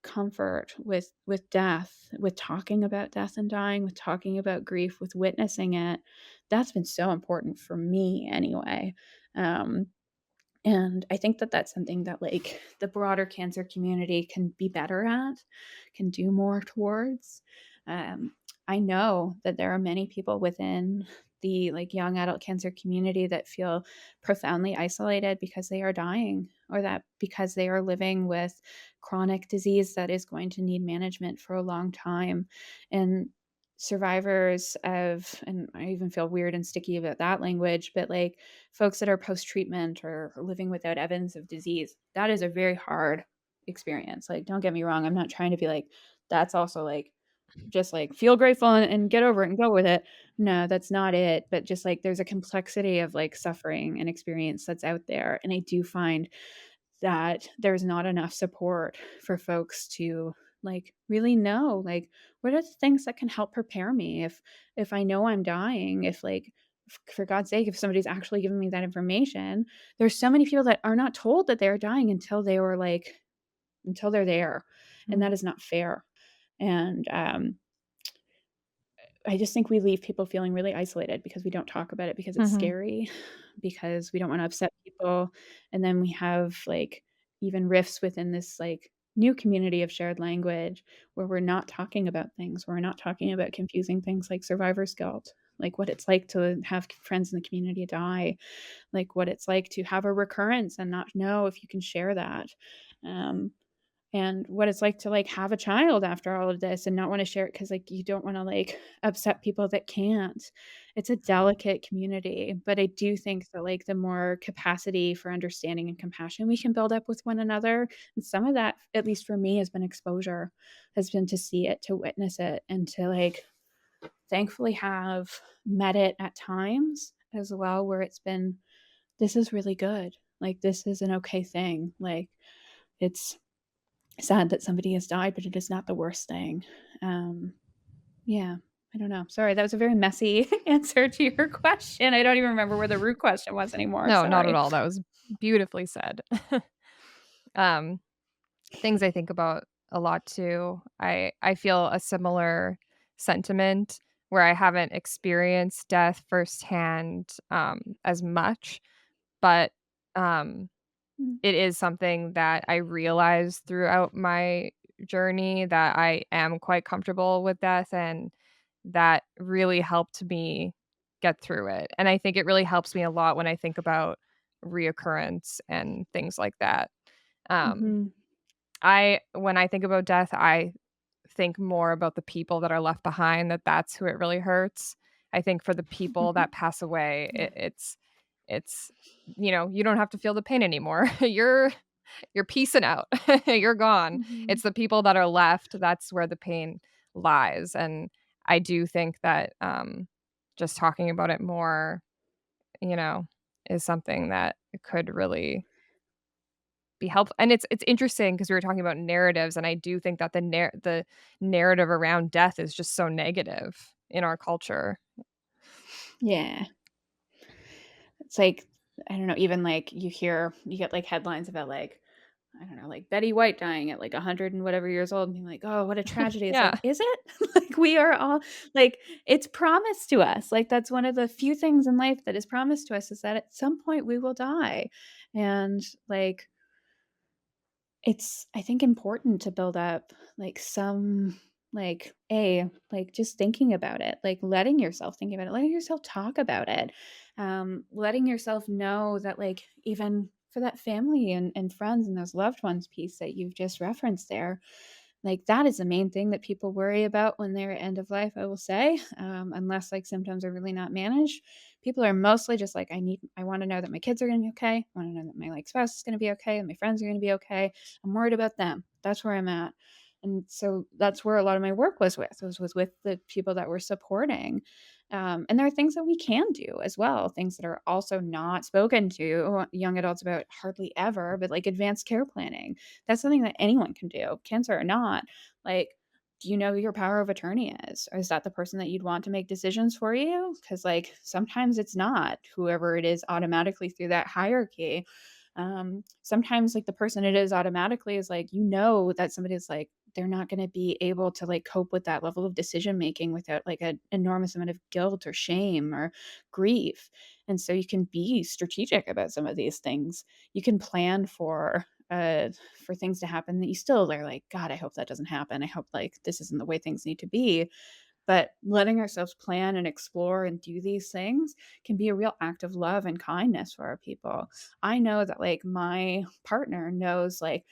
comfort with death, with talking about death and dying, with talking about grief, with witnessing it, that's been so important for me anyway. Um, and I think that that's something that like the broader cancer community can be better at, can do more towards. Um, I know that there are many people within the like young adult cancer community that feel profoundly isolated because they are dying, or that because they are living with chronic disease that is going to need management for a long time. And survivors of, and I even feel weird and sticky about that language, but like folks that are post treatment or living without evidence of disease, that is a very hard experience. Like, don't get me wrong, I'm not trying to be like, that's also like, just like feel grateful and get over it and go with it. No, that's not it. But just like there's a complexity of like suffering and experience that's out there. And I do find that there's not enough support for folks to like really know like what are the things that can help prepare me if I know I'm dying, if like for God's sake, if somebody's actually giving me that information. There's so many people that are not told that they're dying until they were like until they're there, and Mhm. that is not fair. And I just think we leave people feeling really isolated because we don't talk about it because it's Mhm. scary, because we don't wanna upset people, and then we have, like, even rifts within this, like, new community of shared language where we're not talking about things, we're not talking about confusing things like survivor's guilt, like what it's like to have friends in the community die, like what it's like to have a recurrence and not know if you can share that. Um, and what it's like to, like, have a child after all of this and not wanna share it because like, you don't wanna, like, upset people that can't. It's a delicate community, but I do think that, like, the more capacity for understanding and compassion we can build up with one another, and some of that, at least for me, has been exposure, has been to see it, to witness it, and to, like, thankfully have met it at times as well where it's been, "This is really good." Like, "This is an okay thing." Like, it's sad that somebody has died, but it is not the worst thing. Um, yeah, I don't know. Sorry, that was a very messy answer to your question. I don't even remember where the root question was anymore. No, not at Sorry. all. That was beautifully said. Um, things I think about a lot too. I feel a similar sentiment where I haven't experienced death firsthand, as much, but, um, Mm, it is something that I realized throughout my journey that I am quite comfortable with death, and that really helped me get through it, and I think it really helps me a lot when I think about reoccurrence and things like that. Um, mhm. I when I think about death, I think more about the people that are left behind, that's who it really hurts. I think for the people that pass away, Yeah. it's you don't have to feel the pain anymore. You're peacing out. You're gone. Mhm. It's the people that are left, that's where the pain lies, and I do think that, just talking about it more, you know, is something that could really be helpful, and it's interesting because we were talking about narratives, and I do think that the narrative around death is just so negative in our culture. Yeah. It's like, I don't know, even like you get like headlines about like, I don't know, like Betty White dying at like 100 and whatever years old and being like, "Oh, what a tragedy." It's Yeah. like, "Is it?" Like, we are all like, it's promised to us. Like, that's one of the few things in life that is promised to us is that at some point we will die. And like, it's, I think, important to build up, like, some like, just thinking about it, like, letting yourself think about it, letting yourself talk about it, letting yourself know that, like, even for that family and friends and those loved ones piece that you've just referenced there, like, that is the main thing that people worry about when they're at end of life, I will say, unless, like, symptoms are really not managed. People are mostly just like, I wanna know that my kids are gonna be okay. I wanna know that my, like, spouse is gonna be okay and my friends are gonna be okay. I'm worried about them. That's where I'm at. And so that's where a lot of my work was with the people that we're supporting. And there are things that we can do as well, things that are also not spoken to young adults about hardly ever, but, like, advanced care planning. That's something that anyone can do, cancer or not. Like, do you know who your power of attorney is? Or is that the person that you'd want to make decisions for you? Because, like, sometimes it's not whoever it is automatically through that hierarchy. Sometimes, like, the person it is automatically is like, you know, that somebody's like, they're not going to be able to like cope with that level of decision making without like an enormous amount of guilt or shame or grief. And so you can be strategic about some of these things. You can plan for things to happen that you still are like, God, I hope that doesn't happen. I hope like this isn't the way things need to be. But letting ourselves plan and explore and do these things can be a real act of love and kindness for our people. I know that like my partner knows like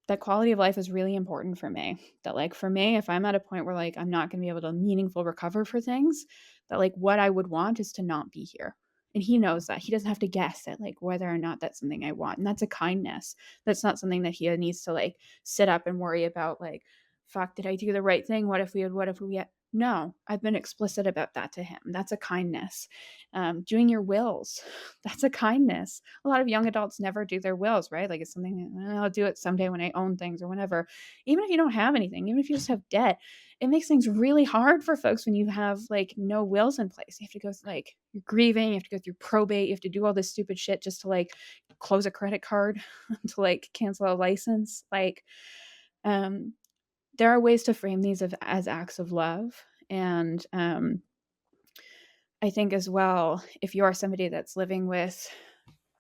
that quality of life is really important for me. That, like, for me, if I'm at a point where, like, I'm not gonna be able to meaningful recover for things, that, like, what I would want is to not be here. And he knows that. He doesn't have to guess at, like, whether or not that's something I want. And that's a kindness. That's not something that he needs to, like, sit up and worry about, like, fuck, did I do the right thing? What if we had no, I've been explicit about that to him. That's a kindness. Doing your wills, that's a kindness. A lot of young adults never do their wills, right? Like, it's something that, I'll do it someday when I own things or whenever. Even if you don't have anything, even if you just have debt, it makes things really hard for folks when you have, like, no wills in place. You have to go, like, you're grieving, you have to go through probate, you have to do all this stupid shit just to, like, close a credit card, to, like, cancel a license. Like, um, there are ways to frame these as acts of love. And I think as well, if you are somebody that's living with,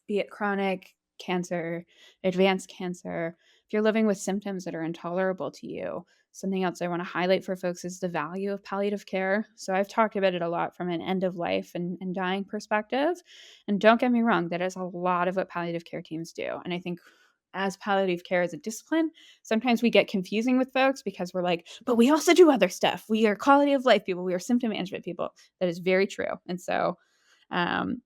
be it chronic cancer, advanced cancer, if you're living with symptoms that are intolerable to you, something else I want to highlight for folks is the value of palliative care. So I've talked about it a lot from an end of life and dying perspective. And don't get me wrong, that is a lot of what palliative care teams do. And I think as palliative care as a discipline, sometimes we get confusing with folks because we're like, but we also do other stuff. We are quality of life people. We are symptom management people. That is very true. And so um,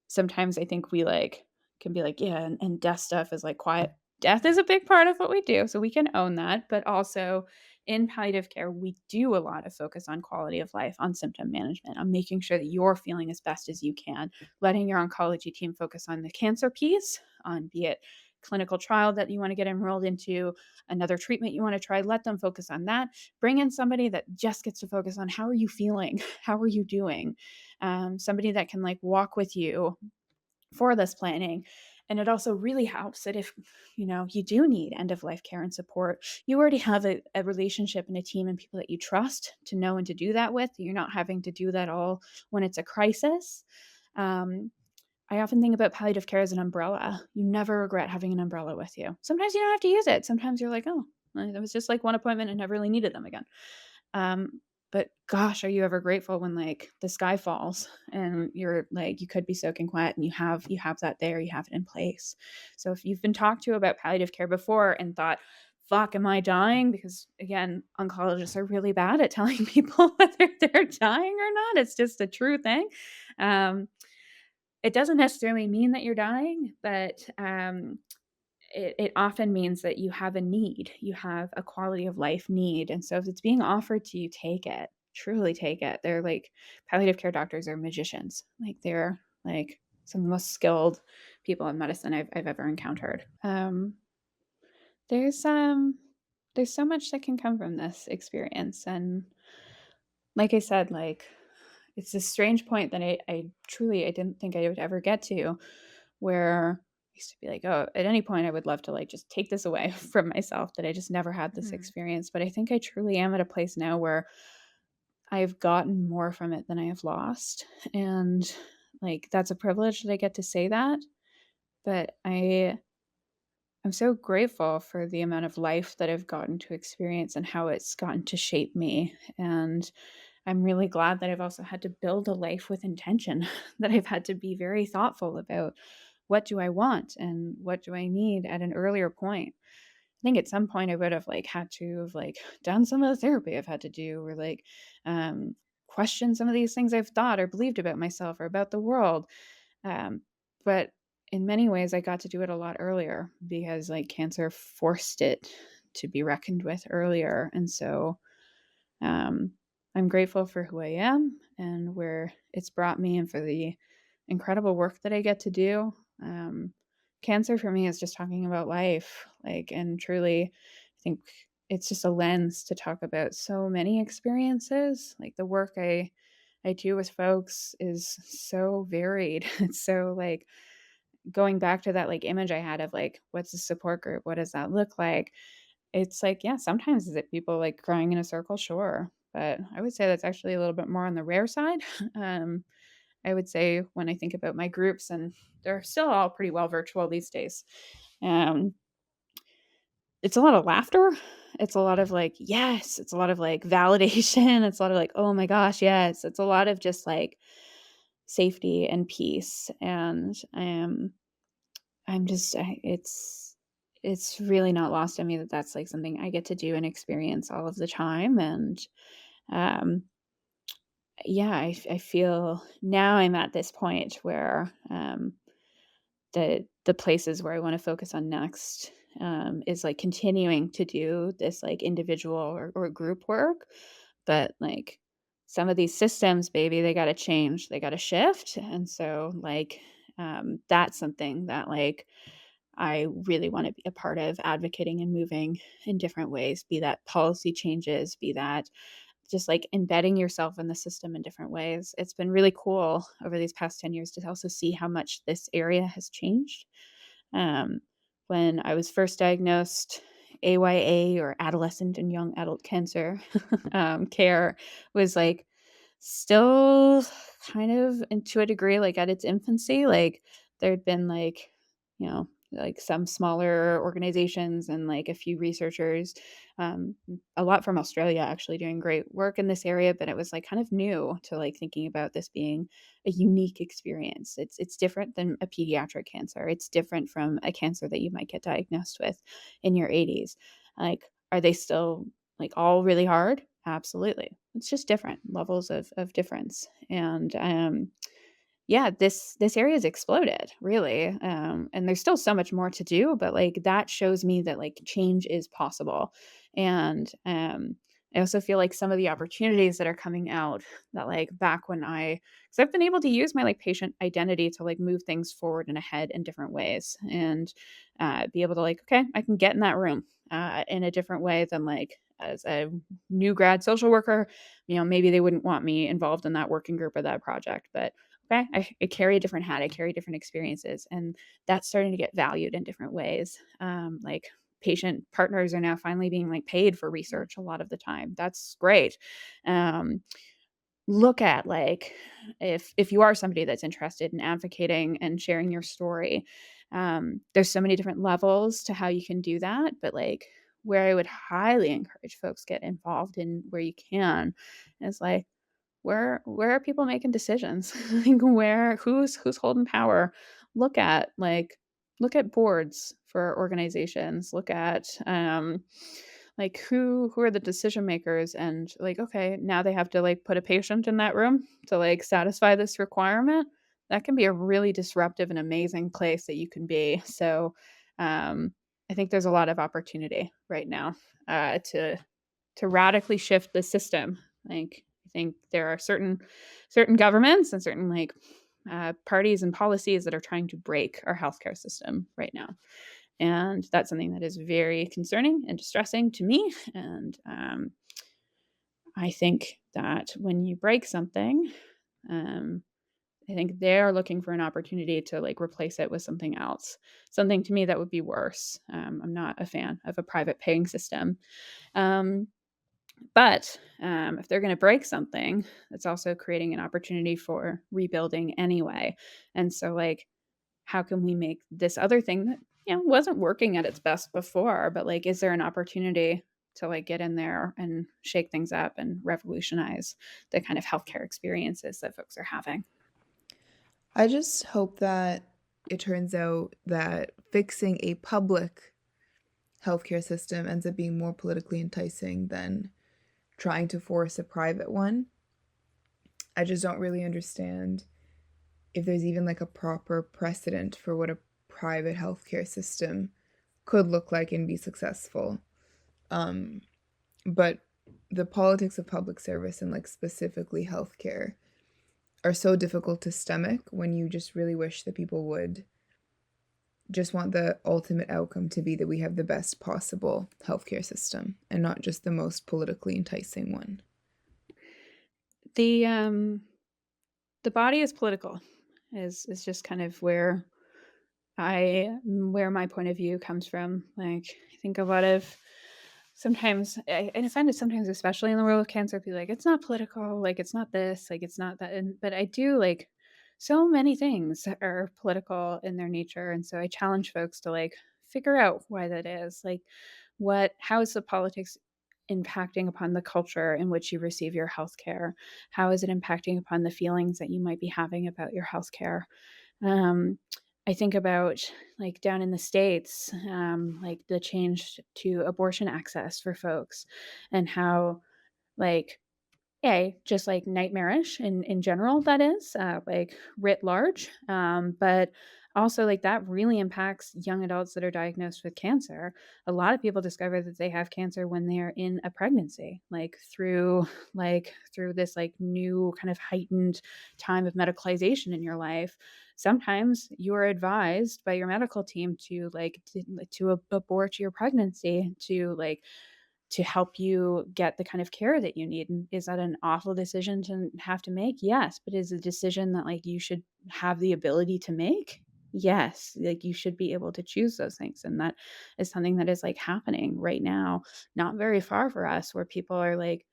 sometimes I think we, like, can be like, yeah, and death stuff is like quiet. Death is a big part of what we do, so we can own that. But also in palliative care, we do a lot of focus on quality of life, on symptom management, on making sure that you're feeling as best as you can, letting your oncology team focus on the cancer piece, on be it clinical trial that you want to get enrolled into, another treatment you want to try, let them focus on that. Bring in somebody that just gets to focus on how are you feeling? How are you doing? Somebody that can, like, walk with you for this planning. And it also really helps that if, you do need end of life care and support, you already have a relationship and a team and people that you trust to know and to do that with. You're not having to do that all when it's a crisis. Um, I often think about palliative care as an umbrella. You never regret having an umbrella with you. Sometimes you don't have to use it. Sometimes you're like, oh, that was just like one appointment and never really needed them again. Um, but gosh, are you ever grateful when, like, the sky falls and you're like, you could be soaking wet and you have that there, you have it in place. So if you've been talked to about palliative care before and thought, fuck, am I dying? Because again, oncologists are really bad at telling people whether they're dying or not. It's just a true thing. Um, it doesn't necessarily mean that you're dying, but it often means that you have a need, you have a quality of life need. And so if it's being offered to you, take it, truly take it. They're like, palliative care doctors are magicians. Like, they're like some of the most skilled people in medicine I've ever encountered. There's there's so much that can come from this experience. And like I said, like, it's this strange point that I truly I didn't think I would ever get to, where I used to be like, oh, at any point I would love to, like, just take this away from myself, that I just never had this Mhm. experience. But I think I truly am at a place now where I've gotten more from it than I have lost. And, like, that's a privilege that I get to say that. But I'm so grateful for the amount of life that I've gotten to experience and how it's gotten to shape me. And I'm really glad that I've also had to build a life with intention, that I've had to be very thoughtful about what do I want and what do I need at an earlier point. I think at some point I would have, like, had to have, like, done some of the therapy I've had to do, or, like, um, question some of these things I've thought or believed about myself or about the world. Um, but in many ways, I got to do it a lot earlier because, like, cancer forced it to be reckoned with earlier. And so um, I'm grateful for who I am and where it's brought me, and for the incredible work that I get to do. Cancer for me is just talking about life, like, and truly, I think it's just a lens to talk about so many experiences. Like, the work I do with folks is so varied. It's so, like, going back to that, like, image I had of, like, what's a support group? What does that look like? It's like, yeah, sometimes is it people, like, crying in a circle? Sure. But I would say that's actually a little bit more on the rare side. Um, I would say when I think about my groups, and they're still all pretty well virtual these days, um, it's a lot of laughter. It's a lot of, like, yes. It's a lot of, like, validation. It's a lot of, like, oh my gosh, yes. It's a lot of just, like, safety and peace. And I'm just, it's really not lost on me that that's, like, something I get to do and experience all of the time, and, um, yeah, I feel now I'm at this point where, the places where I wanna focus on next, is, like, continuing to do this, like, individual or group work, but, like, some of these systems, baby, they gotta change, they gotta shift, and so, like, that's something that, like, I really wanna be a part of advocating and moving in different ways, be that policy changes, be that just, like, embedding yourself in the system in different ways. It's been really cool over these past 10 years to also see how much this area has changed. Um, when I was first diagnosed, AYA, or adolescent and young adult cancer, care was, like, still kind of, and to a degree, like, at its infancy. Like, there'd been, like, like, some smaller organizations and, like, a few researchers, um, a lot from Australia actually doing great work in this area, but it was, like, kind of new to, like, thinking about this being a unique experience. It's different than a pediatric cancer. It's different from a cancer that you might get diagnosed with in your 80s. Like, are they still, like, all really hard? Absolutely. It's just different levels of difference. And yeah, this area has exploded, really. And there's still so much more to do, but, like, that shows me that, like, change is possible. And I also feel like some of the opportunities that are coming out, that, like, back when because I've been able to use my, like, patient identity to, like, move things forward and ahead in different ways, and be able to, like, okay, I can get in that room in a different way than, like, as a new grad social worker. Maybe they wouldn't want me involved in that working group or that project, but okay, I carry a different hat, I carry different experiences, and that's starting to get valued in different ways. Like, patient partners are now finally being, like, paid for research a lot of the time. That's great. Um, Look at, like, if you are somebody that's interested in advocating and sharing your story, there's so many different levels to how you can do that, but, like, where I would highly encourage folks get involved in where you can is, like, where are people making decisions? Like, who's holding power? Look at, like, look at boards for organizations. Look at, like, who are the decision makers, and, like, okay, now they have to, like, put a patient in that room to, like, satisfy this requirement. That can be a really disruptive and amazing place that you can be. So, I think there's a lot of opportunity right now, to radically shift the system. Like, I think there are certain governments and certain, like, parties and policies that are trying to break our healthcare system right now, and that's something that is very concerning and distressing to me. And I think that when you break something, um, I think they're looking for an opportunity to, like, replace it with something else, something to me that would be worse. I'm not a fan of a private paying system. Um, But, if they're gonna break something, it's also creating an opportunity for rebuilding anyway. And so, like, how can we make this other thing that, wasn't working at its best before, but, like, is there an opportunity to, like, get in there and shake things up and revolutionize the kind of healthcare experiences that folks are having? I just hope that it turns out that fixing a public healthcare system ends up being more politically enticing than trying to force a private one. I just don't really understand if there's even like a proper precedent for what a private healthcare system could look like and be successful. Um, but the politics of public service and like specifically healthcare are so difficult to stomach when you just really wish that people would just want the ultimate outcome to be that we have the best possible healthcare system and not just the most politically enticing one. The, the body is political, is just kind of where my point of view comes from. Like, I think a lot of sometimes, and I find it sometimes, especially in the world of cancer, people are like, it's not political, like, it's not this, like, it's not that. But I do, like, so many things are political in their nature. And so I challenge folks to, like, figure out why that is. Like, how is the politics impacting upon the culture in which you receive your healthcare? How is it impacting upon the feelings that you might be having about your healthcare? Um, I think about like down in the States, like the change to abortion access for folks and how like just, like, nightmarish in general, that is, like, writ large, but also, like, that really impacts young adults that are diagnosed with cancer. A lot of people discover that they have cancer when they are in a pregnancy, through this, like, new kind of heightened time of medicalization in your life. Sometimes you are advised by your medical team to abort your pregnancy to help you get the kind of care that you need. And is that an awful decision to have to make? Yes, but is a decision that like you should have the ability to make? Yes, like you should be able to choose those things. And that is something that is like happening right now, not very far for us, where people are like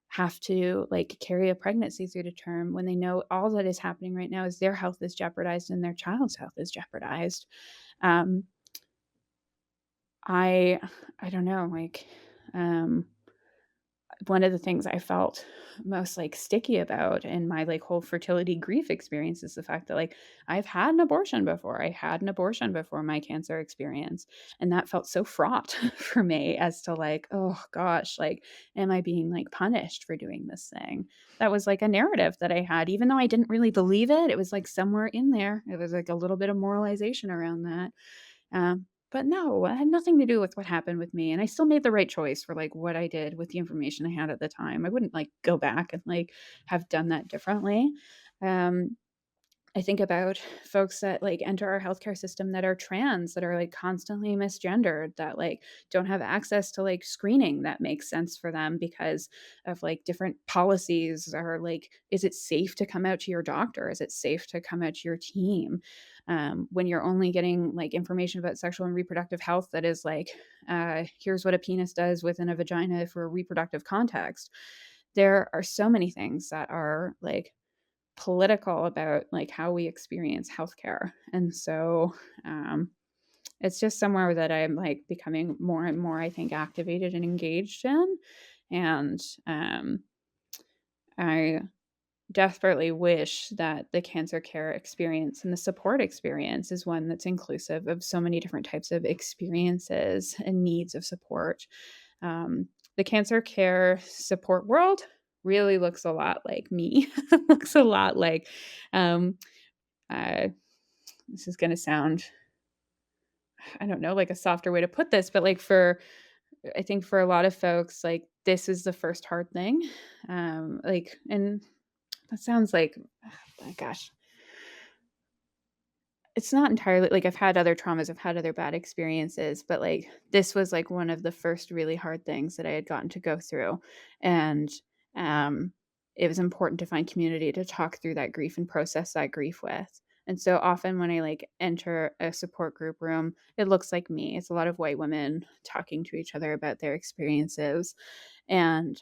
have to like carry a pregnancy through to term when they know all that is happening right now is their health is jeopardized and their child's health is jeopardized. Um, I I don't know, um one of the things I felt most, like, sticky about in my, like, whole fertility grief experience is the fact that, like, I've had an abortion before. I had an abortion before my cancer experience, and that felt so fraught for me as to, like, "Oh gosh, like, am I being, like, punished for doing this thing?" That was, like, a narrative that I had, even though I didn't really believe it, it was, like, somewhere in there. It was, like, a little bit of moralization around that. But no, it had nothing to do with what happened with me, and I still made the right choice for, like, what I did with the information I had at the time. I wouldn't, like, go back and, like, have done that differently. Um, I think about folks that, like, enter our healthcare system that are trans, that are, like, constantly misgendered, that, like, don't have access to, like, screening that makes sense for them because of, like, different policies or, like, is it safe to come out to your doctor? Is it safe to come out to your team? When you're only getting, like, information about sexual and reproductive health that is, like, here's what a penis does within a vagina for a reproductive context. There are so many things that are, like, political about, like, how we experience healthcare, and so, it's just somewhere that I'm, like, becoming more and more, I think, activated and engaged in, and, I desperately wish that the cancer care experience and the support experience is one that's inclusive of so many different types of experiences and needs of support. The cancer care support world really looks a lot like me. Looks a lot like, um, uh, this is going to sound, I don't know, like a softer way to put this, but like I think for a lot of folks, like this is the first hard thing. And that sounds like, oh gosh, it's not entirely like I've had other traumas, I've had other bad experiences, but, like, this was, like, one of the first really hard things that I had gotten to go through, and, um, it was important to find community to talk through that grief and process that grief with, and so often when I, like, enter a support group room, it looks like me. It's a lot of white women talking to each other about their experiences, and,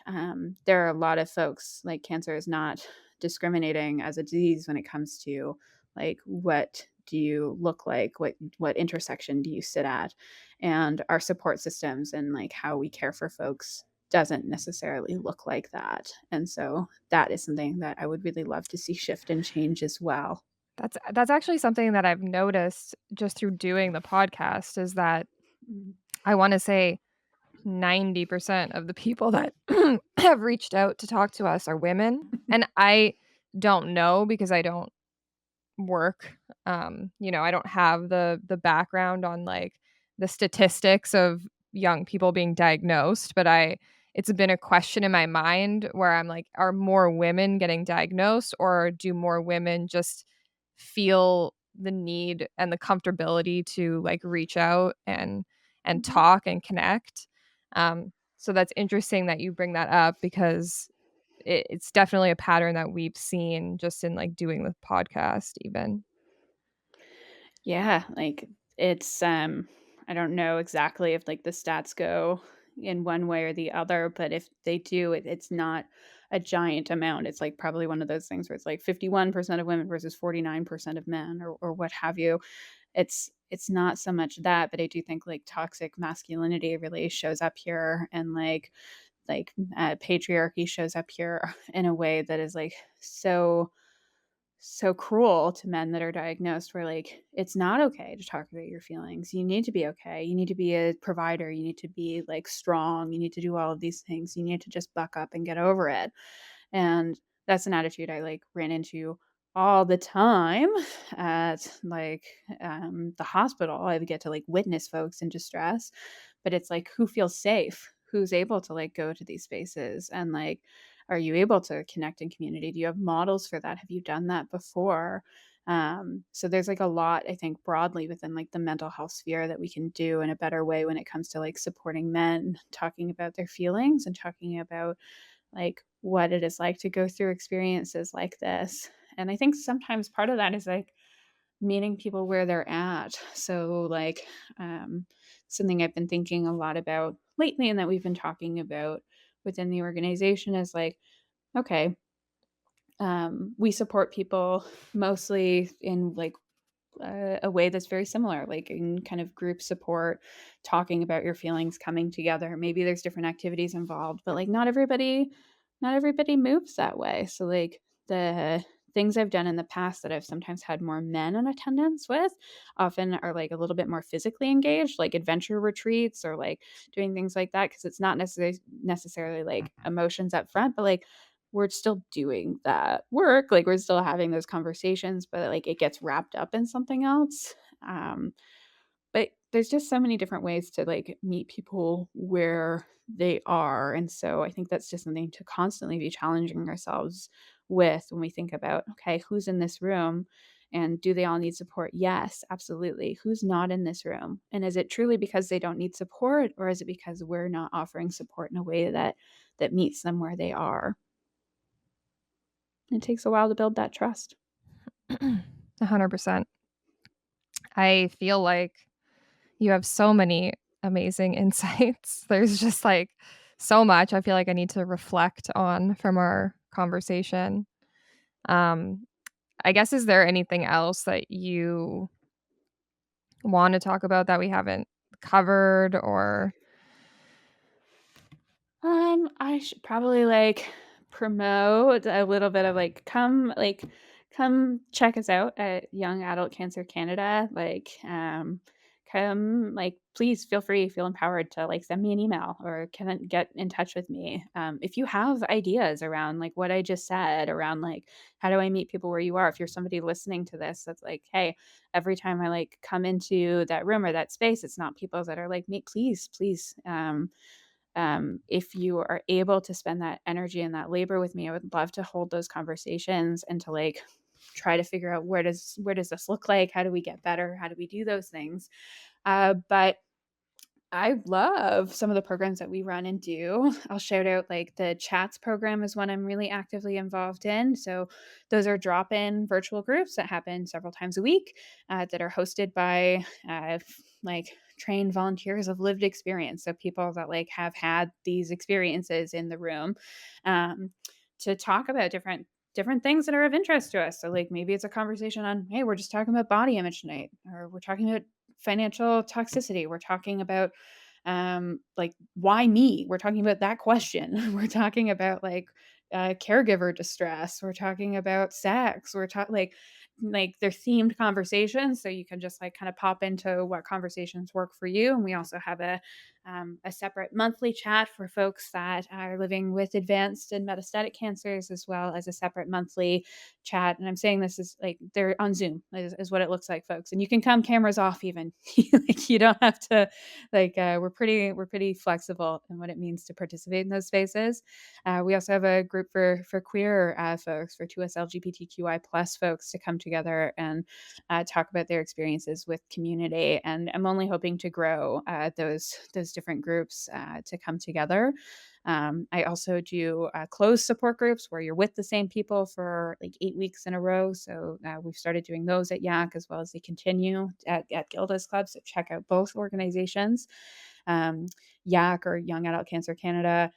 there are a lot of folks like, cancer is not discriminating as a disease when it comes to, like, what do you look like? What intersection do you sit at? And our support systems and, like, how we care for folks doesn't necessarily look like that. And so that is something that I would really love to see shift and change as well. That's actually something that I've noticed just through doing the podcast is that Mm. I wanna say 90% of the people that have reached out to talk to us are women, and I don't know because I don't work, I don't have the background on, like, the statistics of young people being diagnosed, but I it's been a question in my mind where I'm like, are more women getting diagnosed, or do more women just feel the need and the comfortability to, like, reach out and Mhm. talk and connect? So that's interesting that you bring that up because it's definitely a pattern that we've seen just in, like, doing the podcast even. Yeah, like I don't know exactly if like the stats go in one way or the other, but if they do, it's not a giant amount. It's like probably one of those things where it's like 51% of women versus 49% of men or what have you. It's not so much that, but I do think like toxic masculinity really shows up here and patriarchy shows up here in a way that is like so so cruel to men that are diagnosed where like it's not okay to talk about your feelings. You need to be okay. You need to be a provider. You need to be like strong. You need to do all of these things. You need to just buck up and get over it. And that's an attitude I like ran into all the time at like the hospital. I would get to like witness folks in distress, but it's like who feels safe? Who's able to like go to these spaces and like are you able to connect in community? Do you have models for that? Have you done that before? So there's like a lot, I think, broadly within like the mental health sphere that we can do in a better way when it comes to like supporting men, talking about their feelings and talking about like what it is like to go through experiences like this. And I think sometimes part of that is like meeting people where they're at. So like something I've been thinking a lot about lately and that we've been talking about within the organization is like, okay, we support people mostly in like a way that's very similar, like in kind of group support, talking about your feelings, coming together. Maybe there's different activities involved, but like not everybody moves that way. So like the things I've done in the past that I've sometimes had more men in attendance with often are like a little bit more physically engaged, like adventure retreats or like doing things like that because it's not necessarily like emotions up front, but like we're still doing that work, like, we're still having those conversations, but, like, it gets wrapped up in something else, but there's just so many different ways to, like, meet people where they are, and so I think that's just something to constantly be challenging ourselves with when we think about, "Okay, who's in this room, and do they all need support?" Yes, absolutely. Who's not in this room? And is it truly because they don't need support, or is it because we're not offering support in a way that meets them where they are? It takes a while to build that trust. 100%. I feel like you have so many amazing insights. There's just, like, so much I feel like I need to reflect on from our conversation. Um, I guess, is there anything else that you wanna talk about that we haven't covered or I should probably like promote a little bit of come check us out at Young Adult Cancer Canada. Come please feel empowered to like send me an email or can get in touch with me. If you have ideas around like what I just said around like how do I meet people where you are? If you're somebody listening to this that's like, hey, every time I like come into that room or that space, it's not people that are like me, please if you are able to spend that energy and that labor with me, I would love to hold those conversations and to like try to figure out where does this look like? How do we get better? How do we do those things? But I love some of the programs that we run and do. I'll shout out like the chats program is one I'm really actively involved in. So those are drop-in virtual groups that happen several times a week that are hosted by like trained volunteers of lived experience. So people that like have had these experiences in the room um, to talk about different things that are of interest to us. So like maybe it's a conversation on, hey, we're just talking about body image tonight, or we're talking about financial toxicity. We're talking about like why me? We're talking about that question. We're talking about like caregiver distress. We're talking about sex. We're talking like they're themed conversations, so you can just like kind of pop into what conversations work for you. And we also have a separate monthly chat for folks that are living with advanced and metastatic cancers, as well as a separate monthly chat. And I'm saying this is like they're on Zoom is what it looks like, folks. And you can come cameras off even. Like you don't have to we're pretty flexible in what it means to participate in those spaces. We also have a group for queer folks, for 2S LGBTQI plus folks to come together and talk about their experiences with community. And I'm only hoping to grow those different groups to come together. I also do closed support groups where you're with the same people for like 8 weeks in a row. So we've started doing those at YAC as well as they continue at Gilda's Club. So check out both organizations. Um, YAC or Young Adult Cancer Canada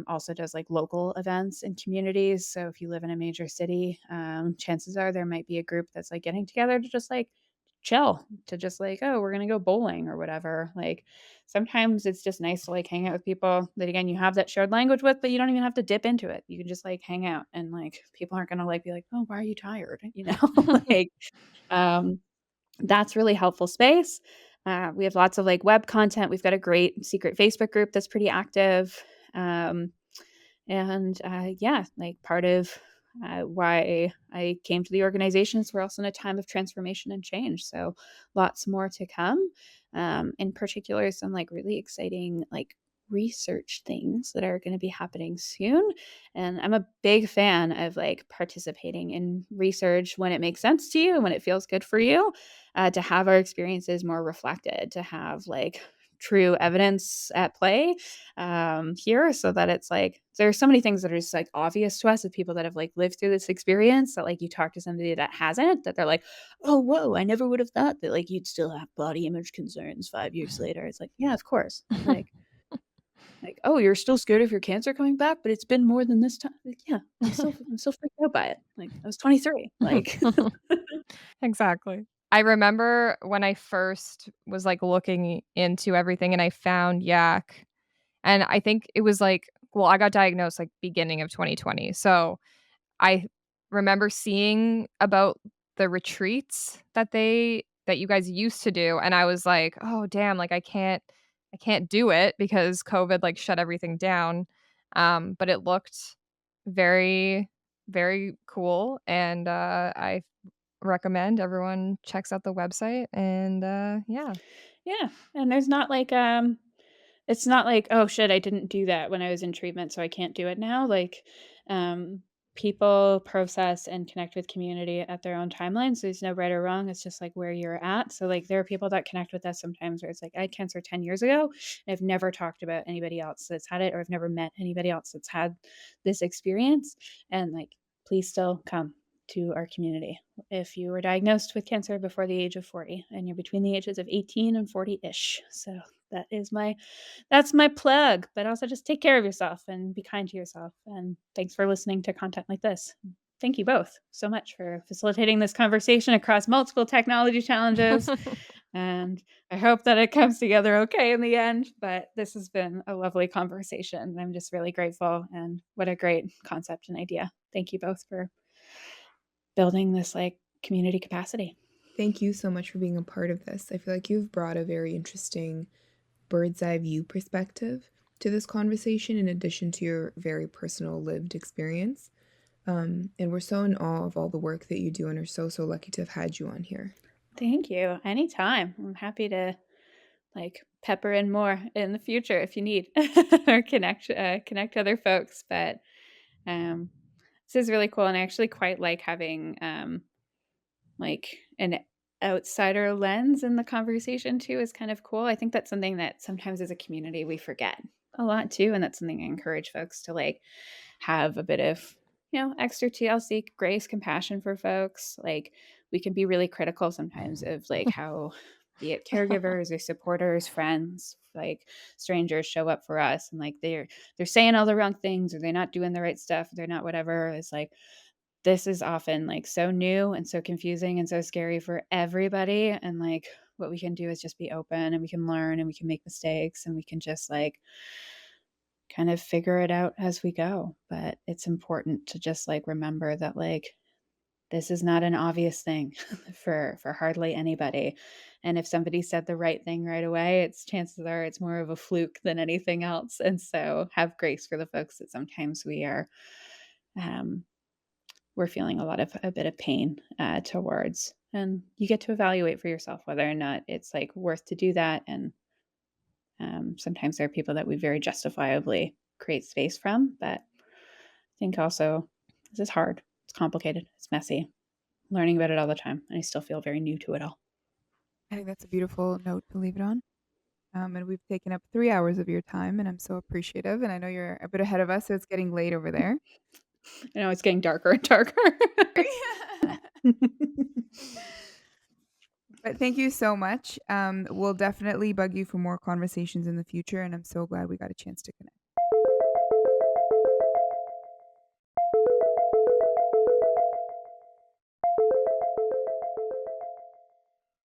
also does like local events in communities. So if you live in a major city, chances are there might be a group that's like getting together to just like chill, to just like, oh, we're gonna go bowling or whatever. Like sometimes it's just nice to like hang out with people that again you have that shared language with, but you don't even have to dip into it. You can just like hang out and like people aren't gonna like be like, oh, why are you tired? Like um that's really helpful space. We have lots of like web content. We've got a great secret Facebook group that's pretty active. Um, and yeah, like part of why I came to the organization is we're also in a time of transformation and change. So lots more to come. In particular, some like really exciting like research things that are going to be happening soon. And I'm a big fan of like participating in research when it makes sense to you and when it feels good for you, to have our experiences more reflected, to have like true evidence at play here so that it's like there's so many things that are just like obvious to us of people that have like lived through this experience that like you talk to somebody that hasn't that they're like, oh whoa, I never would have thought that like you'd still have body image concerns 5 years later. It's like, yeah, of course. Like, oh, you're still scared of your cancer coming back, but it's been more than this time. Like, yeah, I'm still freaked out by it. Like I was 23. Like Exactly. I remember when I first was, like, looking into everything and I found Yak, and I think it was, like well, I got diagnosed, like, beginning of 2020, so I remember seeing about the retreats that you guys used to do, and I was like, "Oh, damn, like, I can't do it because COVID, like, shut everything down." But it looked very, very cool, and, I recommend everyone checks out the website, and, yeah. yeah, and there's not like it's not like, "Oh, shit, I didn't do that when I was in treatment, so I can't do it now." Like, um, people process and connect with community at their own timeline, so there's no right or wrong, it's just, like, where you're at. So, like, there are people that connect with us sometimes where it's like, "I had cancer 10 years ago, and I've never talked about anybody else that's had it, or I've never met anybody else that's had this experience," and, like, please still come to our community. If you were diagnosed with cancer before the age of 40 and you're between the ages of 18 and 40-ish. So that's my plug, but also just take care of yourself and be kind to yourself. And thanks for listening to content like this. Thank you both so much for facilitating this conversation across multiple technology challenges. And I hope that it comes together okay in the end. But this has been a lovely conversation. I'm just really grateful. And what a great concept and idea. Thank you both for building this like community capacity. Thank you so much for being a part of this. I feel like you've brought a very interesting bird's eye view perspective to this conversation, in addition to your very personal lived experience. And we're so in awe of all the work that you do and are so, so lucky to have had you on here. Thank you. Anytime. I'm happy to like pepper in more in the future if you need or connect other folks. But um, this is really cool, and I actually quite like having like an outsider lens in the conversation too is kind of cool. I think that's something that sometimes as a community we forget a lot too, and that's something I encourage folks to like have a bit of, extra TLC, grace, compassion for folks. Like we can be really critical sometimes of like how be it caregivers or supporters, friends, like strangers show up for us and like they're saying all the wrong things or they're not doing the right stuff, they're not whatever. It's like this is often like so new and so confusing and so scary for everybody. And like what we can do is just be open and we can learn and we can make mistakes and we can just like kind of figure it out as we go. But it's important to just like remember that like this is not an obvious thing for hardly anybody. And if somebody said the right thing right away, it's chances are it's more of a fluke than anything else. And so have grace for the folks that sometimes um, we're feeling a bit of pain towards. And you get to evaluate for yourself whether or not it's like worth to do that. And sometimes there are people that we very justifiably create space from. But I think also this is hard. It's complicated. It's messy. Learning about it all the time. And I still feel very new to it all. I think that's a beautiful note to leave it on. And we've taken up 3 hours of your time, and I'm so appreciative. And I know you're a bit ahead of us, so it's getting late over there. I know it's getting darker and darker. But thank you so much. We'll definitely bug you for more conversations in the future, and I'm so glad we got a chance to connect.